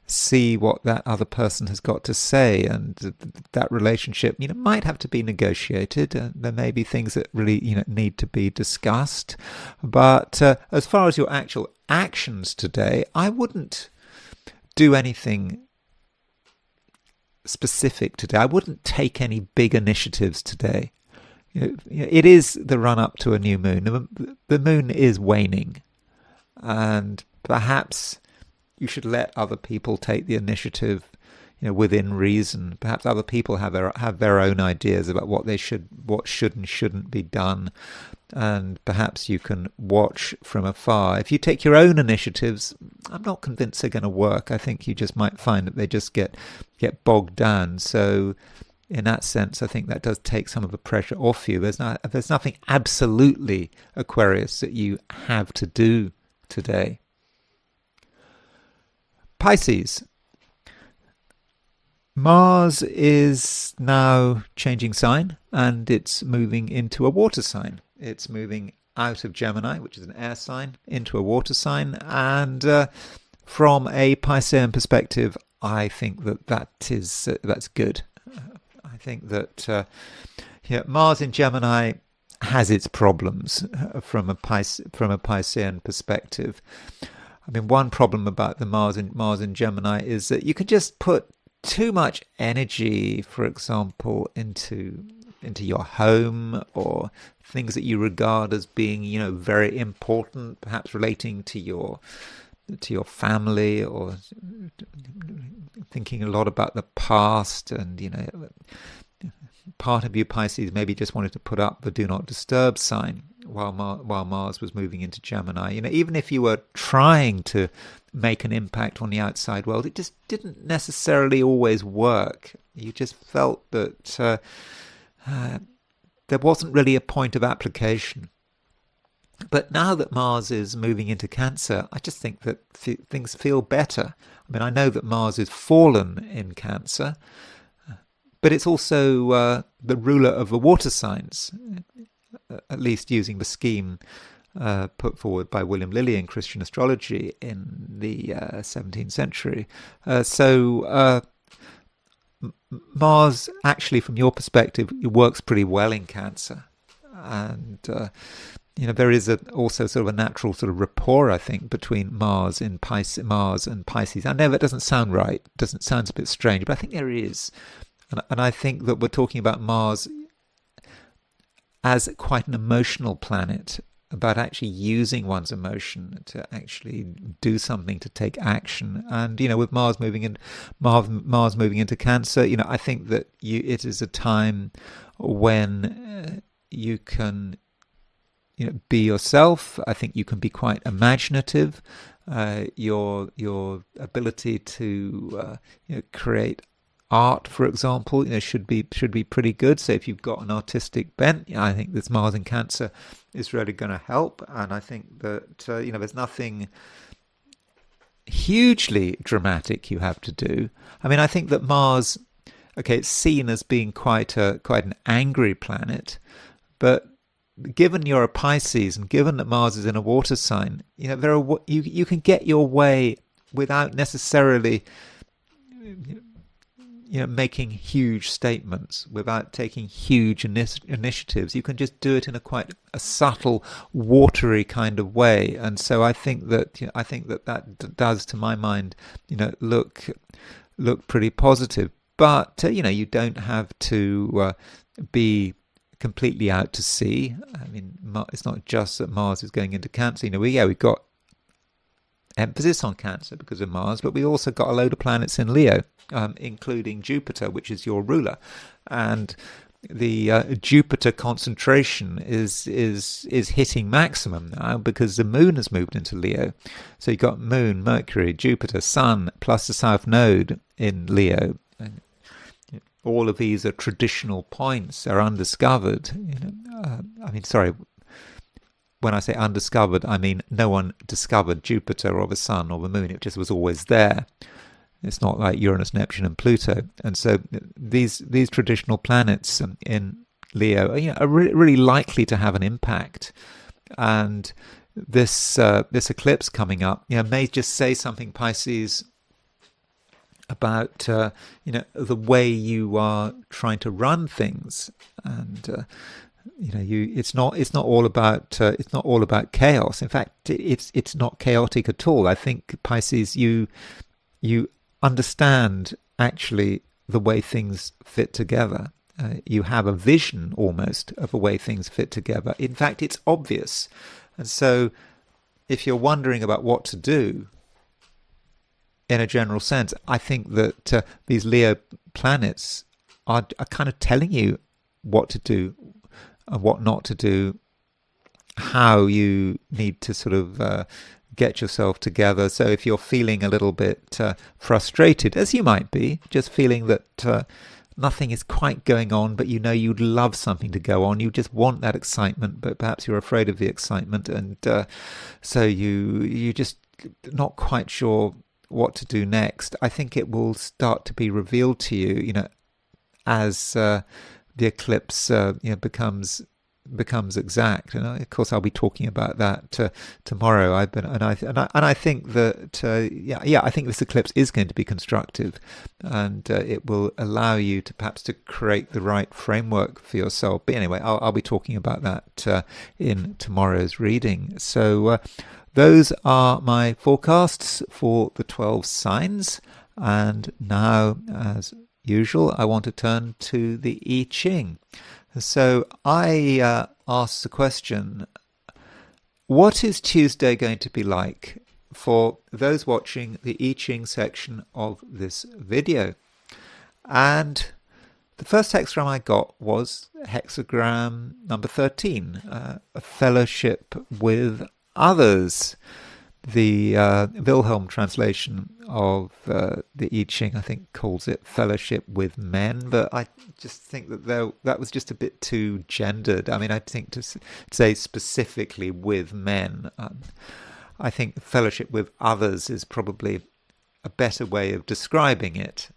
see what that other person has got to say, and that relationship might have to be negotiated. There may be things that really need to be discussed, but as far as your actual actions today, I wouldn't do anything specific today. I wouldn't take any big initiatives today. It is the run up to a new moon. The moon is waning, and perhaps you should let other people take the initiative, within reason. Perhaps other people have their own ideas about what should and shouldn't be done, and perhaps you can watch from afar. If you take your own initiatives, I'm not convinced they're going to work. I think you just might find that they just get bogged down. So, in that sense, I think that does take some of the pressure off you. There's nothing absolutely Aquarius that you have to do today. Pisces. Mars is now changing sign, and it's moving into a water sign. It's moving out of Gemini, which is an air sign, into a water sign. And from a Piscean perspective, I think that's good. I think that Mars in Gemini has its problems from a Piscean perspective. I mean, one problem about the Mars in Gemini is that you can just put too much energy, for example, into your home, or things that you regard as being, very important, perhaps relating to your family, or thinking a lot about the past. And part of you, Pisces, maybe just wanted to put up the do not disturb sign while Mars was moving into Gemini. Even if you were trying to make an impact on the outside world, it just didn't necessarily always work. You just felt that there wasn't really a point of application. But now that Mars is moving into Cancer, I just think that things feel better. I mean, I know that Mars is fallen in Cancer, but it's also the ruler of the water signs, at least using the scheme put forward by William Lilly in Christian astrology in the 17th century. So Mars, actually, from your perspective, it works pretty well in Cancer. And there is also sort of a natural sort of rapport, I think, between Mars and Pisces. I know that doesn't sound right. It sounds a bit strange, but I think there is. And I think that we're talking about Mars as quite an emotional planet, about actually using one's emotion to actually do something, to take action. And with Mars moving into Cancer, I think that it is a time when you can be yourself. I think you can be quite imaginative. Your ability to create art, for example, should be pretty good. So if you've got an artistic bent, I think this Mars in Cancer is really going to help. And I think that there's nothing hugely dramatic you have to do. I mean, I think that Mars, it's seen as being quite an angry planet, but given you're a Pisces, and given that Mars is in a water sign, you can get your way without necessarily making huge statements, without taking huge initiatives. You can just do it in a quite a subtle, watery kind of way. And so I think that does, to my mind, look pretty positive. But you don't have to be completely out to sea. I mean, it's not just that Mars is going into Cancer. We've got emphasis on Cancer because of Mars, but we also got a load of planets in Leo, including Jupiter, which is your ruler. And the Jupiter concentration is hitting maximum now because the moon has moved into Leo. So you've got Moon, Mercury, Jupiter, Sun, plus the South Node in Leo. And all of these are traditional points. They're undiscovered. When I say undiscovered, I mean no one discovered Jupiter or the Sun or the Moon. It just was always there. It's not like Uranus, Neptune, and Pluto. And so these traditional planets in Leo are really likely to have an impact. And this eclipse coming up, may just say something, Pisces, about the way you are trying to run things, and it's not all about chaos. In fact, it's not chaotic at all. I think, Pisces, you understand actually the way things fit together. You have a vision almost of the way things fit together. In fact, it's obvious. And so if you're wondering about what to do, in a general sense, I think that these Leo planets are kind of telling you what to do and what not to do, how you need to sort of get yourself together. So if you're feeling a little bit frustrated, as you might be, just feeling that nothing is quite going on, but you'd love something to go on, you just want that excitement, but perhaps you're afraid of the excitement, and so you just not quite sure what to do next. I think it will start to be revealed to you, as the eclipse becomes exact. And of course, I'll be talking about that tomorrow. I think that I think this eclipse is going to be constructive, and it will allow you to perhaps to create the right framework for yourself. But anyway, I'll be talking about that in tomorrow's reading. So those are my forecasts for the 12 signs. And now, as usual, I want to turn to the I Ching. So I asked the question, what is Tuesday going to be like for those watching the I Ching section of this video? And the first hexagram I got was hexagram number 13, a fellowship with others. The Wilhelm translation of the I Ching, I think, calls it fellowship with men, but I just think that was just a bit too gendered. I mean, I think to say specifically with men, I think fellowship with others is probably a better way of describing it,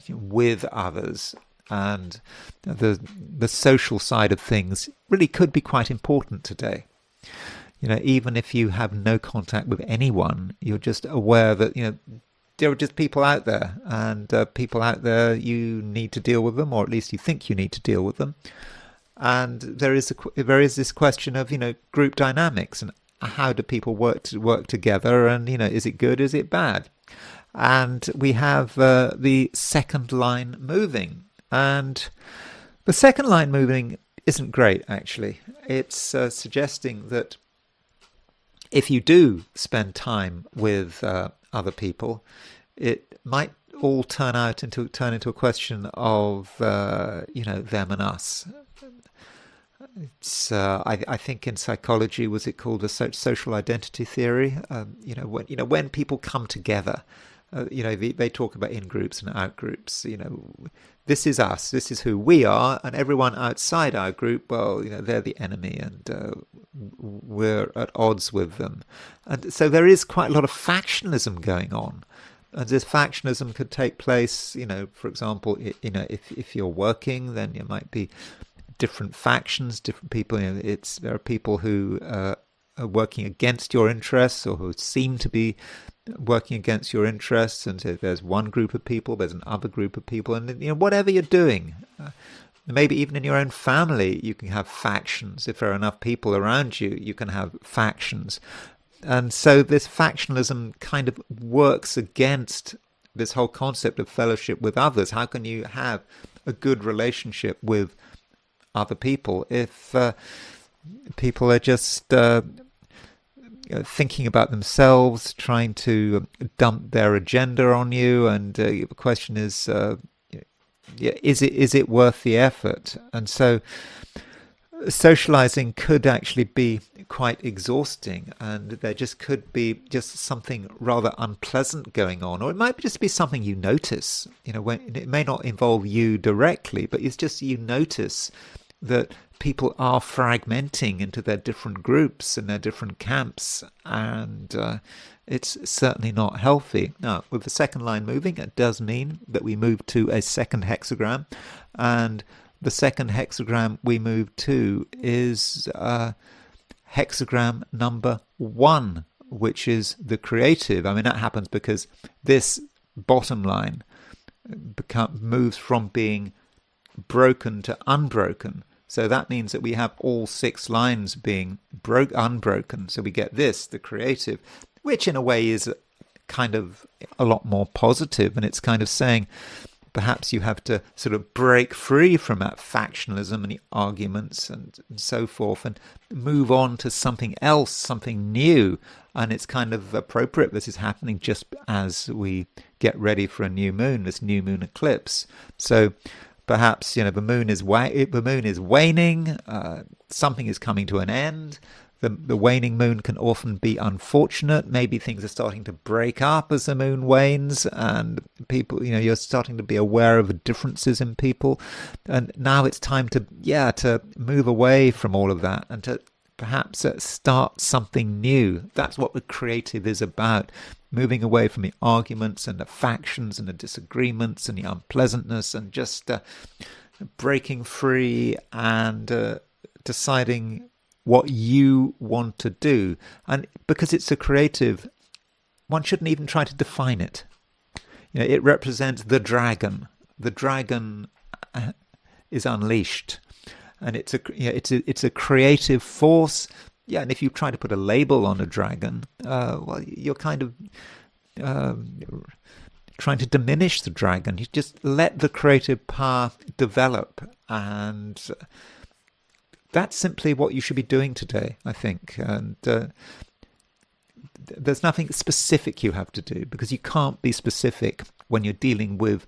with others. And the social side of things really could be quite important today. Even if you have no contact with anyone, you're just aware that, there are just people out there, and people out there, you need to deal with them, or at least you think you need to deal with them. And there is this question of, group dynamics, and how do people work together, and, is it good, is it bad? And we have the second line moving, and the second line moving isn't great, actually. It's suggesting that if you do spend time with other people, it might all turn into a question of them and us. It's I think in psychology, was it called a social identity theory? When people come together, they talk about in groups and out groups. This is us, this is who we are, and everyone outside our group, well, they're the enemy, and we're at odds with them. And so there is quite a lot of factionalism going on. And this factionalism could take place, for example, if you're working, then there might be different factions, different people. There are people who are working against your interests, or who seem to be working against your interests, and so there's one group of people, there's another group of people, and whatever you're doing, maybe even in your own family, you can have factions. If there are enough people around you, you can have factions. And so this factionalism kind of works against this whole concept of fellowship with others. How can you have a good relationship with other people if people are just thinking about themselves, trying to dump their agenda on you? And the question is, is it worth the effort? And so socializing could actually be quite exhausting, and there just could be just something rather unpleasant going on, or it might just be something you notice, when it may not involve you directly, but it's just you notice that people are fragmenting into their different groups and their different camps, and it's certainly not healthy. Now, with the second line moving, it does mean that we move to a second hexagram, and the second hexagram we move to is hexagram number 1, which is the creative. I mean, that happens because this bottom line moves from being broken to unbroken. So that means that we have all 6 lines being unbroken. So we get this, the creative, which in a way is kind of a lot more positive. And it's kind of saying perhaps you have to sort of break free from that factionalism and the arguments and so forth, and move on to something else, something new. And it's kind of appropriate this is happening just as we get ready for a new moon, this new moon eclipse. So perhaps, the moon is waning, something is coming to an end. The waning moon can often be unfortunate. Maybe things are starting to break up as the moon wanes, and people, you're starting to be aware of the differences in people. And now it's time to move away from all of that and to perhaps start something new. That's what the creative is about. Moving away from the arguments and the factions and the disagreements and the unpleasantness, and just breaking free and deciding what you want to do. And because it's a creative, one shouldn't even try to define it. It represents the dragon. The dragon is unleashed, and it's a creative force. Yeah, and if you try to put a label on a dragon, well, you're kind of trying to diminish the dragon. You just let the creative power develop, and that's simply what you should be doing today, I think. And there's nothing specific you have to do, because you can't be specific when you're dealing with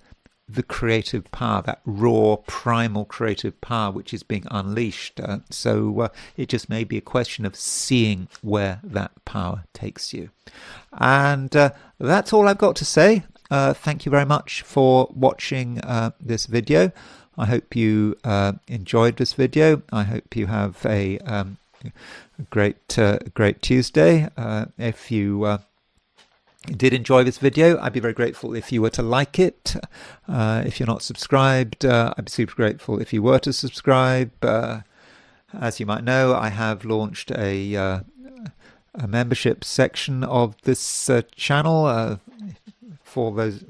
the creative power, that raw, primal creative power which is being unleashed. So it just may be a question of seeing where that power takes you. And that's all I've got to say. Thank you very much for watching this video. I hope you enjoyed this video. I hope you have a great Tuesday. If you did enjoy this video, I'd be very grateful if you were to like it. If you're not subscribed, I'd be super grateful if you were to subscribe. As you might know, I have launched a membership section of this channel. For those,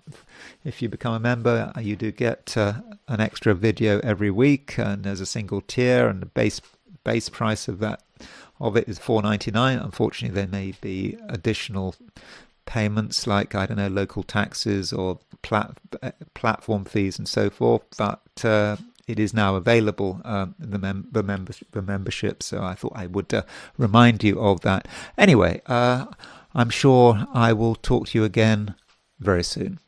if you become a member, you do get an extra video every week, and there's a single tier, and the base price of it is $4.99. Unfortunately, there may be additional payments like, I don't know, local taxes or platform fees and so forth, but it is now available, the membership, so I thought I would remind you of that. Anyway, I'm sure I will talk to you again very soon.